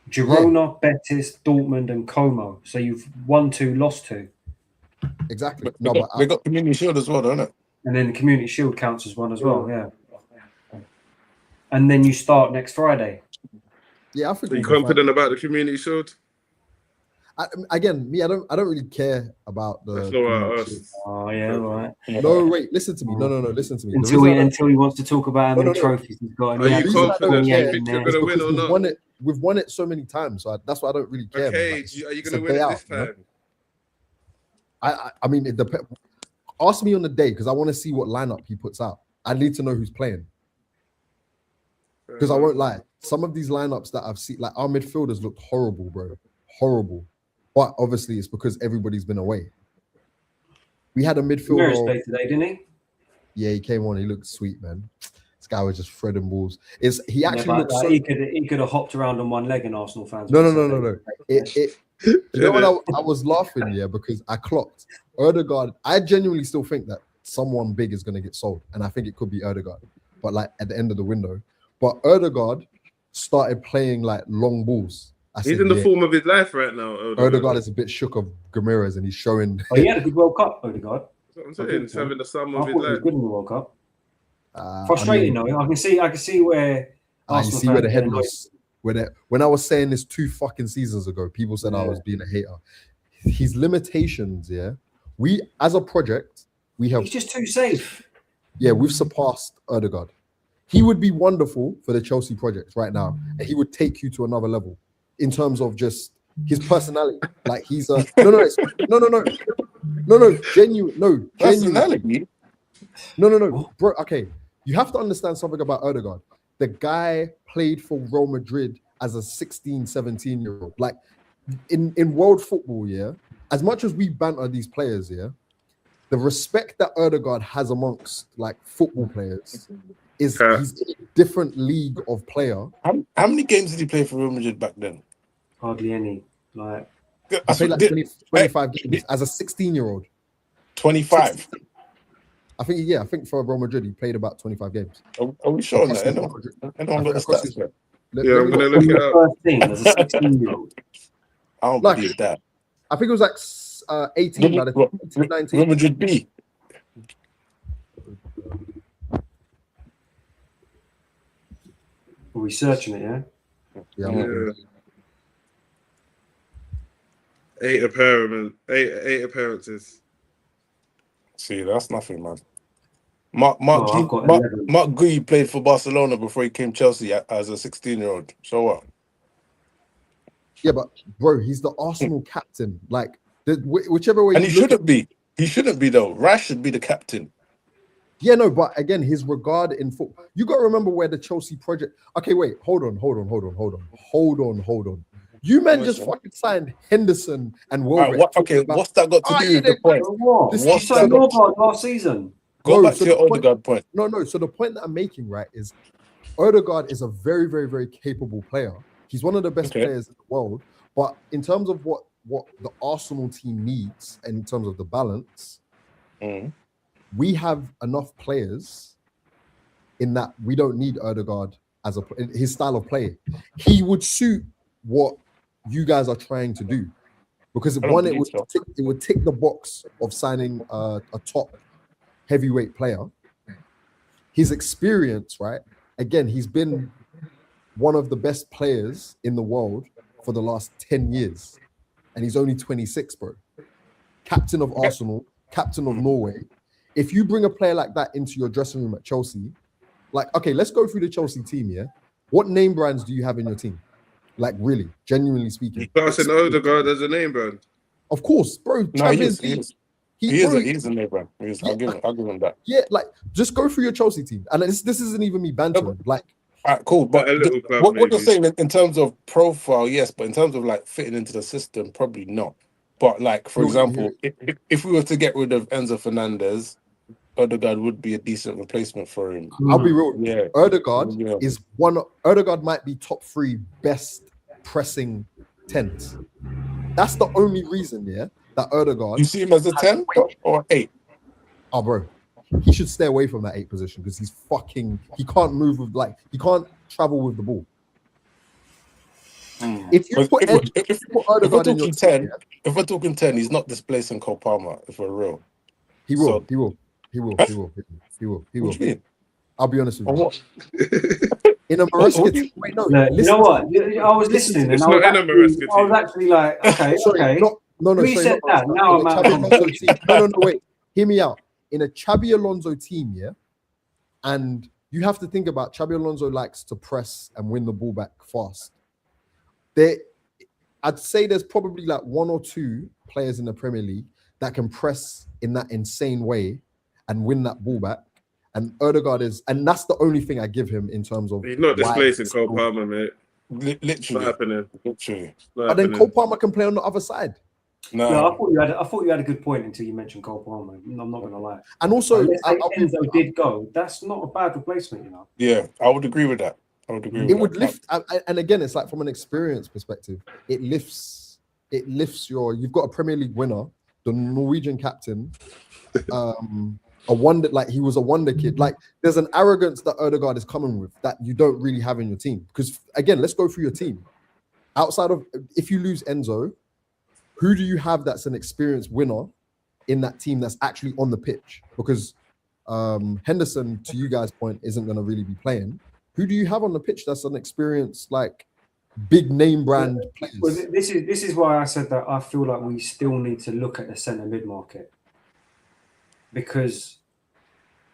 Girona, Betis, Dortmund, and Como. So you've won 2, lost 2, Exactly. But they got Community Shield as well, don't it? and then the Community Shield counts as one as well. Yeah. And then you start next Friday. yeah, I think Are you we'll be fine. confident about the Community Shield? I don't really care about the. That's not about us. Oh yeah, right. No, wait, listen to me. No, listen to me. The Until reason he wants to talk about how many No. trophies he's got. and Are he you had confident? Do 28 you in think there. you're going to win or not? we've won it so many times, so that's why I don't really care. Okay, man. Like, are you it's going a to win it payout, this you know? time? I mean, it depends. Ask me on the day because I want to see what lineup he puts out. I need to know who's playing because I won't lie. Some of these lineups that I've seen, like our midfielders, looked horrible, bro. Horrible. But obviously, it's because everybody's been away. We had a Ramirez midfielder. played today, didn't he? Yeah, he came on. He looked sweet, man. This guy was just threading balls. He actually but, looked so. he could have hopped around on one leg, and Arsenal fans. No. would say. You know what? I was laughing, because I clocked Erdegaard. I genuinely still think that someone big is going to get sold, and I think it could be Erdegaard. But like at the end of the window, but Erdegaard started playing like long balls. He's in the form of his life right now. Erdegaard is a bit shook of Ramirez, and he's showing. Oh, he had a good World Cup, Odegaard. That's what I'm saying. He's having the sum I of thought his he was life. good in the World Cup. Frustrating though. I can see where. You Arsenal see where the fans head get annoyed. was. When I was saying this 2 fucking seasons ago, people said I was being a hater. His limitations, we as a project, we have. He's just too safe. Yeah, we've surpassed Erdegaard. He would be wonderful for the Chelsea project right now, and he would take you to another level in terms of just his personality. Like he's a genuine Personality. no, bro. Okay, you have to understand something about Erdegaard. The guy played for Real Madrid as a 16, 17-year-old. Like in world football, as much as we banter these players, the respect that Erdegaard has amongst like football players is Yeah. he's in a different league of player. How many games did he play for Real Madrid back then? Hardly any. Like, He played like 25 games as a 16-year-old. 25. I think for Real Madrid he played about 25 games. Are we sure on Across that? Real Madrid. Anyone got the Across stats his- for it? Yeah, I'm gonna look it up. first team as a 16-year-old. I don't Like- believe that. I think it was like 18 by the Real 19. Madrid B. Are we searching it, yeah? Yeah, Yeah. 8 appearances. See, that's nothing, man. Mark I've got 11. Gui played for Barcelona before he came Chelsea as a 16-year-old. So what? yeah, but bro, he's the Arsenal captain. Like whichever way. And you he look shouldn't be. He shouldn't be though. Rash should be the captain. Yeah, no, but again, his regard in football. You got to remember where the Chelsea project. Okay, wait, hold on. You men just fucking signed Henderson and Welbeck. What's that got to do with the point? What? This You is signed so- Norgard last season. Go No, back so to your the point- Odegaard point. No. So the point that I'm making, right, is Odegaard is a very, very, very capable player. He's one of the best Okay. players in the world. But in terms of what the Arsenal team needs, and in terms of the balance, Mm. we have enough players in that we don't need Erdegaard as his style of play. He would suit what you guys are trying to do, because I don't one, it believe would tick the box of signing a top heavyweight player. His experience, right? Again, he's been one of the best players in the world for the last 10 years, and he's only 26, bro. Captain of Arsenal, captain of Norway. If you bring a player like that into your dressing room at Chelsea, like, okay, let's go through the Chelsea team, yeah? What name brands do you have in your team? Like, really, genuinely speaking. You classing Odegaard as a name brand? Of course, bro. No, he Champions is. He League. is. Bro, He is a neighbor. I'll give him that. yeah, like, just go through your Chelsea team. And this isn't even me bantering. Like, All right, cool. But A little club, what you're maybe. saying in terms of profile, yes, but in terms of like fitting into the system, probably not. But like, for No, example, if we were to get rid of Enzo Fernandez, Odegaard would be a decent replacement for him. I'll be real. Yeah. Erdegaard Yeah. is Erdegaard might be top 3 best pressing 10s. That's the only reason, yeah, that Erdegaard. You see him as a 10 or 8? Oh, bro, he should stay away from that 8 position because he can't move with, like, he can't travel with the ball. If you But put if we're Erdegaard in your talking team, 10, yeah, if we're talking 10, he's not displacing Cole Palmer, if we're real. he will. So- He will. What He do will. you mean? I'll be honest with Or you. what? In a What Maresca do you- team, wait, no, Look, you listen know to what? I was listening, It's and not in a Maresca I was team. actually like, okay, Sorry, okay. no, We sorry, said not that, now In a I'm out. Xabi Alonso team. No, wait. Hear me out. In a Xabi Alonso team, yeah, and you have to think about Xabi Alonso likes to press and win the ball back fast. I'd say there's probably like 1 or 2 players in the Premier League that can press in that insane way and win that ball back. And Erdegaard and that's the only thing I give him in terms of. He's not why displacing he's Cole so- Palmer, mate. It's not Literally. happening. Literally. It's not But then happening. Cole Palmer can play on the other side. No, No. I thought you had a good point until you mentioned Cole Palmer. I'm not gonna lie. And also, Let's say I'll be- Enzo did go. That's not a bad replacement, you know. Yeah, I would agree with that. it would lift, and again, it's like from an experience perspective, it lifts you've got a Premier League winner, the Norwegian captain, a wonder, like he was a wonder kid. Like there's an arrogance that Erdegaard is coming with that you don't really have in your team. Because again, let's go through your team. Outside of, if you lose Enzo, who do you have that's an experienced winner in that team that's actually on the pitch? Because Henderson, to you guys' point, isn't going to really be playing. Who do you have on the pitch that's an experienced, like, big name brand players? Well, this is why I said that I feel like we still need to look at the centre mid market, because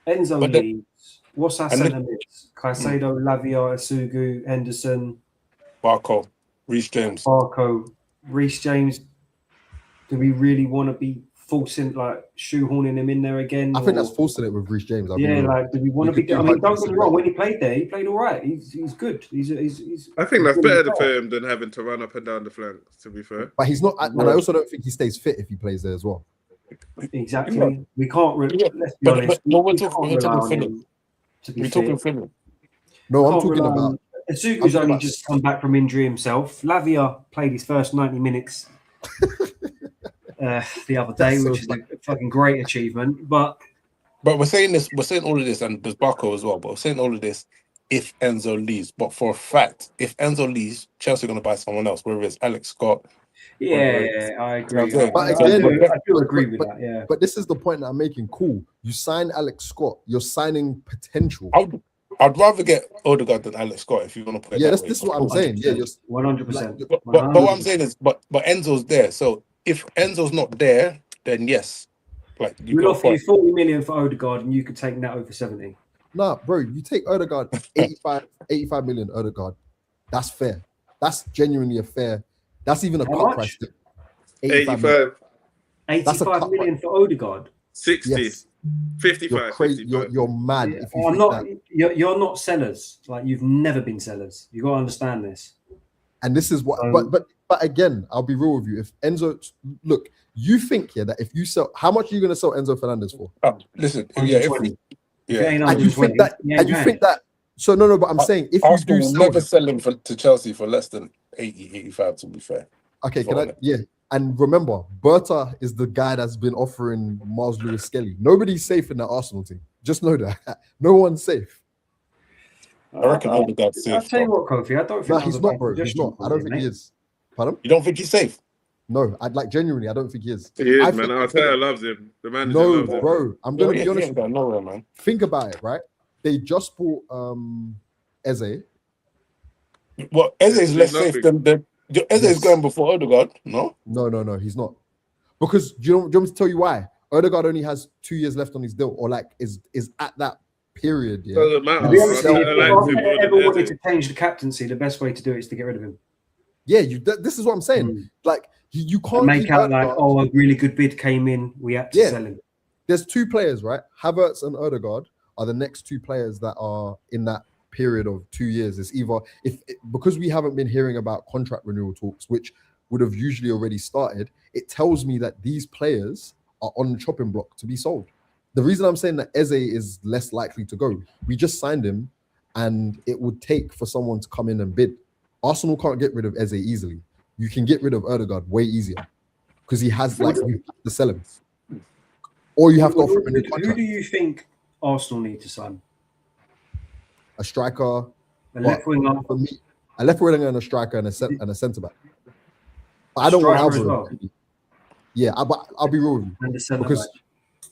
Enzo But the- leaves. What's our and the- centre mids? Caicedo, Lavia, Asugu, Henderson, Barco, Reece James. Barco, Reece James. Do we really want to be forcing, like, shoehorning him in there again? I think or- that's forcing it with Reece James. I'll be Yeah, real. like, do we want to You be? could I do mean, don't get me Hudson. wrong. When he played there, he played all right. He's good. He's I think that's he's really better good. for him than having to run up and down the flanks, to be fair. But he's not, and I also don't think he stays fit if he plays there as well. Exactly. We can't. Yeah, Let's be but honest. we're we talking can't rely on Philip. him to be We're fit. talking Philip. No, I'm Can't talking rely on- about. Azugu's talking only about- just come back from injury himself. Lavia played his first 90 minutes the other day, That's so which is a fucking great achievement. But But we're saying all of this, and there's Barco as well. But we're saying all of this if Enzo leaves. But for a fact, if Enzo leaves, Chelsea are going to buy someone else, whether it's Alex Scott. yeah, I agree. You know what I'm saying? I But do agree with that. Yeah. But this is the point that I'm making. Cool. You sign Alex Scott. You're signing potential. I'd rather get Odegaard than Alex Scott if you want to put it Yeah, that this way. is what I'm saying. Yeah, you're 100%. But what I'm saying is, but Enzo's there. So if Enzo's not there, then yes, like you We'll got offer you 40 million for Odegaard, and you could take Neto for 70. Nah, bro, you take Odegaard 85 million Odegaard. That's fair. That's genuinely a fair. That's even a How cut much? price. 85, 85 million for Odegaard. 60, Yes. 55, You're crazy. 55. You're mad if you I'm think not. that. You're not sellers. Like you've never been sellers. You got to understand this. And this is what. But again, I'll be real with you. If Enzo, look, you think here that if you sell, how much are you going to sell Enzo Fernandez for? listen, if 120. yeah, And you think that. And you think that. So no. But I'm saying if you Arsenal do will sell never him, sell him to Chelsea for less than 80, 85, to be fair. okay, can I? Yeah. And remember, Berta is the guy that's been offering Miles Lewis Skelly. Nobody's safe in that Arsenal team. Just know that. No one's safe. I reckon Odegaard's safe. I'll tell you what, Kofi. I don't think No, that he's was a not, bad bro. He's suggestion not. I from don't you, think he mate. is. Pardon? You don't think he's safe? No, I'd like genuinely. I don't think he is. He is, I man. think- Arteta loves him. The manager No, loves him. bro. I'm gonna He be honest. ain't got nowhere, man. Think about it, right? They just bought Eze. Well, Eze's He's less nothing. safe than the. Eze's Yes. going before Odegaard, no? No, he's not. Because do you want me to tell you why? Odegaard only has 2 years left on his deal, or like is at that period. Yeah. Doesn't matter. To be honest, Sell- if Arteta likes him Arteta more ever than wanted Eze. to change the captaincy, the best way to do it is to get rid of him. Yeah, this is what I'm saying. Like you And can't make keep out like, Odegaard. oh, a really good bid came in. We had to Yeah. sell him. There's two players, right? Havertz and Odegaard are the next two players that are in that period of 2 years. It's either because we haven't been hearing about contract renewal talks, which would have usually already started. It tells me that these players are on the chopping block to be sold. The reason I'm saying that Eze is less likely to go, we just signed him, and it would take for someone to come in and bid. Arsenal can't get rid of Eze easily. You can get rid of Odegaard way easier because he has you have to sell him. Or you have to offer him a new Who contract. do you think Arsenal need to sign? A striker, A left winger, for me, a left winger and a striker and a centre back. But I don't want striker as Alvaro. well, Yeah, but I'll be real with you and the centre because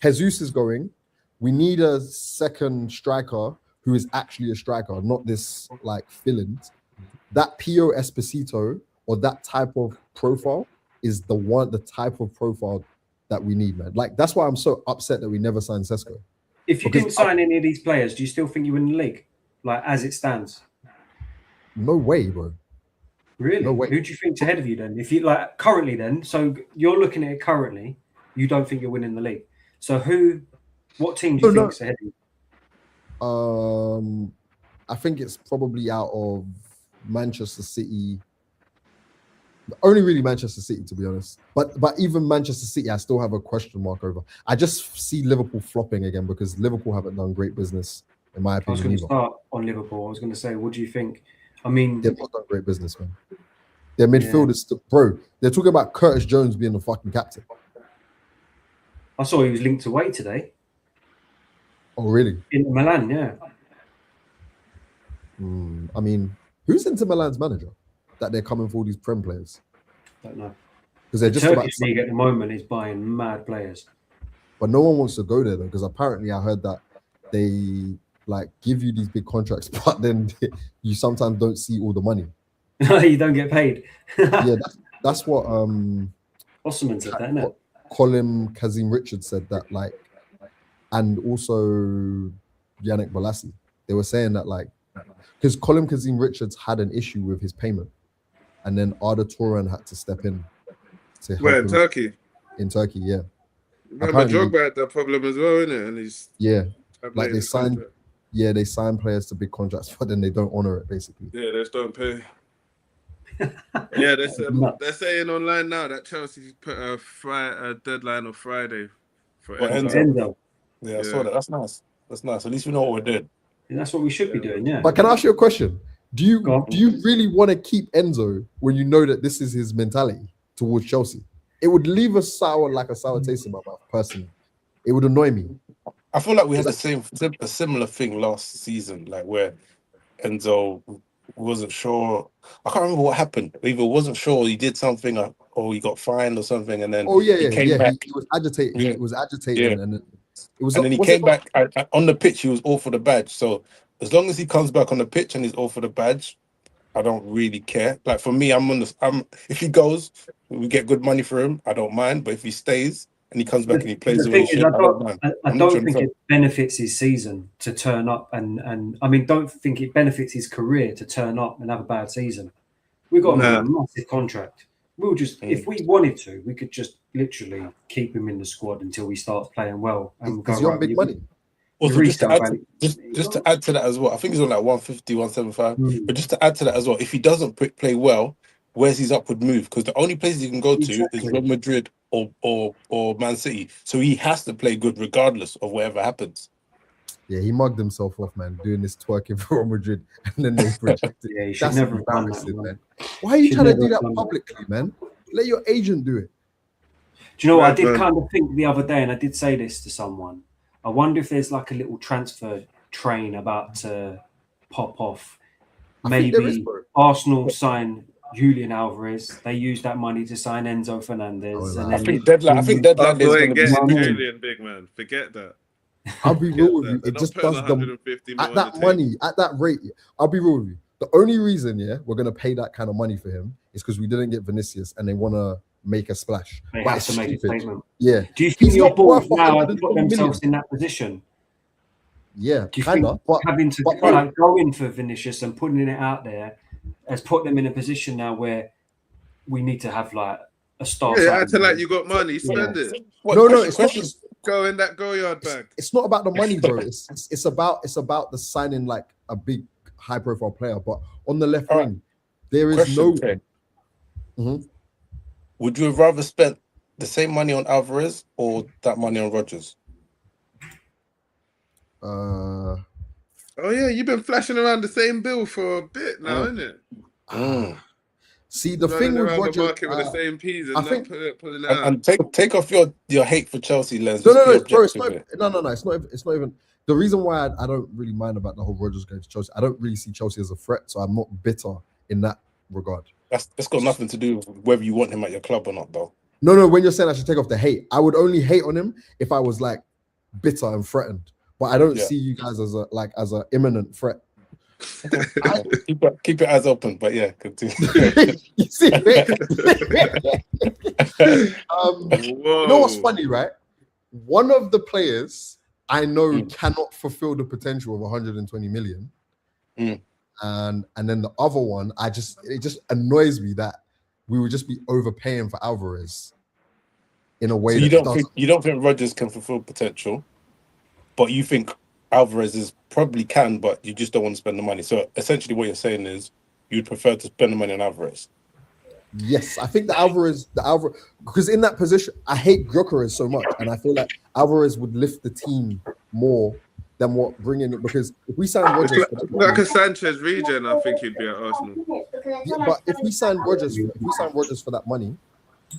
back. Jesus is going. We need a second striker who is actually a striker, not this like fill-in. That Pio Esposito or that type of profile is the type of profile that we need, man. Like that's why I'm so upset that we never signed Sesko. If you because didn't sign any of these players, do you still think you win the league? Like as it stands? No way, bro. Really? No way. Who do you think's ahead of you then? If you like currently then, so you're looking at it currently, you don't think you're winning the league. So what team do you think's ahead of you? I think it's probably out of Manchester City. Only really Manchester City, to be honest. But even Manchester City, I still have a question mark over. I just see Liverpool flopping again because Liverpool haven't done great business, in my I was opinion. going to start on Liverpool. I was going to say, what do you think? I mean, They've not done great business, man. Their midfield is still, bro. They're talking about Curtis Jones being the fucking captain. I saw he was linked away today. Oh, really? In Milan, yeah. I mean, who's Inter Milan's manager? That they're coming for all these Prem players? Don't know. Because they're The just about. Turkish league at the moment is buying mad players. But no one wants to go there though, because apparently I heard that they like give you these big contracts, but then you sometimes don't see all the money. You don't get paid. Yeah, that's what Osman said that, innit? Colin Kazim Richards said that, like, and also Yannick Bolasie. They were saying that, like, because Colin Kazim Richards had an issue with his payment, and then Arda Turan had to step in to help Where in him. Turkey? In Turkey, yeah. Remember, Apparently- Drogba had that problem as well, innit? And he's Yeah, playing like they his signed, contract. they sign players to big contracts, but then they don't honor it, basically. Yeah, they just don't pay. Yeah, they're saying online now that Chelsea put a deadline of Friday for For Enzo. Enzo. Yeah, I saw that. That's nice. That's nice. At least we know what we're doing. And that's what we should be doing, yeah. But can I ask you a question? Do Go on. you really want to keep Enzo when you know that this is his mentality towards Chelsea? It would leave a sour taste in my mouth, personally. It would annoy me. I feel like we had a similar thing last season, like where Enzo wasn't sure. I can't remember what happened. Either wasn't sure he did something or he got fined or something, and then he came back. He was agitated. Yeah. He was agitated, Yeah. and it was. And then he came back on the pitch. He was all for the badge. So as long as he comes back on the pitch and he's all for the badge, I don't really care. Like for me, if he goes, we get good money for him. I don't mind. But if he stays and he comes back and he plays the way he should, I don't mind. I don't think it benefits his season to turn up and I mean, don't think it benefits his career to turn up and have a bad season. We've got him on a massive contract. We'll just, if we wanted to, we could just literally keep him in the squad until he starts playing well. And He's on big money. Also, just to add to that as well, I think he's on like 150, 175. But just to add to that as well, if he doesn't play well, where's his upward move? Because the only places he can go to is Real Madrid or Man City. So he has to play good regardless of whatever happens. Yeah, he mugged himself off, man, doing this twerking for Real Madrid, and then they rejected. Yeah, he should never have done that, man. Why are you trying to do that publicly, man? Let your agent do it. Do you know what? I did kind of think the other day, and I did say this to someone. I wonder if there's like a little transfer train about to pop off. Maybe Arsenal sign Julian Alvarez. They use that money to sign Enzo Fernandez. I think deadline is going to be Julian, big man. Forget that. I'll be real with you. It just does at that money, at that rate. I'll be real with you. The only reason, we're going to pay that kind of money for him is because we didn't get Vinicius and they want to make a splash. They have to make a statement. Yeah. Do you think your board now have put themselves in that position? Yeah, do you think having to go in for Vinicius and putting it out there has put them in a position now where we need to have like a star? Yeah, acting like you got money, spend it. No, it's not. Go in that go yard bag. It's not about the money, bro. It's about the signing like a big high profile player. But on the left wing, there is no. Would you have rather spent the same money on Alvarez or that money on Rodgers? Oh yeah, you've been flashing around the same bill for a bit now, isn't it? See, the thing with Rodgers, the market with the same peas and not pulling out. And take off your hate for Chelsea lens. No, bro, it's not. It's not even. The reason why I don't really mind about the whole Rodgers going to Chelsea, I don't really see Chelsea as a threat, so I'm not bitter in that regard. That's got nothing to do with whether you want him at your club or not, though. No. When you're saying I should take off the hate, I would only hate on him if I was like bitter and threatened. But I don't see you guys as a imminent threat. Keep your eyes open, but yeah, continue. You see, you know what's funny, right? One of the players I know cannot fulfill the potential of 120 million, and then the other one, it just annoys me that we would just be overpaying for Alvarez in a way. So you don't think Rodgers can fulfill potential, but you think Alvarez probably can, but you just don't want to spend the money. So essentially what you're saying is you'd prefer to spend the money on Alvarez. Yes, I think the Alvarez, because in that position, I hate Gyökeres so much, and I feel like Alvarez would lift the team more than what bringing it. Because if we sign Rodgers, like a Sanchez regen, I think he'd be at Arsenal. Yeah, but if we sign Rodgers for that money,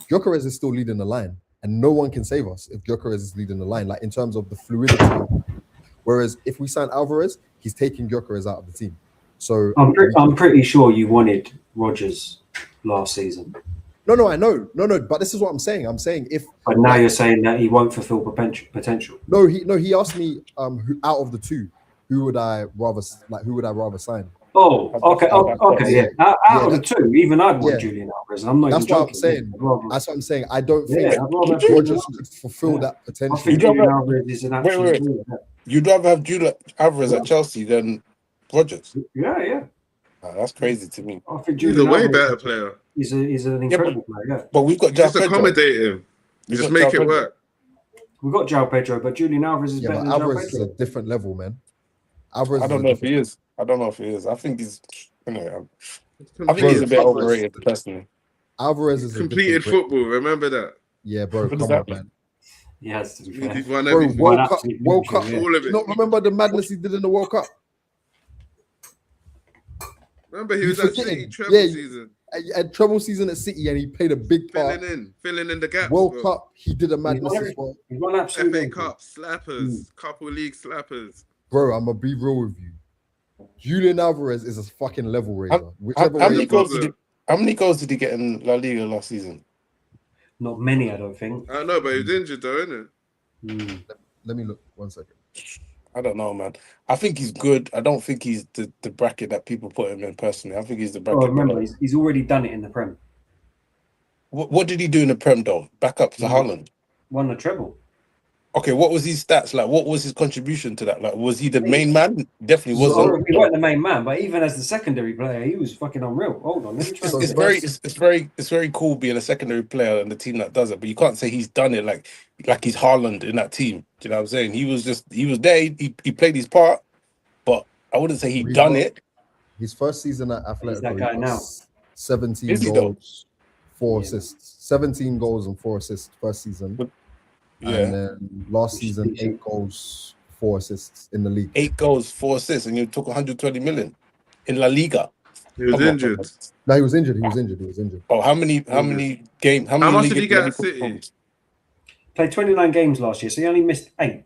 Gyökeres is still leading the line, and no one can save us if Gyökeres is leading the line. Like in terms of the fluidity. Whereas if we sign Alvarez, he's taking Gyökeres out of the team. So I'm pretty sure you wanted Rodgers last season. No, I know. No, but this is what I'm saying. I'm saying if. But now you're saying that he won't fulfill potential. No, he asked me who out of the two, who would I rather sign? Oh, okay, yeah. Out of the two, even I'd want Julian Alvarez. I'm not. That's what I'm saying. That's what I'm saying. I don't think Rodgers could fulfill that potential. I think Julian Alvarez is an actual. You'd rather have Julian Alvarez at Chelsea than Rodgers? Yeah. That's crazy to me. I think he's a way better player. He's an incredible player. Yeah. But we've got just accommodate him. Just make it work. We've got João Pedro, but Julian Alvarez is better than Alvarez João Pedro. is a different level, man. Alvarez. I don't know if he is. I think he's. I think he's a bit Completed overrated, personally. Alvarez is a completed different breed. football. Remember that? Yeah, bro, What does come on, that mean? man. Yes, to be He's fair. won Bro, everything. World One Cup, absolute World military, Cup. yeah. All of You it. not remember the madness he did in the World Cup? Remember, he You was at forgetting? City treble Yeah, season, at treble season at City, and he played a big part. filling in the gaps. World Bro. Cup, he did a He's madness won as everything. well. He's won absolutely FA everything. Cup slappers, couple league slappers. Bro, I'm gonna be real with you. Julian Alvarez is a fucking level raiser. Whichever How way many you goals go. did he get in La Liga last season? Not many, I don't think. I know, but he was injured though, isn't Mm. Let me look 1 second. I don't know, man. I think he's good. I don't think he's the bracket that people put him in personally. I think he's the bracket. Oh, remember, he's already done it in the Prem. What did he do in the Prem, though? Back up to Haaland. Won the treble. Okay, what was his stats like? What was his contribution to that? Like, was he the main man? Definitely wasn't. Oh, he wasn't the main man, but even as the secondary player, he was fucking unreal. Hold on, let me try. It's very cool being a secondary player in the team that does it, but you can't say he's done it like he's Haaland in that team. Do you know what I'm saying? He was there. He played his part, but I wouldn't say he done it. His first season at He's that Atletico, guy he now. got 17 Is he goals, 4 Yeah. assists. 17 goals and 4 assists first season. Yeah, And then last season, 8 goals, 4 assists in the league. 8 goals, 4 assists, and you took 120 million in La Liga. he? He was injured. No, he was injured. He was injured. Oh, how many games? How much league did he get at games- City? Played 29 games last year, so he only missed 8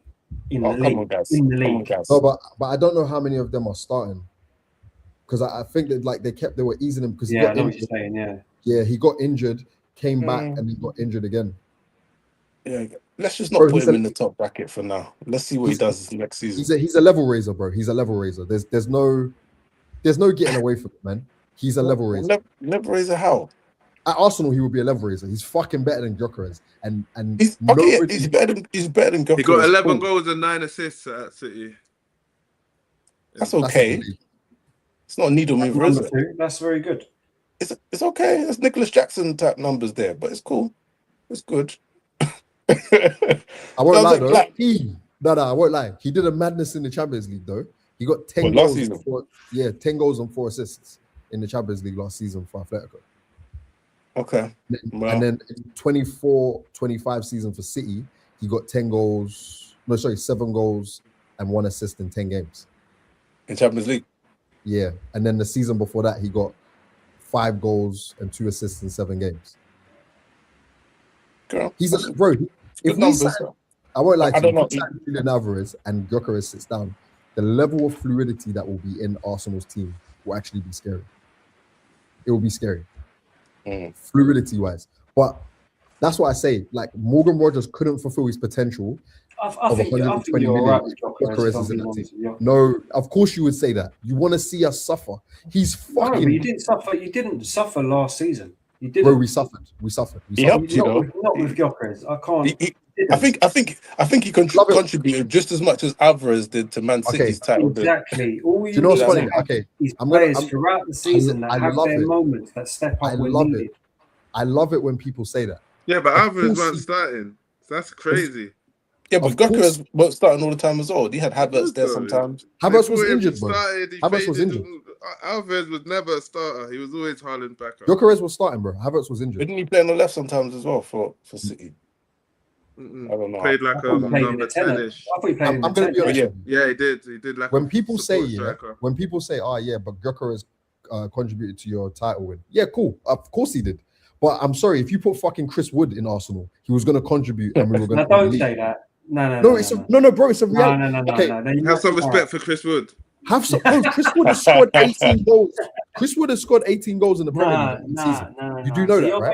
in the Oh, come league. on, guys. In the Come on, league. guys. No, but I don't know how many of them are starting. Because I think that like they were easing him because Yeah, he I got know what injured. you're saying. Yeah. Yeah, he got injured, came back, and he got injured again. Yeah, let's just not Bro, put he's him a- in the top bracket for now. Let's see what he does next season. He's a level raiser, bro. He's a level raiser. There's no getting away from it, man. He's a level raiser. Level raiser how? At Arsenal, he would be a level raiser. He's fucking better than Gyökeres. And He's better than Gyökeres. He got 11 cool. goals and 9 assists at City. That's okay. It's not a needle mover, is it? That's very good. It's okay. It's Nicholas Jackson type numbers there, but it's cool. It's good. I won't lie, though. Like, I won't lie. He did a madness in the Champions League, though. He got 10 last goals. season? 10 goals and 4 assists in the Champions League last season for Atletico. okay. Well, And then in 24-25 season for City, he got 7 goals and 1 assist in 10 games. in Champions League. Yeah. And then the season before that, he got 5 goals and 2 assists in 7 games. Girl, He's a bro. If we sign, I won't lie to you. If we sign Julian Alvarez and Gyökeres sits down, the level of fluidity that will be in Arsenal's team will actually be scary. It will be scary, fluidity-wise. But that's what I say. Like Morgan Rogers couldn't fulfill his potential I think you're right with Gyökeres is in that team. No, of course you would say that. You want to see us suffer. He's fucking. No, but you didn't suffer. You didn't suffer last season. You didn't. Bro, we suffered. He helped you, though. Not with Gyökeres. I can't. I think he contributed just as much as Alvarez did to Man City's title. Exactly. All Do you know what's funny? These players throughout the season that have their moments that step up when needed. I love it when people say that. Yeah, but Alvarez weren't starting. So that's crazy. Yeah, but Gyökeres weren't starting all the time as well. He had Havertz there sometimes. Havertz was injured, bro. Havertz was injured. Alvarez was never a starter. He was always Haaland backup. Gyökeres was starting, bro. Havertz was injured. Didn't he play on the left sometimes as well for City? I don't know. Played like a number 10-ish. I thought he played in I'm going to be honest. Yeah, he did. He did like when people say, oh yeah, but Gyökeres contributed to your title win. Yeah, cool. Of course he did. But I'm sorry, if you put fucking Chris Wood in Arsenal, he was going to contribute, and we were going to. Don't say that. No, bro. It's a reality. No. Have some respect for Chris Wood. Have some. Bro, Chris Wood has scored 18 goals. Chris Wood has scored 18 goals in the Premier League season. You do know that, right?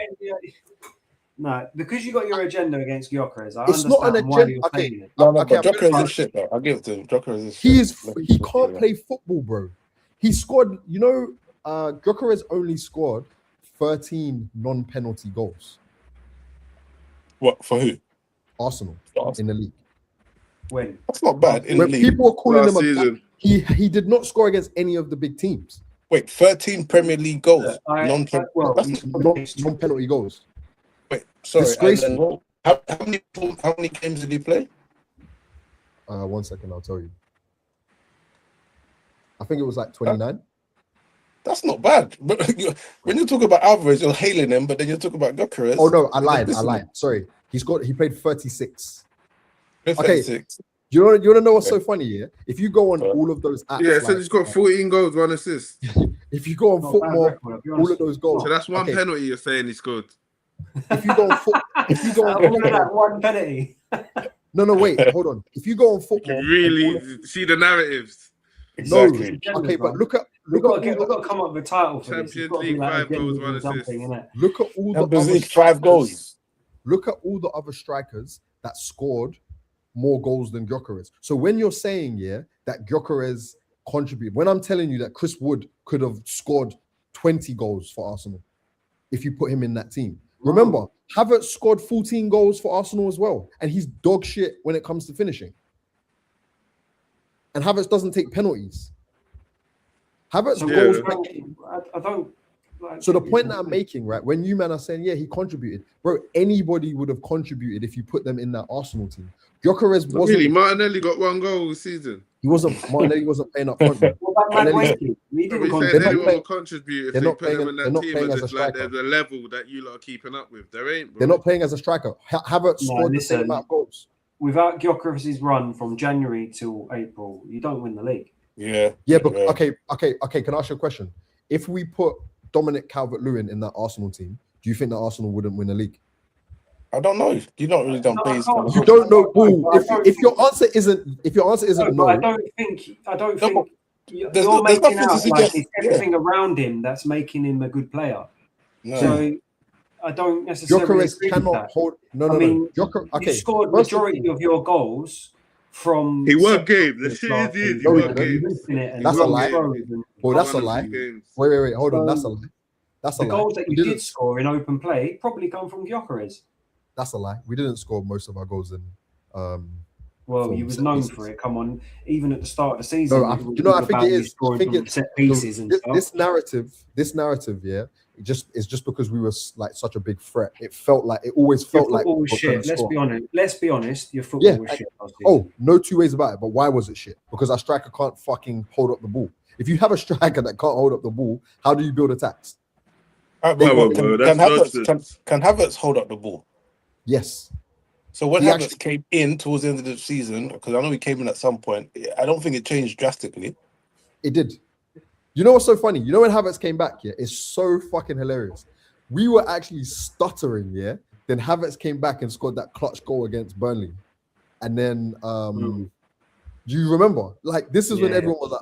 No, because you got your agenda against Gyökeres. It's not an agenda. Okay, but Gyökeres is shit, though. I'll give it to him. Gyökeres is shit. He can't play football, bro. He scored. Gyökeres only scored 13 non-penalty goals. What for who? Arsenal in the league. When? That's not bad. In the league. People are calling him season. He did not score against any of the big teams. Wait, 13 Premier League goals. Non-penalty goals. Wait, sorry. Disgraceful. How many games did he play? 1 second, I'll tell you. I think it was like 29. That's not bad. But when you talk about Alvarez, you're hailing him, but then you talk about Gyökeres. Oh no, I lied. Sorry, he played 36. Okay. 36. You want to know what's so funny? Yeah, if you go on all of those apps, Yeah, so he's got 14 goals, 1 assist. If you go on football, all of those goals. So that's one penalty you're saying he scored. If you go on all of that one penalty. No, wait, hold on. If you go on football, really see the narratives. Exactly. No, okay, but look at we've got to come up with a title for Champions this. League, 5 goals, 1 assist. Look at all the Champions other League, 5 goals. Look at all the other strikers that scored more goals than Gyökeres. So when you're saying, that Gyökeres contributed, when I'm telling you that Chris Wood could have scored 20 goals for Arsenal if you put him in that team. Remember, Havertz scored 14 goals for Arsenal as well, and he's dog shit when it comes to finishing. And Havertz doesn't take penalties. Havertz goals. I don't. So the point that I'm making, right, when you man are saying, he contributed, bro, anybody would have contributed if you put them in that Arsenal team. Gyökeres wasn't. Really, Martinelli got 1 goal this season. Martinelli wasn't playing up front. What about Maguire? He didn't contribute. Anyone will contribute if they put them in that team, and it's like striker. there's a level that you lot are keeping up with. There ain't, bro. They're not playing as a striker. Havertz scored the same amount of goals. Without Gyökeres' run from January till April, you don't win the league. Yeah, but okay. Can I ask you a question? If we put Dominic Calvert-Lewin in that Arsenal team, do you think that Arsenal wouldn't win the league? I don't know. You don't really done base. You don't know. If your answer isn't no, I don't think you're making out like it's everything around him that's making him a good player. No. So I don't necessarily agree with that. Hold. No. You scored majority of your goals from. He won games. The shit is he won games. That's a lie. Well, that's a lie. Wait. Hold on. That's a lie. That's a lie. The goals that you did score in open play probably come from Gyökeres. That's a lie. We didn't score most of our goals in. Well, he was known for it. Come on, even at the start of the season. No, I think it is. I think it's set pieces and stuff. This narrative, it's just because we were like such a big threat. It always felt like football was shit. Let's be honest. Your football was shit. No 2 ways about it. But why was it shit? Because our striker can't fucking hold up the ball. If you have a striker that can't hold up the ball, how do you build attacks? Can Havertz hold up the ball? Yes. So when Havertz came in towards the end of the season, because I know he came in at some point, I don't think it changed drastically. It did. You know what's so funny? You know when Havertz came back, it's so fucking hilarious. We were actually stuttering, Then Havertz came back and scored that clutch goal against Burnley. And then do you remember? Like, this is when everyone was like,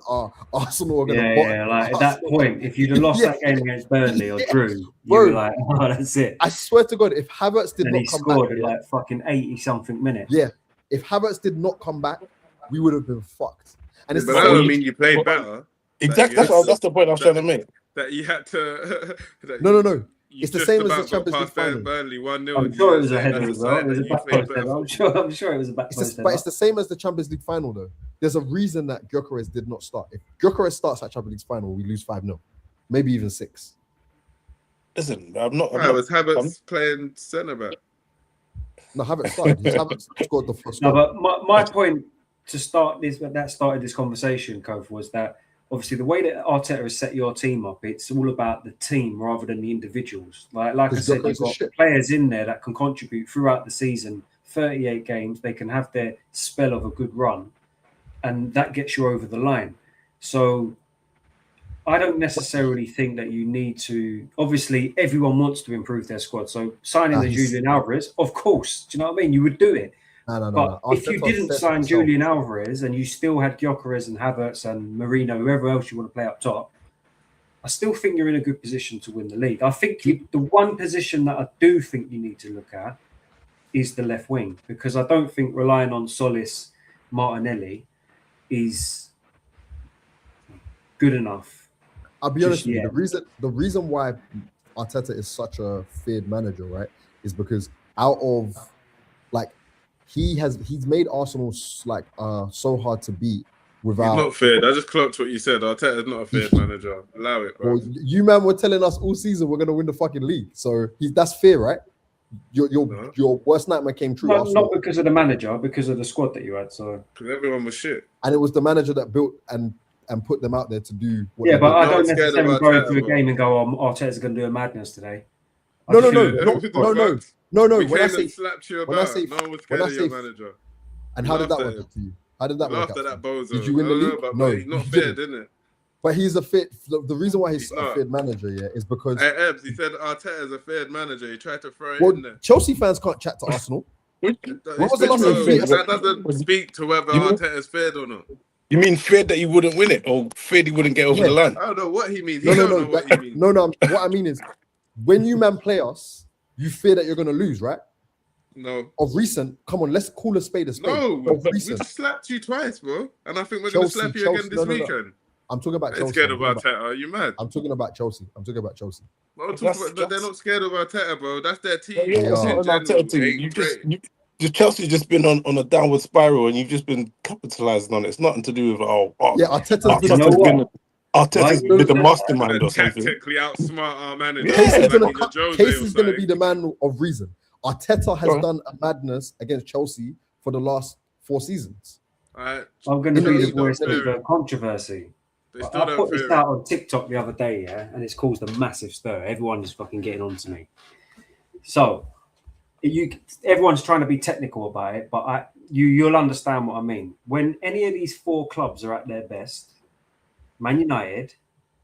Arsenal are going to like at that point, if you'd have lost that game against Burnley or drew, you were like, oh, that's it. I swear to God, if Havertz did not come back. He scored at like fucking 80-something minutes. Yeah. If Havertz did not come back, we would have been fucked. And but that don't mean you played better. Exactly. That's the point I was trying to make. That you had to... No. It's the same as the Champions League final. Burnley 1-0. I'm sure it was a header as well. It was a back post header. I'm sure it was a back post header. But it's the same as the Champions League final, though. There's a reason that Gyökeres did not start. If Gyökeres starts at Champions League final, we lose 5-0. Maybe even 6. Listen, was Havertz playing centre-back? No, Havertz started. Havertz scored the first goal. No, but my point to start this, that started this conversation, Kof, was that obviously the way that Arteta has set your team up, it's all about the team rather than the individuals. Like I said, you've got players in there that can contribute throughout the season, 38 games, they can have their spell of a good run, and that gets you over the line. So I don't necessarily think that you need to. Obviously, everyone wants to improve their squad. So signing the Julian Alvarez, of course, do you know what I mean? You would do it. No. If you didn't sign Julian Alvarez and you still had Gyökeres and Havertz and Marino, whoever else you want to play up top, I still think you're in a good position to win the league. I think the one position that I do think you need to look at is the left wing, because I don't think relying on Solis, Martinelli is good enough. I'll be honest with you. The reason why Arteta is such a feared manager, right, is because out of he's made Arsenal like so hard to beat without. He's not feared. I just clocked what you said. Arteta's not a feared manager. Allow it, bro. Well, you man were telling us all season we're gonna win the fucking league. So that's fear, right? Your worst nightmare came true. Not because of the manager, because of the squad that you had. So because everyone was shit, and it was the manager that built and and put them out there to do. What Yeah, they but do. I No don't one's scared of necessarily go Arteta, into a bro. game and go, Arteta's going to do a madness today. No. What When came I and say slapped you when I about, say- no one was when scared I of your say- manager. and You how did that laughed work at out for you? How did that You work laughed out? at for you? that bozo. Did you win the league? But No, he's not you fair, didn't. didn't it? But he's a fit. The reason why he's He's a not. fit manager, yeah, is because Hey, Ebbs, he said Arteta's a fair manager. He tried to throw it well, in there. Chelsea fans can't chat to Arsenal. When was the last time you beat us? that doesn't speak to whether You know- Arteta's fair or not. You mean feared that he wouldn't win it, or feared he wouldn't get over Yeah. the line? I don't know what he means. He No. don't know what he means. No. What I mean is, when you man play us, you fear that you're gonna lose, right? No. Of recent, come on, let's call a spade a spade. No, Of we recent, just slapped you twice, bro. And I think we're going to slap you again this no. weekend. I'm talking about Ain't Chelsea. scared of Arteta. Are you mad? I'm talking about Chelsea. No, That's- they're not scared of Arteta, bro. That's their team. Yeah, that's in not an Arteta general. team. Ain't great. Chelsea's just been on a downward spiral, and you've just been capitalizing on it. It's nothing to do with Yeah, Arteta's You know been. what? Arteta's Why- been the Gonna mastermind or something. tactically outsmart our manager. Yeah. Case is like gonna he's a Jose Case or is gonna be something. the man of reason. Arteta has Go on. done a madness against Chelsea for the last 4 seasons. Alright, I'm going to No, be no, the voice no, of no. controversy. They still I don't put this fear out on TikTok the other day, yeah, and it's caused a massive stir. Everyone is fucking getting on to me. So, everyone's trying to be technical about it, but you'll understand what I mean. When any of these 4 clubs are at their best, Man United,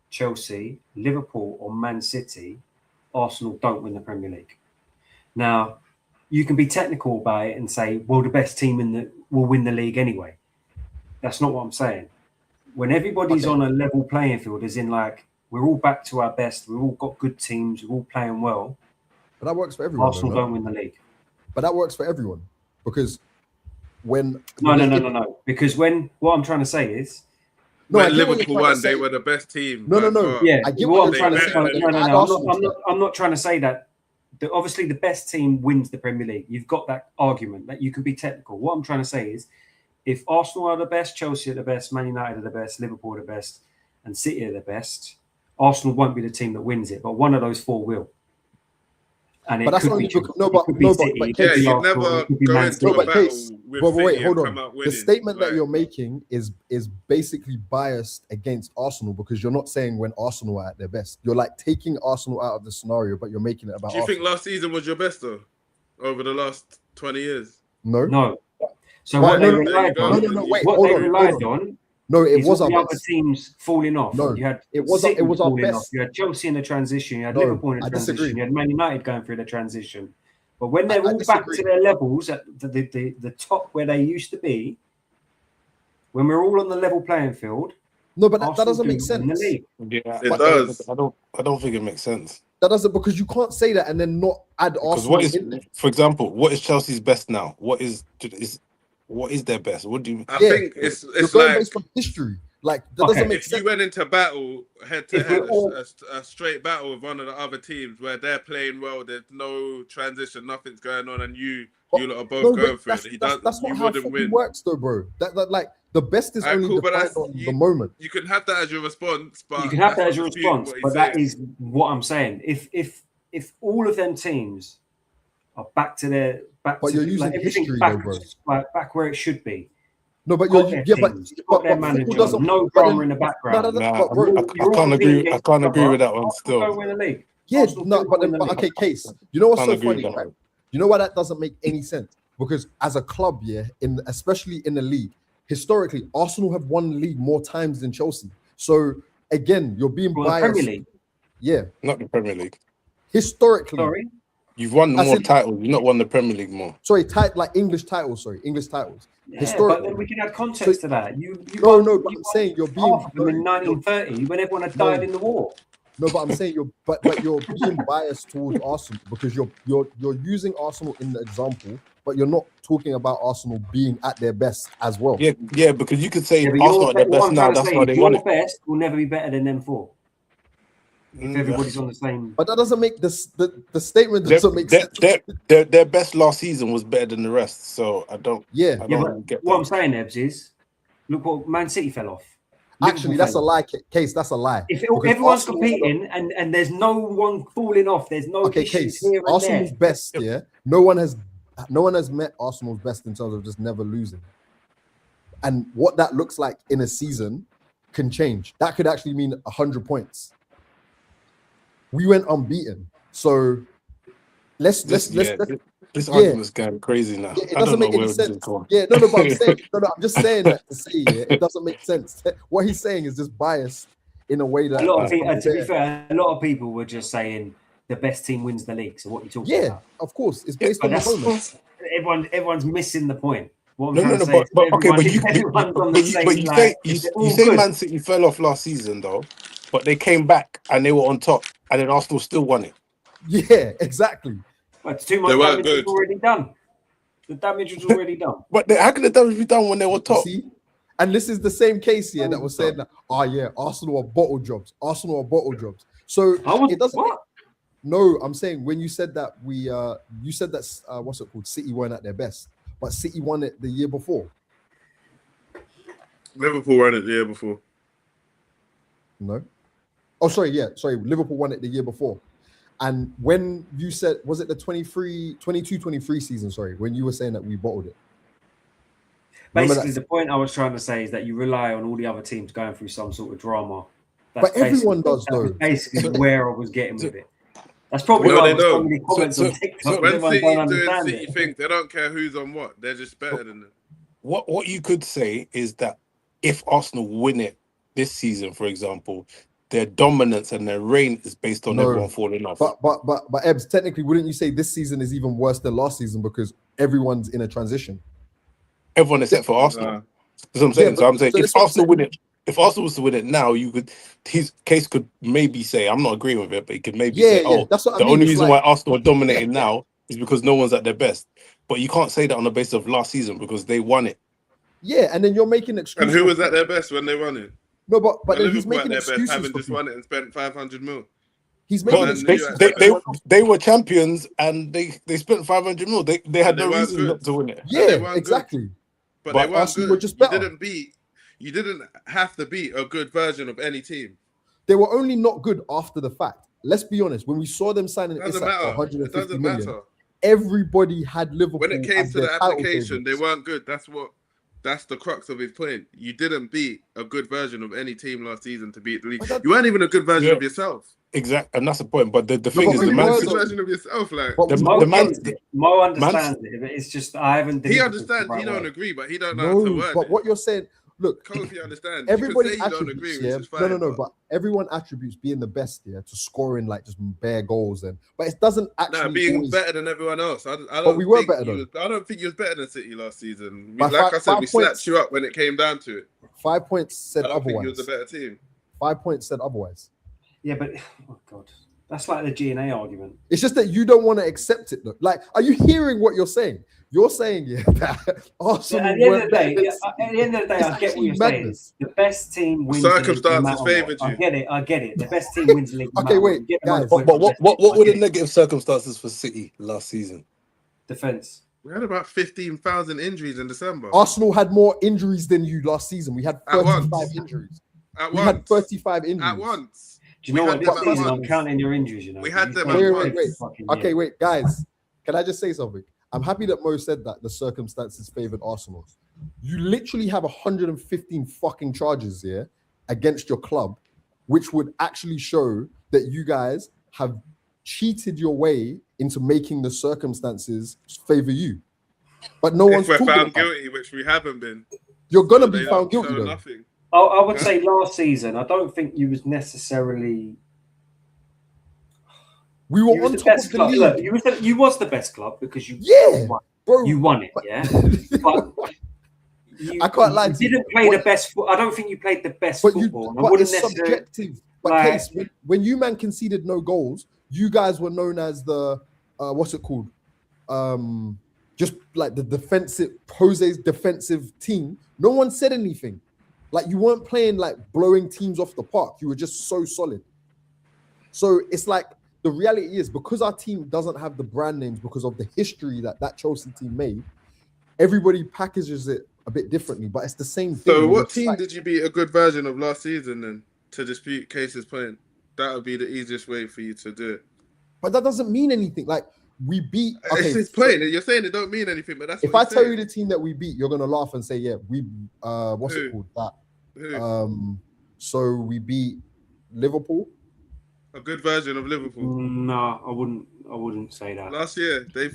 Chelsea, Liverpool, or Man City, Arsenal don't win the Premier League. Now, you can be technical about it and say, well, the best team will win the league anyway. That's not what I'm saying. When everybody's Okay. on a level playing field, as in like we're all back to our best, we've all got good teams, we're all playing well, But that works for everyone. Arsenal though, no? don't win the league. But that works for everyone because when No. Because what I'm trying to say is, No, I when get what you're Liverpool trying to won, they say. were the best team. No. by far. yeah, I get what I'm what trying you're to say. saying. No. I'm not trying to say that. Obviously, the best team wins the Premier League. You've got that argument that you can be technical. What I'm trying to say is, if Arsenal are the best, Chelsea are the best, Man United are the best, Liverpool are the best, and City are the best, Arsenal won't be the team that wins it, but one of those 4 will. And But that's could only be because Chelsea, it could be City, it could Yeah, be you'd Arsenal, never it could be go Man into City. a but battle Case, with but wait, City hold and on. come out The winning. statement that Like, you're making is basically biased against Arsenal because you're not saying when Arsenal are at their best. You're like taking Arsenal out of the scenario, but you're making it about do you think Arsenal. last season was your best though? Over the last 20 years? No. So Right, what no, they no, relied no, on, no, no, wait, what hold they on, relied hold on No, it is was all our the other best. teams falling off. No, You had it was City our falling best. off. You had Chelsea in the transition. You had No, Liverpool in the I transition. disagree. You had Man United going through the transition. But when they're I all back disagree. to their levels at the top where they used to be, when we're all on the level playing field, No, but that Arsenal doesn't do make win the sense. league. Yeah, It but does. I don't think it makes sense. That doesn't because you can't say that and then not add Because Arsenal what is, in there. for example, what is Chelsea's best now? What is their best? What do you? I Yeah, think You're it's going like based on history. Like that Okay. doesn't make if sense. you went into battle head to If head, we're all- a straight battle with one of the other teams where they're playing well, there's no transition, nothing's going on, and you lot are both No, going but for it. that's You not how wouldn't football win. works, though, bro. That like the best is Alright, only cool, but defined that's- on you- the moment. You can have that as your response, but You can have that's that as not your disputing response, what he's but that saying. is what I'm saying. If all of them teams are back to their back, But to, you're using like, everything's history, back, though, bro. like, back where it should be. No, but Got you're their but teams, got their football manager, doesn't. no but drama then- in the background. No, Nah, but bro, You're all I can't competing agree. I against can't each agree other. with that one. Arsenal don't Still, win the league. yeah, Arsenal no, do but win then, the but league. okay, Case. You know what's Can't so agree with funny, that right? one. You know why that doesn't make any sense? Because as a club, yeah, especially in the league, historically, Arsenal have won the league more times than Chelsea. So again, you're being Well, the biased. Premier League. Yeah, not the Premier League. historically. Sorry. You've won As more in- titles. You've not won the Premier League more. Sorry, like English titles. Sorry, English titles. Yeah, Historically. but then we can add context to that. You No, won- no, but you I'm won saying you're being half of them in 1930 when everyone had died in the war. no, but I'm saying but you're being biased towards Arsenal because you're using Arsenal in the example, but you're not talking about Arsenal being at their best as well. Yeah, because you could say Yeah, but Arsenal at their what best I'm now. trying to That's say why is they won your it. best will never be better than them 4. If everybody's on the same. But that doesn't make the statement doesn't make sense. Their best last season was better than the rest. So I don't. Yeah, I Yeah, don't but get what that. I'm saying, Ebbs, is look what Man City fell off. actually, Liverpool that's a fell off. lie, Case. That's a lie. If Because everyone's Arsenal- competing and there's no one falling off, there's no Okay, issues Case. here and Arsenal's there. best, yeah. No one has met Arsenal's best in terms of just never losing. And what that looks like in a season can change. That could actually mean 100 points. We went unbeaten, so let's. This argument's going crazy now. Yeah, it I doesn't don't know make any where sense. this is going. Yeah, no, but I'm saying, I'm just saying that to say, yeah, it doesn't make sense. What he's saying is just biased in a way that a lot of people, to be fair, a lot of people were just saying the best team wins the league. So what you talking about? Of course, it's based on the moment. Everyone's missing the point. What I'm No, trying to say but okay, but you say Man City fell off last season though, but they came back and they were on top, and then Arsenal still won it. Yeah, exactly. But too much damage was already done. The damage was already done. But how can the damage be done when they were top? See? And this is the same case here that was saying that, Arsenal are bottle jobs. Arsenal are bottle jobs. So it doesn't. No, I'm saying when you said that you said that what's it called? City weren't at their best, but City won it the year before. Liverpool won it the year before. No. Oh, sorry. Liverpool won it the year before. And when you said, was it the 22-23 season? Sorry, when you were saying that we bottled it. Basically, the point I was trying to say is that you rely on all the other teams going through some sort of drama. But everyone does, though. That's basically where I was getting with it. That's probably why there's so many comments on TikTok. When City doing City things, they don't care who's on what. They're just better than them. What you could say is that if Arsenal win it this season, for example, their dominance and their reign is based on everyone falling off. But Ebbs, technically, wouldn't you say this season is even worse than last season because everyone's in a transition? Everyone except for Arsenal. That's what I'm saying. So I'm saying if Arsenal win it, if Arsenal was to win it now, his case could maybe say, I'm not agreeing with it, but he could maybe say, that's what the only reason why Arsenal are dominating now is because no one's at their best. But you can't say that on the basis of last season because they won it. Yeah, and then you're making excuses. And who was at their best when they won it? No, but then he's making excuses. Having just won it and spent 500 mil. He's making excuses. They were champions and they spent 500 mil. They had no reason not to win it. Yeah, exactly. But they weren't good. Were just better. You didn't have to beat a good version of any team. They were only not good after the fact. Let's be honest. When we saw them signing Isak for 150 million, everybody had Liverpool. When it came to the application, they weren't good. That's the crux of his point. You didn't beat a good version of any team last season to beat the league. You weren't even a good version of yourself. Exactly, and that's the point. But the thing is, the version of yourself, like Mo understands it. It's just I haven't. He understands. He don't agree, but he don't know how to word But it. what you're saying, look, Kofi understands. Everybody you don't agree, yeah. Which is fine, No. But everyone attributes being the best, to scoring like just bare goals, but it doesn't actually. Being better than everyone else. I don't. But we were better though. I don't think you was better than City last season. I said, we slapped you up when it came down to it. 5 points said I don't otherwise. think you was a better team. 5 points said otherwise. Yeah, but oh god, that's like the G&A argument. It's just that you don't want to accept it. Look, like, are you hearing what you're saying? You're saying that Arsenal. At the end of the day, I get what you're saying. The best team wins. Circumstances favoured you. I get it. The best team wins the league. Okay, wait, guys. But what were the negative circumstances for City last season? Defense. We had about 15,000 injuries in December. Arsenal had more injuries than you last season. We had 35 injuries. We had 35 injuries. At once. Do you know what? This season, I'm counting your injuries, We had them wait. Okay, wait, guys. Can I just say something? I'm happy that Mo said that the circumstances favoured Arsenal. You literally have 115 fucking charges here against your club, which would actually show that you guys have cheated your way into making the circumstances favour you. But no one's talking about it. If we're found guilty, which we haven't been. You're going to be found guilty, though. Nothing. I would say last season, I don't think you was necessarily... We were on top of the league. Look, you was the best club because you won. Bro, you won it, yeah. But I can't lie. You didn't play the best. I don't think you played the best football. But it's subjective. But Case, when you man conceded no goals, you guys were known as the what's it called? Just like the defensive Jose's defensive team. No one said anything. Like you weren't playing like blowing teams off the park. You were just so solid. So it's like. The reality is because our team doesn't have the brand names because of the history that Chelsea team made, everybody packages it a bit differently, but it's the same thing. So what team did you beat a good version of last season then to dispute Case's point? That would be the easiest way for you to do it. But that doesn't mean anything. Like we beat. Okay, it's his point. You're saying it don't mean anything, but that's if I tell you the team that we beat, you're gonna laugh and say, yeah, we what's it called? That so we beat Liverpool. A good version of Liverpool. No, I wouldn't say that. Last year, they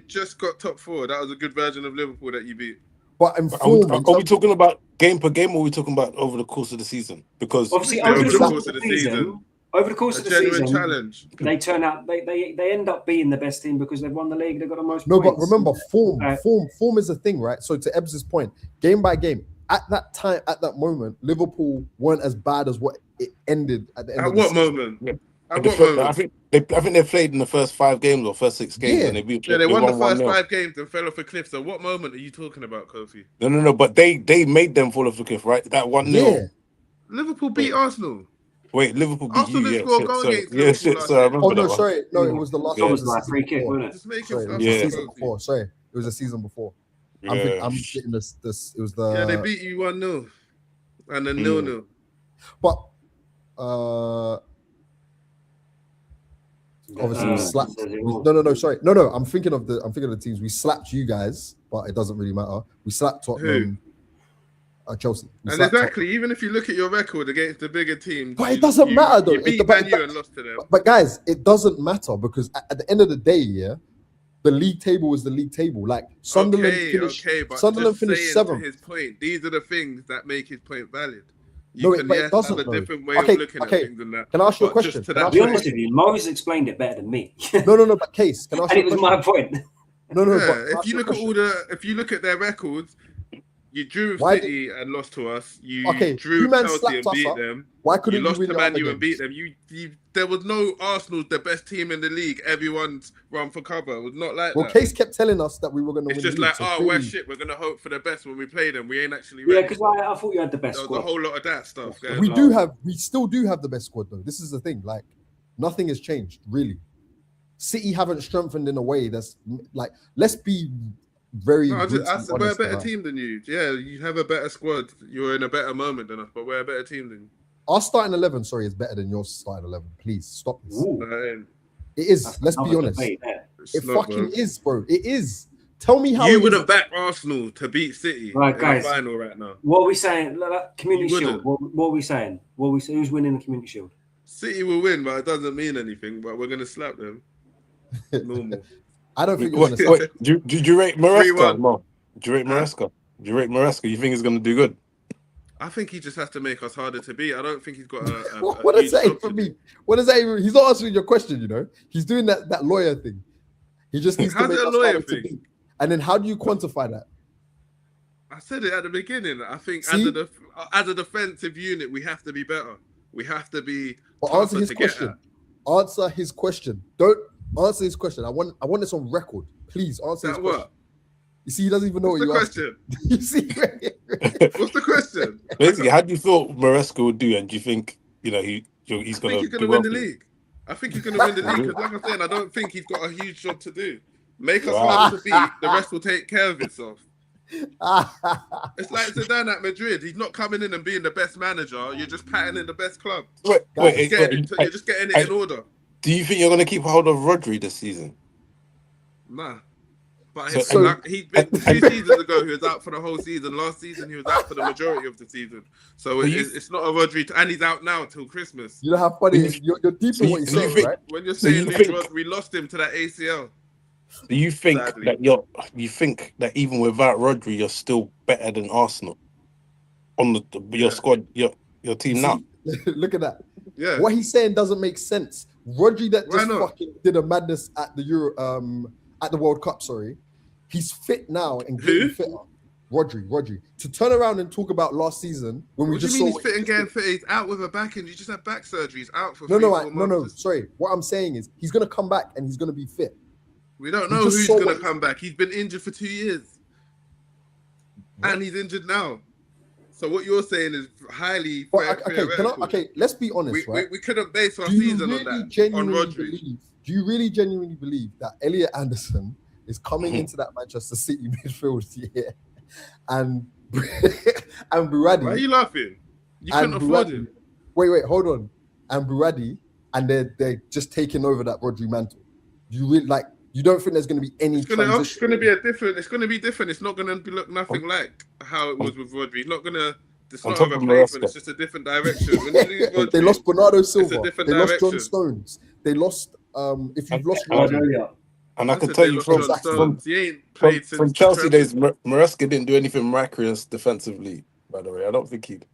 just got top 4. That was a good version of Liverpool that you beat. But in Are form, we talking about game per game, or are we talking about over the course of the season? Because obviously over the course of the season, over the course of the season, challenge. They turn out they end up being the best team because they've won the league. They've got the most. No, points. but remember, form is a thing, right? So to Ebbs's point, game by game, at that time, at that moment, Liverpool weren't as bad as what it ended at the end. At what moment? Yeah. At what moment? I think they played in the first 5 games or first 6 games, and they won the first 5 games and fell off a cliff. So what moment are you talking about, Kofi? No. But they made them fall off the cliff, right? That 1-0. Yeah. Liverpool beat Arsenal. Wait, Liverpool beat Arsenal you. Didn't score a goal against Liverpool last year. I remember that one. Sorry. No, it was the last. It was like free kick, wasn't it? Just make Sorry, it it was a season Kofi. before. Sorry, it was a season before. Yeah. I'm getting this. It was the. Yeah, they beat you 1-0 and then 0-0. But obviously we slapped. No. Sorry, no. I'm thinking of the teams. We slapped you guys, but it doesn't really matter. We slapped Tottenham. Chelsea. And exactly, even if you look at your record against the bigger teams, but it doesn't matter though. You beat Man U and lost to them. But guys, it doesn't matter because at the end of the day, yeah, the league table is the league table. Like Sunderland finished 7th. His point. These are the things that make his point valid. It doesn't. Have a different way of looking at things than that. Can I ask you a question? To be honest with you, Moses explained it better than me. No. But Case, can I ask and you a question? it was my point. No. Yeah, if you look at their records. You drew with City and lost to us. You drew Chelsea and beat them. Why couldn't you lost win to Man U and beat them? There was no Arsenal's the best team in the league. Everyone's run for cover. It was not like that. Well, Case kept telling us that we were going to win. It's just the league, like, we're shit. We're going to hope for the best when we play them. We ain't actually ready. Yeah, because I thought you had the best squad. There was a whole lot of that stuff. We still do have the best squad though. This is the thing. Like, nothing has changed really. City haven't strengthened in a way that's like. Let's be very. We're a better team than you. Yeah, you have a better squad. You're in a better moment than us, but we're a better team than you. Our starting 11, is better than your starting 11. Please stop this. It is. Let's be honest. It fucking is, bro. It is. Tell me how you wouldn't back Arsenal to beat City in the final right now. What are we saying? Community Shield. What are we saying? Who's winning the Community Shield? City will win, but it doesn't mean anything. But we're gonna slap them. Normal. I don't think you're gonna. Wait, do you rate Maresca? No. Do you rate Maresca? You think he's gonna do good? I think he just has to make us harder to beat. I don't think he's got what does that even mean? What does that even? He's not answering your question. You know, he's doing that lawyer thing. He just needs to make us harder to beat. And then how do you quantify that? I said it at the beginning. I think as a defensive unit, we have to be better. We have to be. But answer his question. Answer his question. Don't answer his question. I want this on record. Please answer his question. You see, he doesn't even know what you're asking. You see, what's the question? Basically, how do you feel Maresca will do? And do you think he's going to win the league? I think he's going to win the league because, like I'm saying, I don't think he's got a huge job to do. Make us harder to beat. The rest will take care of itself. It's like Zidane at Madrid. He's not coming in and being the best manager. You're just patting in the best club. You're just getting it in order. Do you think you're going to keep hold of Rodri this season? Nah. But he's been 2 seasons ago, he was out for the whole season. Last season, he was out for the majority of the season. So it's not a Rodri, and he's out now till Christmas. You know how funny you're deep in what you're saying, right? When you're saying we lost him to that ACL. Do you think that even without Rodri, you're still better than Arsenal on your squad, your team now? Look at that. Yeah. What he's saying doesn't make sense. Rodri that just fucking did a madness at the at the World Cup. Sorry, he's fit now and getting fitter. Rodri. To turn around and talk about last season when we just saw he's fit and getting fit. He's out with a back injury. He just had back surgery. He's out for no. Sorry, what I'm saying is he's gonna come back and he's gonna be fit. We don't know who's going to come back. He's been injured for 2 years. And he's injured now. So what you're saying is highly okay, let's be honest, right? We couldn't base our season on that, on Rodri. Do you really genuinely believe that Elliot Anderson is coming into that Manchester City midfield here and Buradi? Why are you laughing? You couldn't afford him. Wait, hold on. And Buradi, and they're just taking over that Rodri mantle. Do you really you don't think there's going to be any transition? It's going to be different. It's going to be different. It's not going to look nothing like how it was with Rodri. He's not going to It's On not top a of replacement. Maresca. It's just a different direction. When you lose Rodri, They lost Bernardo it's a Silva. different They lost John direction. Stones. They lost. If you've lost And Rodri, I I can said tell they you lost from John Exactly. Stones. He ain't played from since Chelsea the days, Maresca didn't do anything miraculous defensively. By the way, I don't think he'd.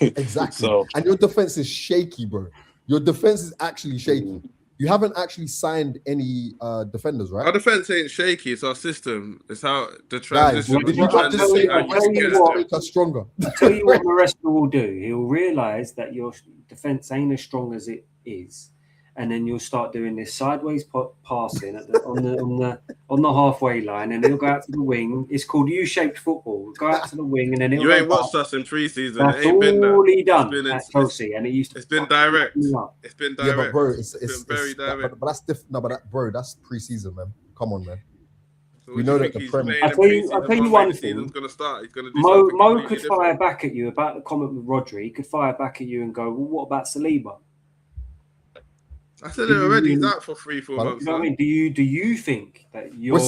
exactly. So And your defense is shaky, bro. Your defense is actually shaky. You haven't actually signed any defenders, Our right? defense ain't shaky. It's our system. It's how the Guys, transition. did when you not just say how that you tell West you get Ham what, to make us stronger? I'll tell you what Maresca will do. He'll realise that your defence ain't as strong as it is, and then you'll start doing this sideways passing on the halfway line, and he'll go out to the wing. It's called U-shaped football. Go out to the wing, and then he'll You ain't go watched back. us in pre-season. That's It ain't been all that. he done It's been at Chelsea, and it used to. It's been fucking direct. me up. It's been Yeah, direct. but bro, it's been very direct. but that's different. No, but that's preseason, man. Come on, man. So we what know do you that think the he's Prem- playing I'll in tell you pre-season? one The thing. season's gonna start. He's gonna do Mo something could completely fire different. back at you about the comment with Rodri. He could fire back at you and go, "Well, what about Saliba?" I said Do it you already. He's really- out for 3-4 Pardon? months. You know what I Son. mean? Do you think that you're We're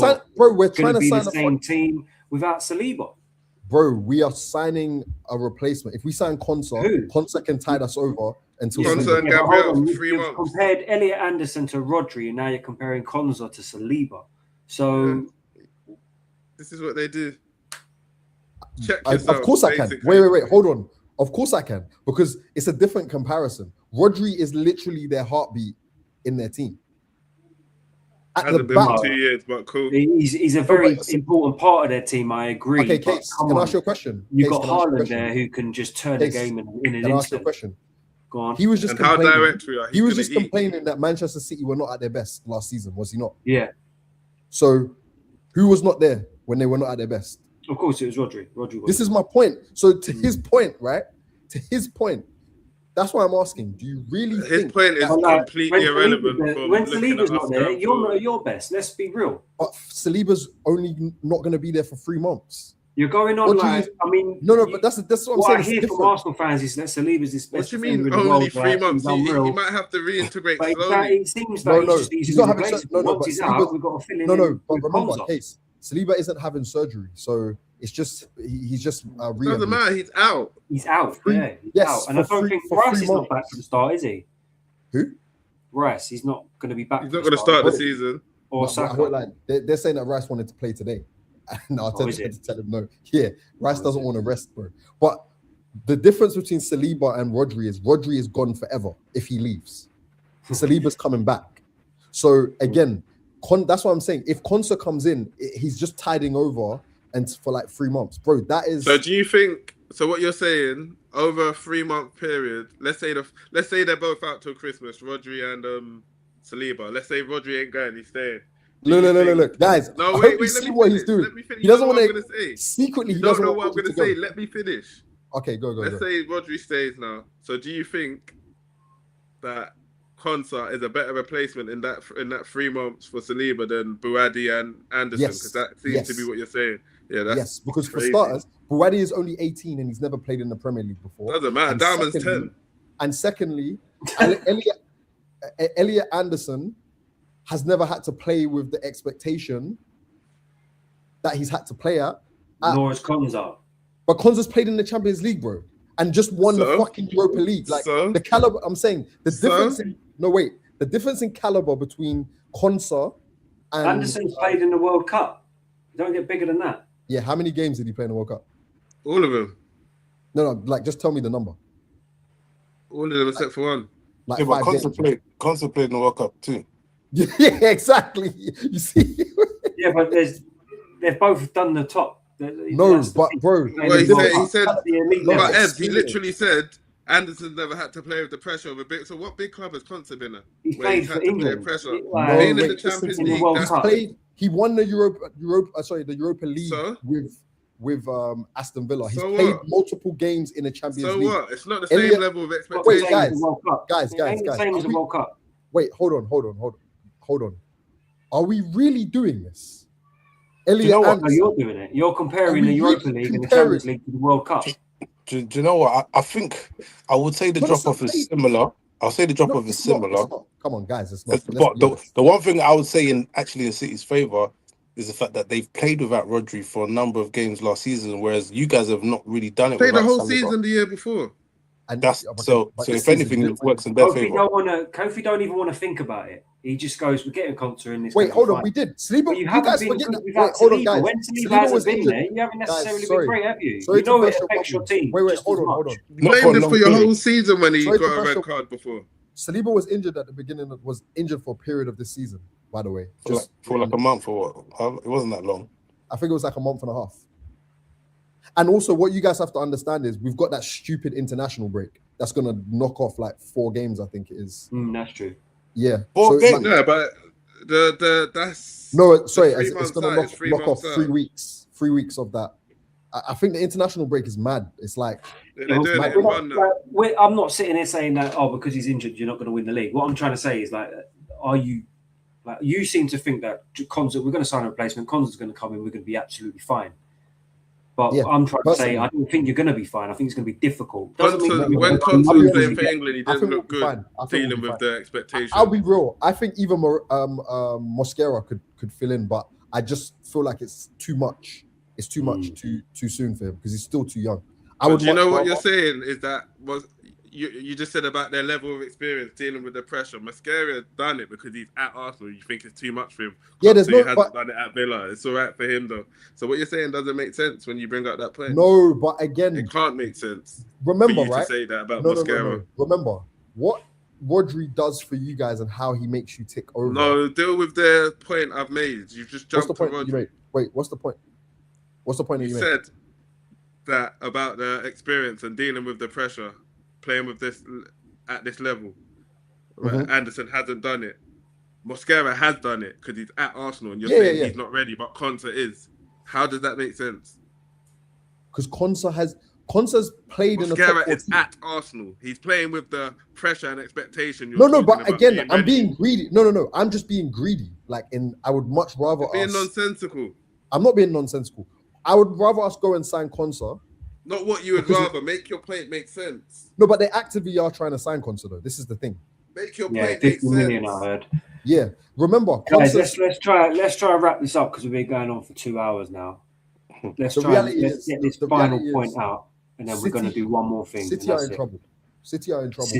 going trying to to be sign the a same team without Saliba? bro. We are signing a replacement. If we sign Konsa, Who? Konsa can tide us over until Konsa Saliba- and but Gabriel hold on, for 3 you've months. compared Elliot Anderson to Rodri, and now you're comparing Konza to Saliba. So This is what they do. Check yourself. Of course I can. basically. Wait. Hold on. Of course I can, because it's a different comparison. Rodri is literally their heartbeat in their team. At the Hasn't been for back, 2 years, but cool. he's a very but- important part of their team. I agree. okay, but Case, come can I on. ask you a question? You've Case, got can I ask you a Haaland question? there who can just turn Case, the game in an Can I ask you a instant. question? Go on. He was just And how complaining. direct we are. He was gonna just eat. complaining that Manchester City were not at their best last season, was he not? Yeah, So, who was not there when they were not at their best? of course it was Rodri. Rodri was. This is my point. So, to his point, right? To his point, that's why I'm asking. Do you really His think point is that- completely irrelevant from when looking Saliba's at us not there, going you're not forward. at your best. Let's be real. but Saliba's only not going to be there for 3 months? You're going on What do like you- I mean. No, but that's what I'm what saying. I It's hear from different. Arsenal fans is that Saliba's his What best do you defender mean in the only world. 3 Like, months? he's He unreal. might have to reintegrate But slowly. it seems like No, he's just he's easily not having replaceable. no, Once but he's Saliba- out, we've got to fill in. No, but with remember, Konza. Case, Saliba isn't having surgery, so it's just he's just rehab. Doesn't matter. He's out. He's out. Free- Yeah, he's yes, out. And I for don't free- think for Rice 3 is not months. back for the start, is he? Who? Rice, he's not going to be back. He's for not the going to start the Bro. season. Or But Saka. like they're saying that Rice wanted to play today, and I'll is tell it? to tell him no. Yeah, Rice Oh, is doesn't it? want to rest, bro. But the difference between Saliba and Rodri is gone forever if he leaves. Saliba's coming back. So again, that's what I'm saying. If Konsa comes in, he's just tiding over and for like 3 months, bro. That is. So do you think? So what you're saying over a 3-month period? Let's say they're both out till Christmas. Rodri and Saliba. Let's say Rodri ain't going. He's staying. Look, guys. No, I wait. hope you Let see me what finish. he's doing. Let me finish. He doesn't You know want what I'm to. gonna say. Secretly, he You don't doesn't know want what I'm Rodri gonna to say. go. Let me finish. Okay, go. Let's say Rodri stays now. So do you think that Konsa is a better replacement in that 3 months for Saliba than Buadi and Anderson? Yes. Because that seems to be what you're saying. Yeah, that's Yes, because for crazy. starters, Buadi is only 18 and he's never played in the Premier League before. Doesn't matter. And Diamond's secondly- 10. And secondly, Elliot Anderson has never had to play with the expectation that he's had to play at. Nor is Konza. But Konza's played in the Champions League, bro, and just won the So? fucking Europa League. Like So? the caliber, I'm saying the So? difference. The difference in caliber between Konsa and Anderson's played in the World Cup. Don't get bigger than that. yeah, how many games did he play in the World Cup? All of them. No, like just tell me the number. All of them except for one. Like yeah, but 5 games. Konsa played in the World Cup too. Yeah, exactly. You see. Yeah, but they've both done the top. No, That's the but thing. bro, Well, he said, That's the elite No, but level. Ed, he literally said Anderson's never had to play with the pressure of a big. So what big club has Konsa been at? He's where played he's for had to play England. pressure. Like, No, Playing in wait, the listen Champions to me. League. World That's Cup. He won the the Europa League So? with Aston Villa. He's So played what? multiple games in the Champions so League. what? It's not the same Elliot- level of Wait, expectation. guys, World Cup. guys, It ain't the same as the World Cup. Wait, hold on. Are we really doing this? Elliot You know what? No, Anderson. you're doing it. You're comparing Are we the Europa really League and the comparing- Champions League to the World Cup. Do you know what? I think I would say the But it's drop off not is similar. I'll say the drop off is it's not, similar. it's not. Come on, guys, it's not. But the one thing I would say in City's favour is the fact that they've played without Rodri for a number of games last season, whereas you guys have not really done it. Played the without whole Saliba. season the year before. And That's so if anything, it works in their favor. Kofi don't even want to think about it. He just goes, "We're getting Konsa in this." Wait, hold on. We did Saliba. You guys been forget that. Wait, hold on, guys. When Saliba Saliba hasn't was been injured. there, you haven't necessarily Guys, been great, have you? Sorry You know to it burst your affects your bubble. team. Wait, hold on. You blamed him for your whole season when he got a red card before. Saliba was injured at the beginning. Was injured for a period of this season. By the way, for like a month or what? It wasn't that long. I think it was like a month and a half. And also, what you guys have to understand is we've got that stupid international break that's going to knock off like 4 games, I think it is. That's true. Yeah. 4 games? Yeah, but that's... No, sorry, it's going to knock off 3 3 weeks. 3 weeks of that. I think the international break is mad. It's like... I'm not sitting here saying that, because he's injured, you're not going to win the league. What I'm trying to say is, like, are you... Like, you seem to think that Konsa, we're going to sign a replacement, Konsa's going to come in, we're going to be absolutely fine. But I'm trying to say, I don't think you're going to be fine. I think it's going to be difficult. When Konsa was playing for England, he didn't look good dealing with the expectations. I'll be real. I think even Mosquera could fill in, but I just feel like it's too much. It's too much too soon for him because he's still too young. Do you know what you're saying is that you just said about their level of experience dealing with the pressure. Mosquera done it because he's at Arsenal. You think it's too much for him. Yeah, he hasn't done it at Villa. It's all right for him though. So what you're saying doesn't make sense when you bring up that point. No, but again, it can't make sense. Remember, to say that about no, Mosquera. No. Remember what Rodri does for you guys and how he makes you tick over. No, deal with the point I've made. You've just jumped to Rodri. You made? Wait, what's the point? What's the point you said that about the experience and dealing with the pressure, playing with this at this level. Mm-hmm. Anderson hasn't done it. Mosquera has done it because he's at Arsenal, and you're saying he's not ready, but Konsa is. How does that make sense? Because Konsa's played in the top 14. Mosquera is at Arsenal. He's playing with the pressure and expectation. But again, I'm being greedy. No. I'm just being greedy. I would much rather being nonsensical. I'm not being nonsensical. I would rather us go and sign Konsa. Not what you would rather. Make your point make sense. No, but they actively are trying to sign Konsa though. This is the thing. Make your point make sense. Million, I heard. Yeah. Remember, guys, let's try to wrap this up because we've been going on for 2 hours now. Let's get this final point out, and then we're going to do one more thing. City are in trouble. City are in trouble.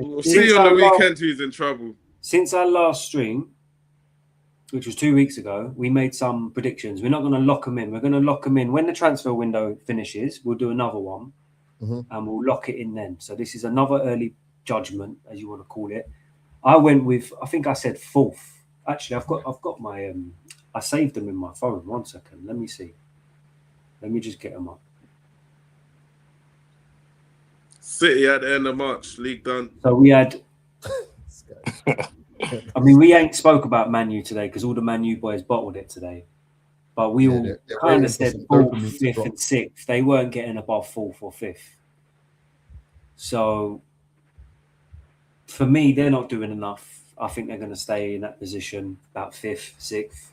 We'll see you on the weekend who's in trouble. Since our last stream, which was 2 weeks ago, we made some predictions. We're not going to lock them in. We're going to lock them in when the transfer window finishes. We'll do another one, and we'll lock it in then. So this is another early judgment, as you want to call it. I went with, I think I said 4th. Actually, I've got my, I saved them in my phone. 1 second. Let me see. Let me just get them up. City at the end of March, league done. So we had. I mean, we ain't spoke about Man U today because all the Man U boys bottled it today. But we all kind of said 4th, 5th, and 6th. They weren't getting above 4th or 5th. So, for me, they're not doing enough. I think they're going to stay in that position about 5th, 6th.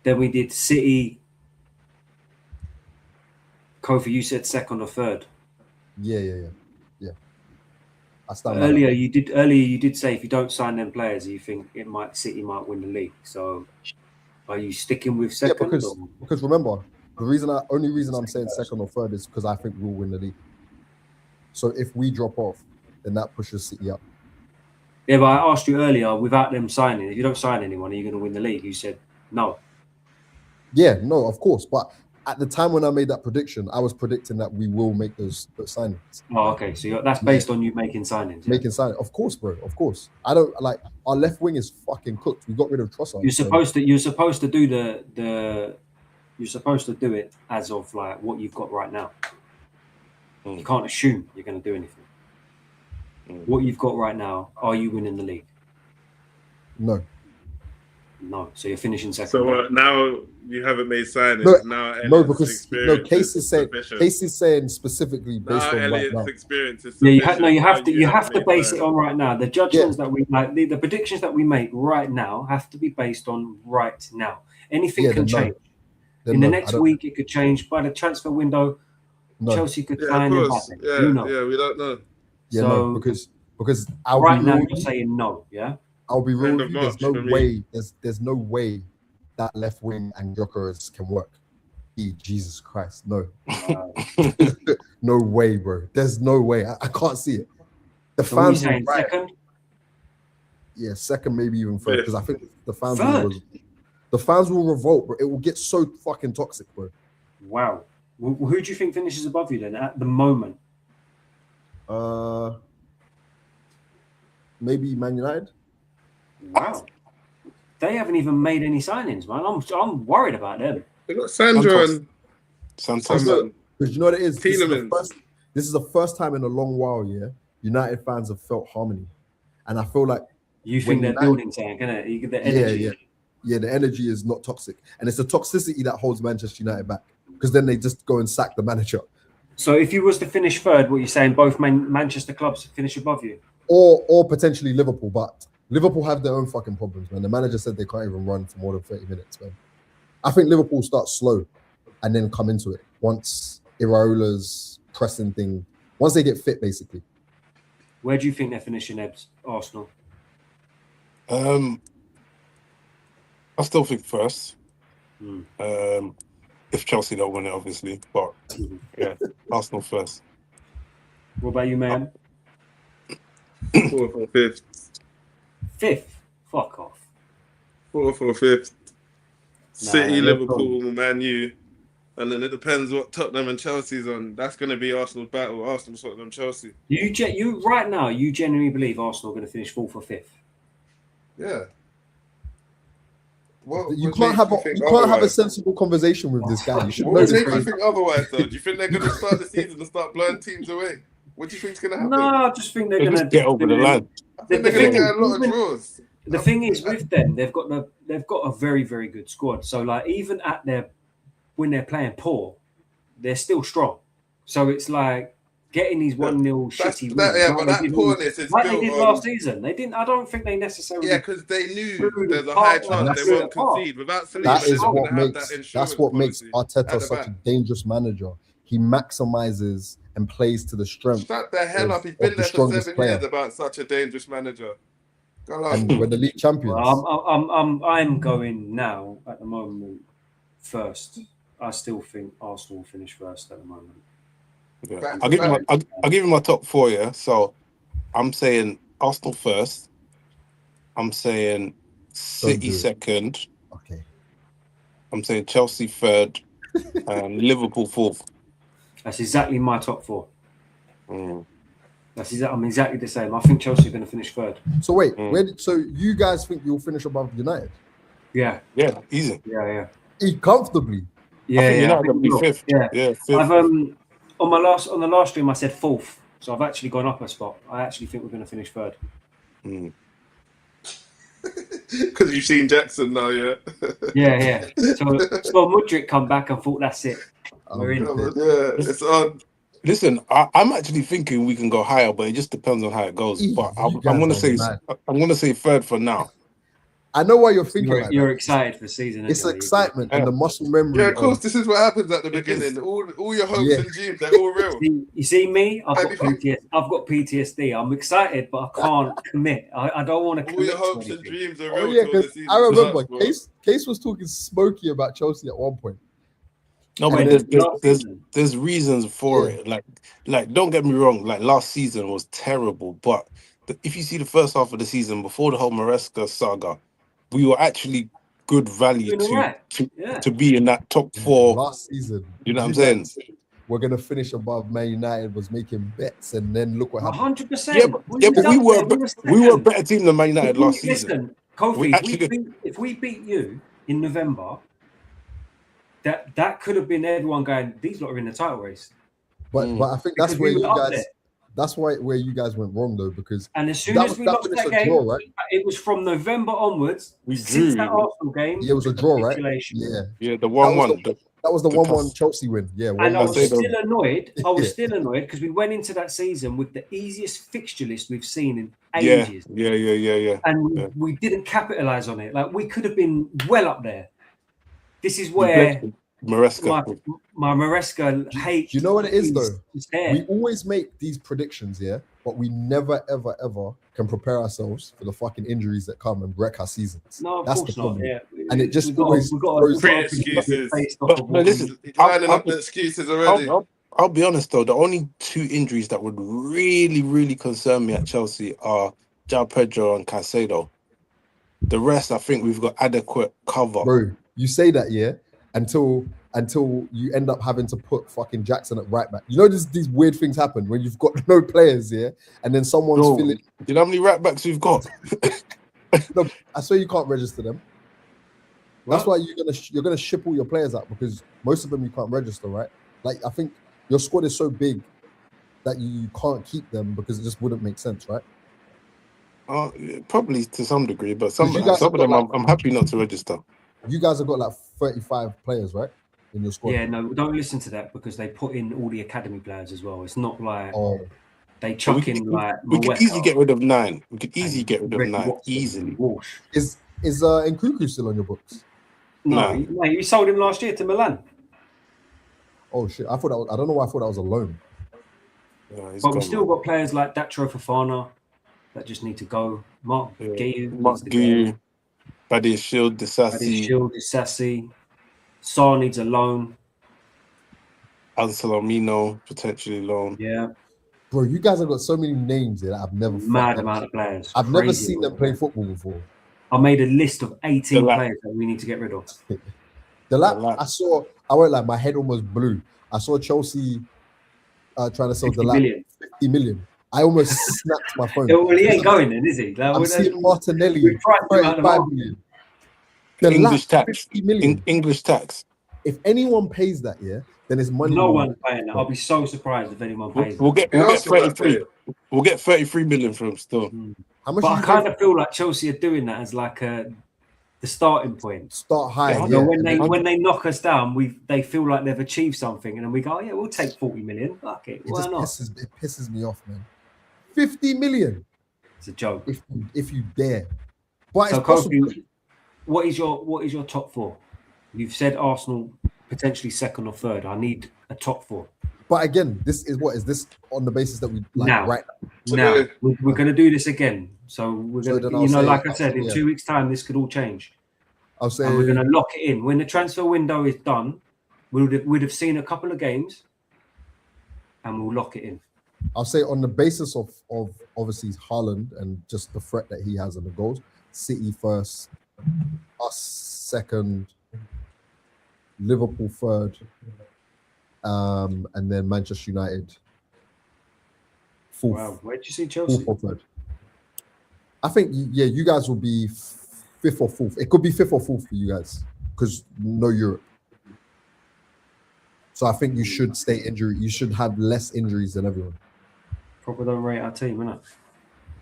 Then we did City. Kofi, you said 2nd or 3rd. Yeah. Earlier you did say if you don't sign them players, you think City might win the league. So are you sticking with 2nd? Yeah, because remember, only reason I'm saying 2nd or 3rd is because I think we'll win the league. So if we drop off, then that pushes City up. Yeah, but I asked you earlier, without them signing, if you don't sign anyone, are you going to win the league? You said no. Yeah, no, of course. But at the time when I made that prediction, I was predicting that we will make those signings. Oh, okay. So that's based on you making signings. Yeah? Making signings, of course, bro. Of course. I don't our left wing is fucking cooked. We got rid of Trossard. You're supposed to do you're supposed to do it as of like what you've got right now. You can't assume you're going to do anything. What you've got right now, are you winning the league? No. So you're finishing 2nd. So now you haven't made signings. Case is saying specifically based on Elliott's right now. Experience is you have to base it on right now. The judgments that we like, the predictions that we make right now have to be based on right now. Anything can change. In the next week, it could change. By the transfer window, Chelsea could sign Mbappe. Yeah, we don't know. Yeah, so, because right now you're saying no, yeah. I'll be real End with of you. There's March no for me. way. There's no way that left wing and Gyökeres can work. Jesus Christ, no. No way, bro. There's no way. I can't see it. The So what are you fans will saying? riot. Second? Yeah, second, maybe even third, because I think the fans Third? the fans will revolt, bro. It will get so fucking toxic, bro. Wow. Who do you think finishes above you then at the moment? Maybe Man United. Wow. They haven't even made any signings, man. I'm worried about them. They got Sandro and Santos. someone. Because you know what it is? Tielemans. This is the first time in a long while, yeah, United fans have felt harmony. And I feel like You think they're building something, innit? The energy. Yeah, the energy is not toxic. And it's the toxicity that holds Manchester United back. Because then they just go and sack the manager. So if you was to finish third, what you're saying, both Manchester clubs finish above you? Or potentially Liverpool, but Liverpool have their own fucking problems, man. The manager said they can't even run for more than 30 minutes, man. I think Liverpool start slow and then come into it once Iraola's pressing thing, once they get fit, basically. Where do you think they're finishing, Ebbs? Arsenal? I still think first. If Chelsea don't win it, obviously. But yeah, Arsenal first. What about you, man? Fourth or fifth. Fifth? Fuck off. Fourth or fifth. City, you're Liverpool, Man U. And then it depends what Tottenham and Chelsea's on. That's going to be Arsenal's battle. Arsenal, Tottenham, Chelsea. You right now, you genuinely believe Arsenal are going to finish fourth or fifth? Yeah. You can't have a sensible conversation with this guy. You should know What this makes guy. you think otherwise, though? Do you think they're going to start the season and start blowing teams away? What do you think's going to happen? No, I just think they're going to get over the line. I think they're going to get a lot of draws. The thing is with them, they've got a very, very good squad. So like even when they're playing poor, they're still strong. So it's like getting these 1-0 shitty wins. But that poorness is like still they did last season. They didn't. I don't think they necessarily. Yeah, because they knew there's a high chance they won't concede. Without Saliba, that's what makes Arteta such a dangerous manager. He maximizes and plays to the strength. Shut the hell up! He's been there for 7 years about such a dangerous manager. Go on. And we're the league champions. Well, I'm going now at the moment first. I still think Arsenal will finish first at the moment. Yeah. I'll give you my top four, yeah. So I'm saying Arsenal first. I'm saying City second. Okay. I'm saying Chelsea third and Liverpool fourth. That's exactly my top four. I'm exactly the same. I think Chelsea are going to finish third. So wait, so you guys think you'll finish above United? Yeah. Yeah, easy. Yeah. Comfortably. Yeah, United will be fifth. Yeah, fifth. I've on the last stream I said fourth, so I've actually gone up a spot. I actually think we're going to finish third. Because you've seen Jackson now, yeah. Yeah. So Mudryk come back and thought that's it. We're in. Yeah, it's on. Listen, I'm actually thinking we can go higher, but it just depends on how it goes. But I'm going to say third for now. I know why you're thinking. You're excited for the season. It's excitement and the muscle memory. Yeah, of course. This is what happens at the beginning. All your hopes and dreams, they're all real. You see me? I've got PTSD. I'm excited, but I can't commit. I don't want to commit. All your hopes and dreams are real. Oh yeah, because I remember Case was talking smoky about Chelsea at one point. No, but there's reasons for it. Like don't get me wrong. Like last season was terrible, but if you see the first half of the season before the whole Maresca saga, we were actually good value to be in that top four last season. You know what I'm saying? We're gonna finish above Man United was making bets, and then look what happened. 100%. Yeah, but we were a better team than Man United last season. Listen, Kofi, if we beat you in November, that could have been everyone going, these lot are in the title race. But I think that's where you guys. That's where you guys went wrong, though, because and as soon as we lost that game, draw, right? It was from November onwards. Since that Arsenal game, it was a draw, right? Yeah, the 1-1. That was the 1-1 Chelsea win. Yeah, and I was still annoyed. I was still annoyed because we went into that season with the easiest fixture list we've seen in ages. Yeah. And we didn't capitalize on it. Like we could have been well up there. This is where Maresca. My Maresca hate. You know what it is though? there. We always make these predictions, yeah, but we never, ever, ever can prepare ourselves for the fucking injuries that come and wreck our seasons. No, of That's course the not. problem. Yeah, And it just always Pre excuses. Listen, Lining up the excuses already. I'll be honest though, the only 2 injuries that would really, really concern me at Chelsea are João Pedro and Caicedo. The rest, I think we've got adequate cover. Bro, you say that, yeah, until you end up having to put fucking Jackson at right back. You know, these weird things happen when you've got no players, yeah, and then someone's feeling. Do you know how many right backs we've got? No, I swear you can't register them. That's why you're gonna ship all your players out, because most of them you can't register, right? Like, I think your squad is so big that you can't keep them because it just wouldn't make sense, right? Probably to some degree, but some of them I'm happy not to register. You guys have got like 35 players, right, in your squad? Yeah, no, don't listen to that, because they put in all the academy players as well. It's not like they chuck in like. We could easily get rid of 9. We could easily get rid of 9 easily. Walsh. Is Nkunku still on your books? No, you sold him last year to Milan. Oh shit! I don't know why I thought that was a loan. Yeah, but we still got players like Datro Fofana that just need to go. Mark Guiu, Badia Shield, Disassi. Sarr needs a loan. Anselmino potentially loan. Yeah. Bro, you guys have got so many names here that I've never. Mad amount of players. I've never seen them play football before. I made a list of 18 players that we need to get rid of. I won't lie, my head almost blew. I saw Chelsea trying to sell the 50 million. I almost snapped my phone. Well, he ain't going then, is he? I'm seeing Martinelli, 35 million. English tax. 50 million. English tax. If anyone pays that, yeah, then it's money. No one's paying that. I'll be so surprised if anyone pays. We'll get 33. We'll get 33 million from him still. How much? But I kind of feel like Chelsea are doing that as like the starting point. Start high. Yeah. When they knock us down, they feel like they've achieved something, and then we go, we'll take 40 million. Fuck it. Why not? It pisses me off, man. 50 million. It's a joke. If you dare. But so it's possible. What is your top 4? You've said Arsenal potentially second or third. I need a top 4. But again, is this on the basis that we like now, right now? We're going to do this again. So we're going to, like I said, in 2 weeks' time, this could all change. I'll say we're going to lock it in. When the transfer window is done, we'd have seen a couple of games, and we'll lock it in. I'll say on the basis of obviously Haaland and just the threat that he has on the goals, City first, us second, Liverpool third, and then Manchester United fourth. Wow, where'd you see Chelsea? Fourth or third. I think you guys will be fifth or fourth. It could be fifth or fourth for you guys because no Europe. So I think you should stay injury. You should have less injuries than everyone. Probably don't rate our team, innit?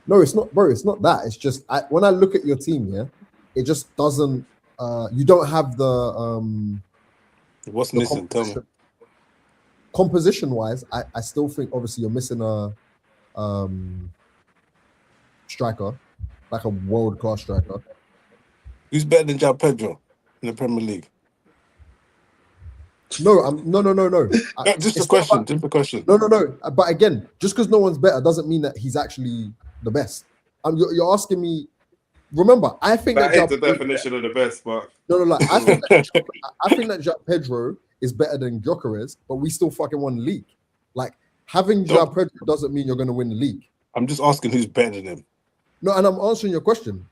No, it's not, bro. It's not that. It's just when I look at your team, it just doesn't. You don't have the. What's missing? Tell me. Composition-wise, I still think obviously you're missing a striker, like a world-class striker. Who's better than João Pedro in the Premier League? No. Just a question. No. But again, just because no one's better doesn't mean that he's actually the best. You're asking me. Remember, I think that is the definition of the best. But no. I think that João Pedro is better than Gyökeres, but we still fucking won the league. Like having João Pedro doesn't mean you're going to win the league. I'm just asking who's better than him. No, and I'm answering your question.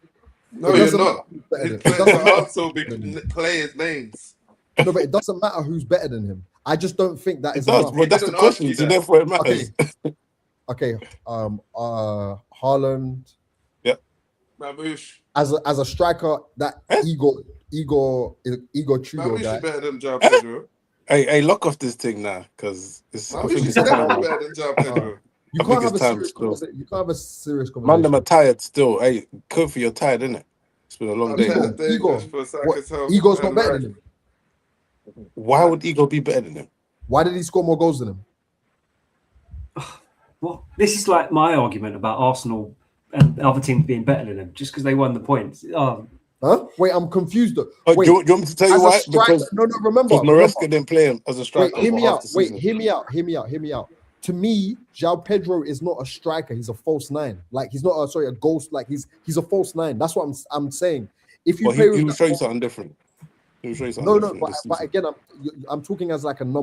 No, you're not. His players also be players' names. No, but it doesn't matter who's better than him. I just don't think that is enough. Well, that's the question. So therefore, it matters. Okay. Haaland. Yep. Babouche. As a striker, that Igor Trudeau guy. Better than João Pedro. Hey, lock off this thing now, because I think it's better than João Pedro. You can't have a serious conversation. Man, them are tired still. Hey, Kofi, you're tired, isn't it? It's been a long day. Igor's not better than him. Why would Igor be better than him? Why did he score more goals than him? Well, this is like my argument about Arsenal and other teams being better than them just because they won the points. Huh? Wait, I'm confused. Oh, Wait, do you want me to tell you as a why? striker, Because remember. Maresca didn't play him as a striker. Wait, hear for me half out. the Wait, season. hear me out. To me, João Pedro is not a striker. He's a false nine. Like he's not a ghost. Like he's a false nine. That's what I'm saying. If you Well, play he with will show you something different. He will show you something no, different. this but season. again, I'm talking as like an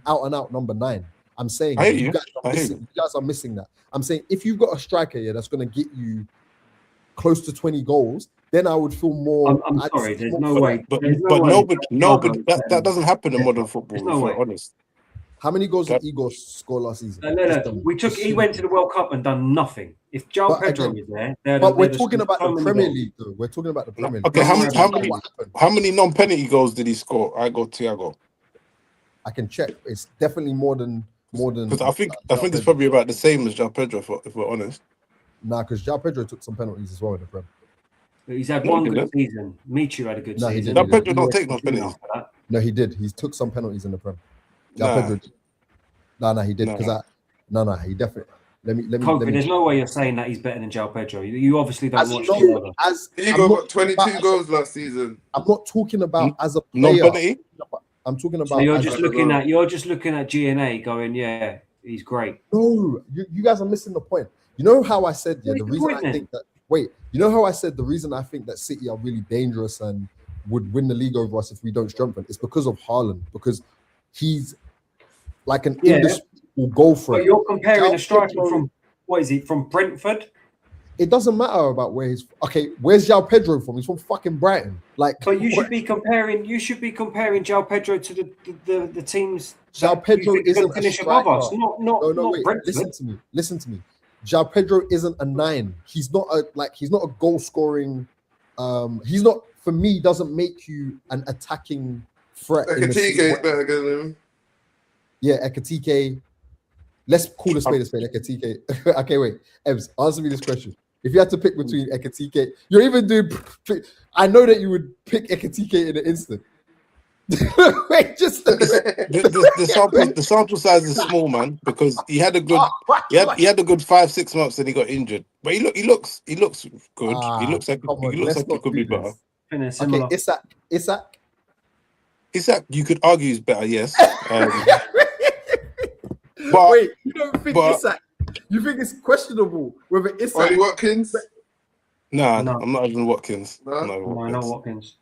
out and out number 9. I'm saying I hear you. guys are missing. You guys are missing that. I'm saying if you've got a striker here that's going to get you close to 20 goals, then I would feel more. I'm sorry, there's no way. But There's no way nobody. That doesn't happen in modern football. There's no if we're way. honest. How many goals did Igor score last season? No. He went to the World Cup and done nothing. If João Pedro was there, but we're talking about the Premier League, though. We're talking about the Premier League. Okay, how many non-penalty goals did he score? I go Thiago. I can check. It's definitely more than. Because I think it's probably about the same as João Pedro, if we're honest. Nah, because João Pedro took some penalties as well in the Prem. He's had one good season. Michu had a good season. João Pedro don't take no penalties. No, he did. He took some penalties in the Prem. João Pedro did. No, he did because he definitely. Let me. There's no way you're saying that he's better than João Pedro. You obviously don't watch He got 22 goals last season. I'm not talking about as a player. Non-penalty? I'm talking about. So you're just looking at GNA, going, yeah, he's great. No, you guys are missing the point. You know how I said the reason I think that. Wait, you know how I said the reason I think that City are really dangerous and would win the league over us if we don't strengthen? It's because of Haaland, because he's like an indisputable goal threat. But you're comparing a striker from from Brentford? It doesn't matter about where he's. Okay, where's João Pedro from? He's from fucking Brighton. Like, but you should be comparing. You should be comparing João Pedro to the teams. João Pedro isn't finish a striker. above us. No, wait. Brentford. Listen to me. João Pedro isn't a 9. He's not a goal scoring. He's not, for me, doesn't make you an attacking threat. Ekitike is better than him. Yeah, Ekitike. Let's call a spade Ekitike. Okay, wait. Ebs, answer me this question. If you had to pick between Ekitike, you're even doing. I know that you would pick Ekitike in an instant. Wait, just the sample size is small, man, because he had a good he had a good 5-6 months and he got injured. But he looks good. He looks like he could be better. Okay, Isak, you could argue is better, yes. But wait, you don't think Isak? You think it's questionable whether Isak? Ollie Watkins? Nah, no. I'm not even Watkins. No, not Watkins.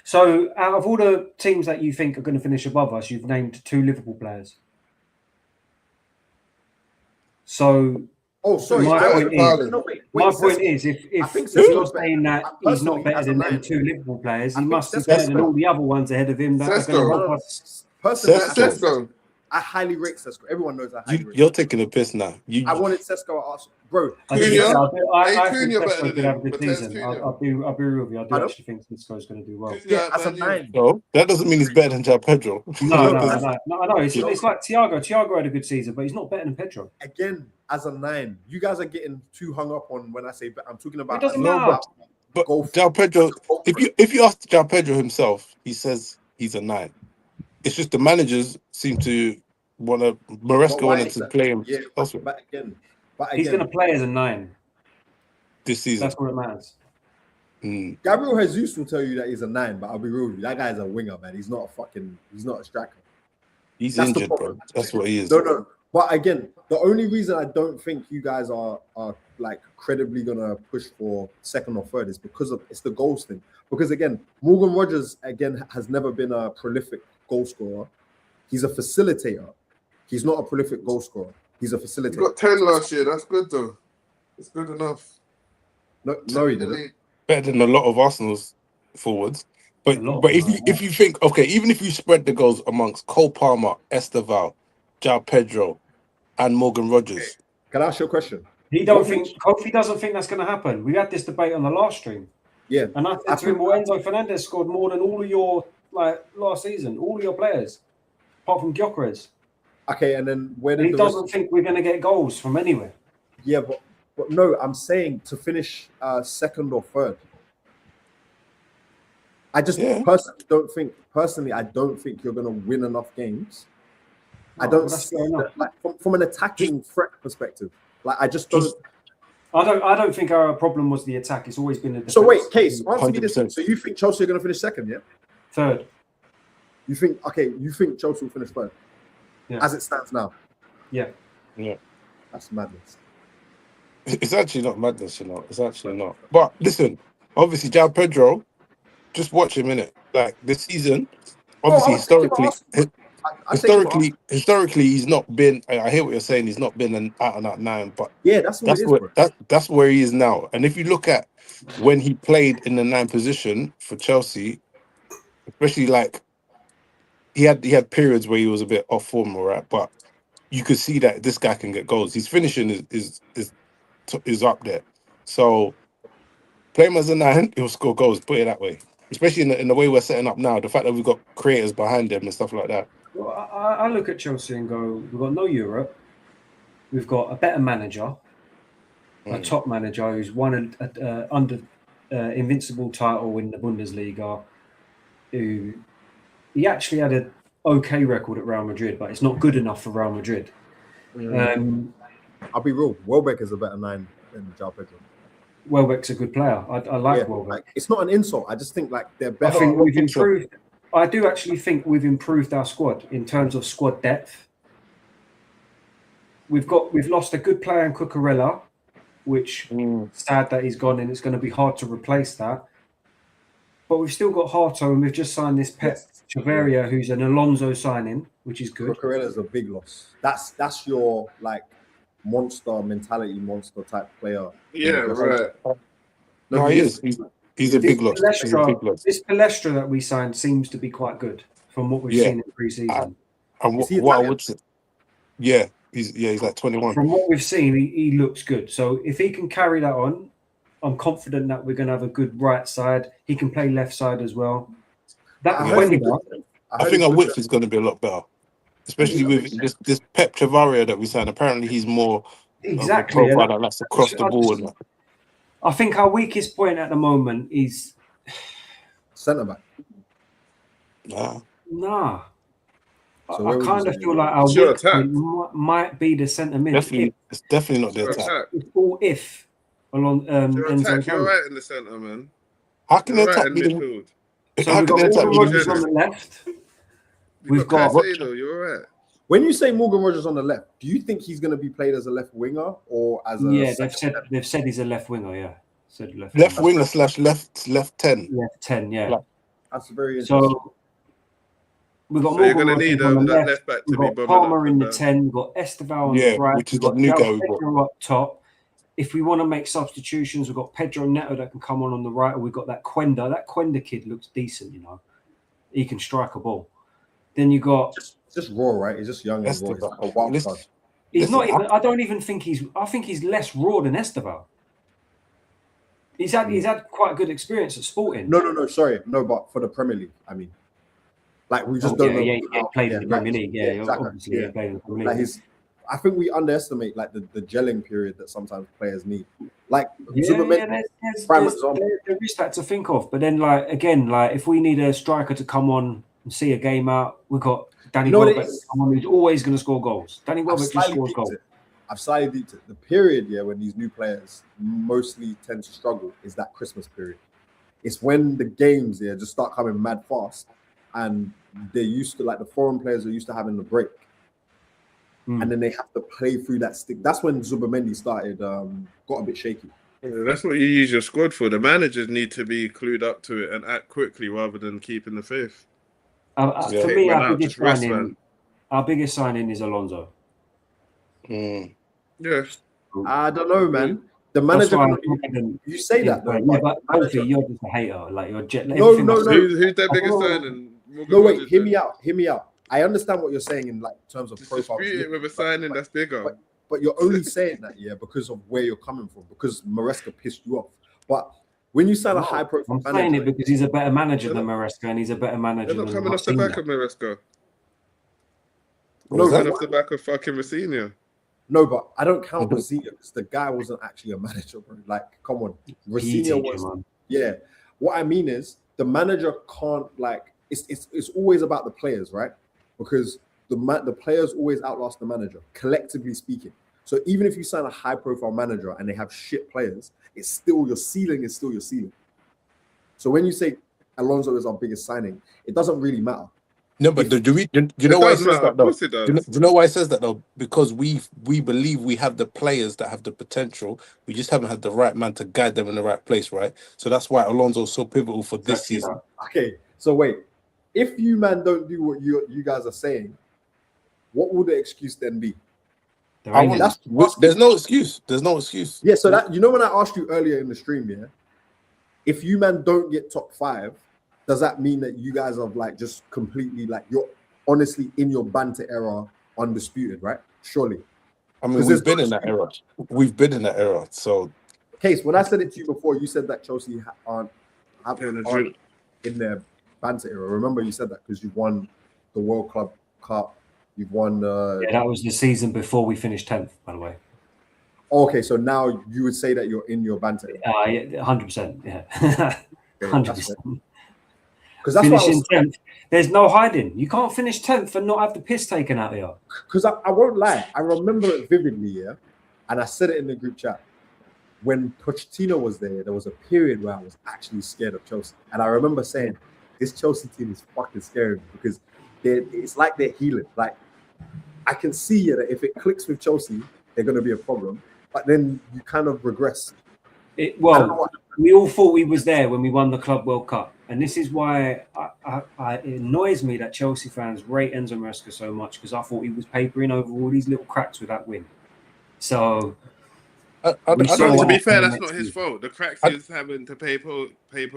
So, out of all the teams that you think are going to finish above us, you've named 2 Liverpool players. So, sorry. My point is, if you're saying that he's not better than them 2 Liverpool players, he must be better than all the other ones ahead of him that are going to help us. Sesko. I highly rate Sesko. Everyone knows I highly rate. You're taking a piss now. I wanted Sesko at Arsenal, bro. I think Sesko could have a good season. I'll be real with you. I do actually think Sesko's going to do well. Yeah, as a 9. No, that doesn't mean he's better than João Pedro. No. I know. It's like Thiago. Thiago had a good season, but he's not better than Pedro. Again, as a 9, you guys are getting too hung up on when I say. I'm talking about. It doesn't matter. But João Pedro, if you ask João Pedro himself, he says he's a 9. It's just the managers seem to Maresca wanted to play him. Yeah, but again, he's going to play as a 9 this season. That's what it matters. Gabriel Jesus will tell you that he's a 9, but I'll be real with you. That guy's a winger, man. He's not a striker. He's injured, bro. That's what he is. No. But again, the only reason I don't think you guys are like credibly gonna push for 2nd or 3rd is because it's the goals thing. Because again, Morgan Rogers has never been a prolific goal scorer. He's a facilitator. He's not a prolific goal scorer. He's a facilitator. He got 10 last year. That's good though. It's good enough. No, he didn't. Better than a lot of Arsenal's forwards. But if you think, okay, even if you spread the goals amongst Cole Palmer, Esteval, João Pedro, and Morgan Rogers. Okay. Can I ask you a question? Kofi doesn't think that's going to happen. We had this debate on the last stream. Yeah. And I said to him, Enzo Fernandez scored more than all of your last season, all of your players, apart from Gyökeres. Okay, and then he doesn't think we're going to get goals from anywhere. Yeah, but no, I'm saying to finish 2nd or 3rd. I just personally I don't think you're going to win enough games. I don't see that, like from an attacking threat perspective. Like I just don't. I don't think our problem was the attack. It's always been the defense. So wait, Case, answer me this. 100%. So you think Chelsea are going to finish second, yeah? Third. You think Chelsea will finish third? Yeah. As it stands now? Yeah. That's madness. It's actually not madness, you know. It's actually not. But listen, obviously, João Pedro, just watch him, innit? Like this season, obviously, historically, he's not been. I hear what you're saying. He's not been an out and out 9, but yeah, that's where he is now. And if you look at when he played in the 9 position for Chelsea, especially like he had periods where he was a bit off form, all right, but you could see that this guy can get goals. His finishing is up there. So play him as a 9, he'll score goals. Put it that way. Especially in the way we're setting up now, the fact that we've got creators behind them and stuff like that. Well, I look at Chelsea and go, we've got no Europe. We've got a better manager, a top manager who's won an under invincible title in the Bundesliga. He actually had an okay record at Real Madrid, but it's not good enough for Real Madrid. I'll be real. Welbeck is a better 9 than João Pedro. Welbeck's a good player. I like Welbeck. Like, it's not an insult. I just think like they're better. I think we've improved. I do actually think we've improved our squad in terms of squad depth. We've lost a good player in Cucurella, which sad that he's gone, and it's going to be hard to replace that. But we've still got Harto, and we've just signed this Pep Chavarria, who's an Alonso signing, which is good. Cucurella's a big loss. That's your like monster mentality, monster type player. Yeah, right. No, he is. He's a big loss. This Palestra that we signed seems to be quite good from what we've seen in pre-season. And what I would say, he's like 21. From what we've seen, he looks good. So if he can carry that on, I'm confident that we're going to have a good right side. He can play left side as well. I think our width is going to be a lot better, especially with this Pep Chavarria that we signed. Apparently, he's more exactly profile that likes to cross the ball. I think our weakest point at the moment is centre back. Nah. So I kind of feel like our weak point might be the centre mid. It's definitely not the attack. Or if along attack, you're right in the centre, man. How can the attack be midfield? So we've got Morgan Rogers on the left. We've got Caicedo, you're right. When you say Morgan Rogers on the left, do you think he's going to be played as a left winger or as a? Yeah, they've said he's a left winger. Yeah, said left winger / left 10. Left 10. Yeah, that's very interesting. So we've got Morgan Rogers on the left back. We've got Palmer in the 10. We've got Esteval on the right. Which is the new guy up top. If we want to make substitutions, we've got Pedro Neto that can come on the right, or we've got that Quenda. That Quenda kid looks decent, you know. He can strike a ball. Then you got just raw, right? He's just young and raw. He's not even. I don't even think he's. I think he's less raw than Esteval. He's had quite a good experience at Sporting. No, sorry, no, but for the Premier League, I mean, like we just don't know. Yeah, he played in the Premier League. Yeah, exactly. Obviously, he played in the Premier League. I think we underestimate like the gelling period that sometimes players need. Like there's that to think of. But then, like again, like if we need a striker to come on and see a game out, we've got Danny Welbeck who's always going to score goals. Danny Welbeck just scores goals. I've slightly deeped it. The period, when these new players mostly tend to struggle is that Christmas period. It's when the games, just start coming mad fast, and they're used to like the foreign players are used to having the break. And then they have to play through that stick. That's when Zubimendi started, got a bit shaky. Yeah, that's what you use your squad for. The managers need to be clued up to it and act quickly rather than keeping the faith. For me, our biggest signing is Alonso. Yes. I don't know, man. The manager. You say that, though. Yeah, but hopefully you're just a hater. Like you're jet. No. Who's their biggest signing? No, wait. Hear me out. I understand what you're saying in like terms of profile. Dispute it with a signing that's bigger. But you're only saying that, because of where you're coming from, because Maresca pissed you off. But when you sign a high-profile manager... I'm saying it because he's a better manager than Maresca, and he's a better manager than... They're not coming off the back of Maresca. No, coming off the back of fucking Messina. No, but I don't count Messina because the guy wasn't actually a manager, bro. Like, come on. Messina was... Yeah. What I mean is, the manager can't, like... It's always about the players, right? Because the players always outlast the manager, collectively speaking. So even if you sign a high-profile manager and they have shit players, it's still your ceiling is still your ceiling. So when you say Alonso is our biggest signing, it doesn't really matter. No, but do you know why he says that though? Of course it does. Do you know why he says that though? Because we believe we have the players that have the potential. We just haven't had the right man to guide them in the right place, right? So that's why Alonso's so pivotal for this season. Okay, so wait, if you man don't do what you guys are saying, what would the excuse then be? There's no excuse. There's no excuse. Yeah, so that, you know, when I asked you earlier in the stream, yeah, if you man don't get top 5, does that mean that you guys are like just completely like you're honestly in your banter era undisputed, right? Surely. I mean, we've been in that era. We've been in that era. So, Case, when I said it to you before, you said that Chelsea aren't in their banter era. Remember, you said that because you've won the World Club Cup. You've won yeah, that was the season before we finished 10th, by the way. Okay, so now you would say that you're in your banter era. Yeah, 100%. Yeah, 100%. Because that's finishing 10th, there's no hiding. You can't finish 10th and not have the piss taken out of you. Because I won't lie, I remember it vividly, yeah, and I said it in the group chat. When Pochettino was there was a period where I was actually scared of Chelsea, and I remember saying, "This Chelsea team is fucking scary because it's like they're healing. Like I can see that if it clicks with Chelsea, they're going to be a problem, but then you kind of regress." We all thought we was there when we won the Club World Cup. And this is why it annoys me that Chelsea fans rate Enzo Maresca so much, because I thought he was papering over all these little cracks with that win. So, to be fair, that's not his fault. The cracks is having to paper.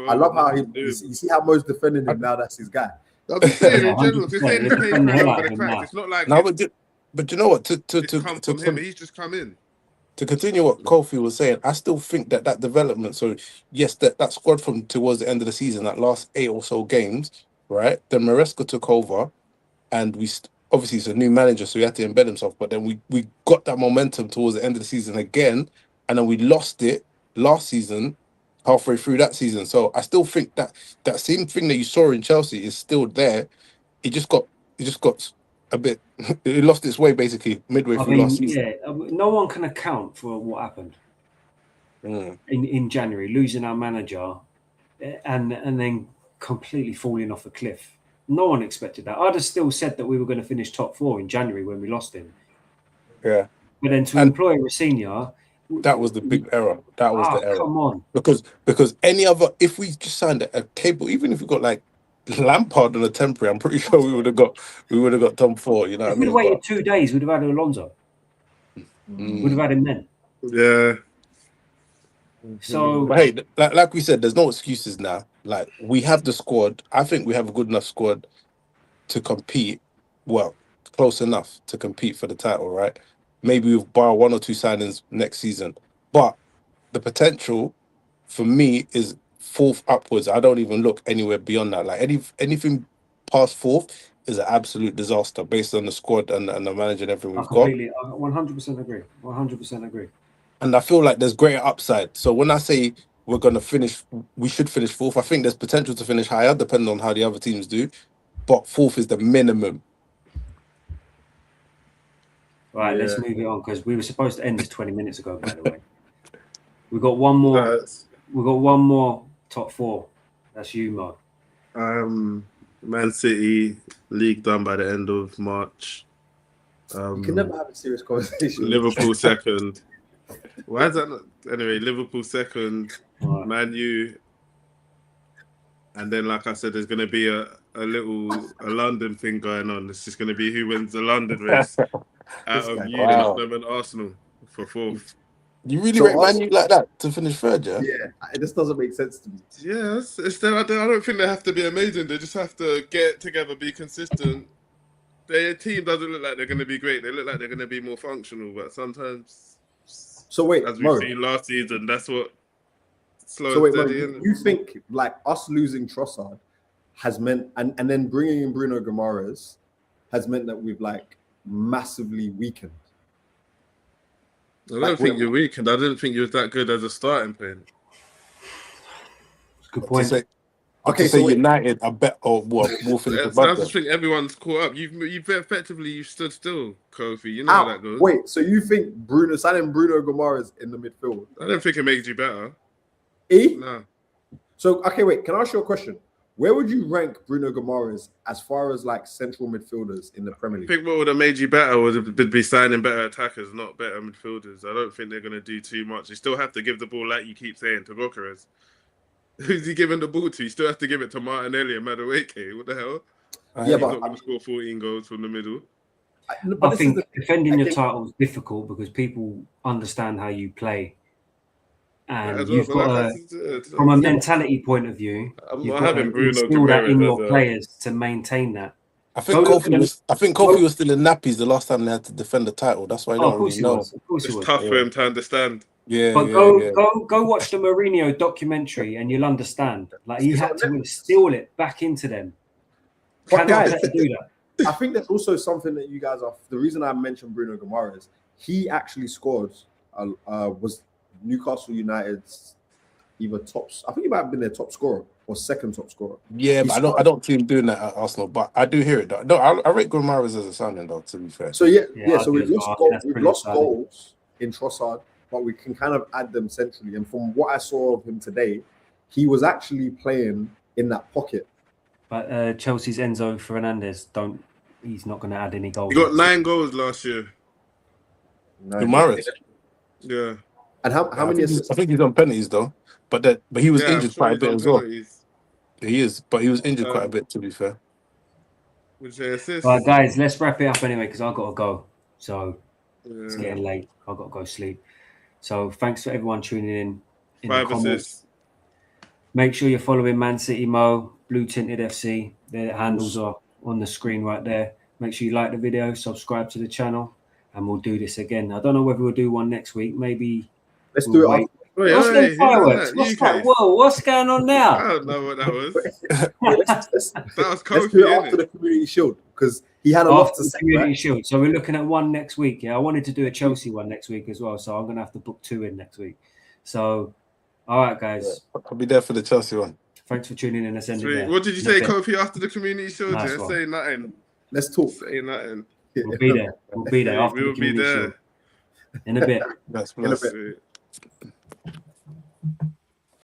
I love how you see how Mo's defending him now. That's his guy. I'm just saying in general. If you're saying he's papering over the cracks, it's not like. No, but you know what? To come from him, he's just come in. To continue what Kofi was saying, I still think that development, so yes, that squad from towards the end of the season, that last 8 or so games, right? Then Maresca took over, and obviously it's a new manager, so he had to embed himself, but then we got that momentum towards the end of the season again, and then we lost it last season, halfway through that season. So I still think that same thing that you saw in Chelsea is still there. It just got a bit, it lost its way basically midway through last season. Yeah, no one can account for what happened in January, losing our manager and then completely falling off a cliff. No one expected that. I'd have still said that we were going to finish top 4 in January when we lost him. Yeah. But then to employ Rosinha, that was the big error. That was the error. Come on. Because any other, if we just signed a cable, even if we got like Lampard on a temporary, I'm pretty sure we would have got top 4. You know what I mean? If we'd waited 2 days, we'd have had Alonso. We'd have had him then. Yeah. So, but hey, like we said, there's no excuses now. Like, we have the squad. I think we have a good enough squad to compete. Well, close enough to compete for the title, right? Maybe we'll borrow 1 or 2 signings next season. But the potential for me is 4th upwards. I don't even look anywhere beyond that. Like anything past 4th is an absolute disaster based on the squad and the manager and everything we've got. I 100% agree. 100% agree. And I feel like there's greater upside. So when I say we should finish 4th, I think there's potential to finish higher depending on how the other teams do. But 4th is the minimum. Right, let's move it on because we were supposed to end this 20 minutes ago, by the way. We've got one more. We've got one more top 4. That's you, Mo. Man City, league done by the end of March. You can never have a serious conversation. Liverpool second. Why is that not? Anyway, Liverpool second, Right. Man U. And then, like I said, there's going to be a London thing going on. It's just going to be who wins the London race out of you, Tottenham and Arsenal for 4th. You really rate Man U like that to finish 3rd, yeah? Yeah, it just doesn't make sense to me. Yes, I don't think they have to be amazing. They just have to get together, be consistent. Their team doesn't look like they're going to be great. They look like they're going to be more functional, but sometimes, so wait, as we've seen last season, that's what slows Mo, in. you think like us losing Trossard has meant, and then bringing in Bruno Guimaraes has meant that we've like massively weakened? I don't think you're weakened. I didn't think you was that good as a starting point. Good point. Okay, say so United, I bet, or what will finish So above that's the them. thing. Everyone's caught up. You've effectively stood still, Kofi. You know how that goes. wait, so you think signing Bruno Guimaraes in the midfield? I don't think it makes you better. E? No. So okay, wait. Can I ask you a question? Where would you rank Bruno Guimaraes as far as like central midfielders in the Premier I League? think what would have made you better would be signing better attackers, not better midfielders. I don't think they're going to do too much. You still have to give the ball, like you keep saying, to Gokeres. Who's he giving the ball to? You still have to give it to Martinelli and Madueke. What the hell? Yeah, He's but not going to score 14 goals from the middle. I think defending your title is difficult because people understand how you play. And you've got from a mentality point of view, you've got to instill that in your players to maintain that. I think Kofi was still in nappies the last time they had to defend the title. That's why I don't really know. Of course, it's tough for him to understand. Yeah, but go watch the Mourinho documentary and you'll understand. Like he had to instill it back into them. But guys, do that. I think there's also something that you guys are. The reason I mentioned Bruno Guimaraes, he actually scored. Was Newcastle United's either tops? I think he might have been their top scorer or second top scorer. Yeah, but I don't see him doing that at Arsenal. But I do hear it. Though. No, I rate Guimaraes as a signing, though. To be fair. So yeah. So we've lost goals in Trossard, but we can kind of add them centrally. And from what I saw of him today, he was actually playing in that pocket. But Chelsea's Enzo Fernandez he's not going to add any goals. He got 9 goals last year. Guimaraes. Yeah. And how many assists? I think he's on penalties though, but he was injured quite a bit as well. He is, but he was injured quite a bit. To be fair. Right, guys, let's wrap it up anyway because I've got to go. So it's getting late. I've got to go sleep. So thanks for everyone tuning in. 5 assists. Make sure you're following Man City Mo, Blue Tinted FC. Their handles are on the screen right there. Make sure you like the video, subscribe to the channel, and we'll do this again. I don't know whether we'll do one next week. Maybe let's do it. What's them fireworks? What's that? Whoa, what's going on now? I don't know what that was. That was Kofi, let's do it after the Community Shield because he had a lot to say. Community Shield. So we're looking at one next week. Yeah, I wanted to do a Chelsea one next week as well. So I'm going to have to book 2 in next week. So, all right, guys. I'll be there for the Chelsea one. Thanks for tuning in. What did you say, Kofi, after the Community Shield? Nice say nothing. Let's talk. Say nothing. We'll be there. We'll be there after the Community Shield. In a bit. That's in a bit.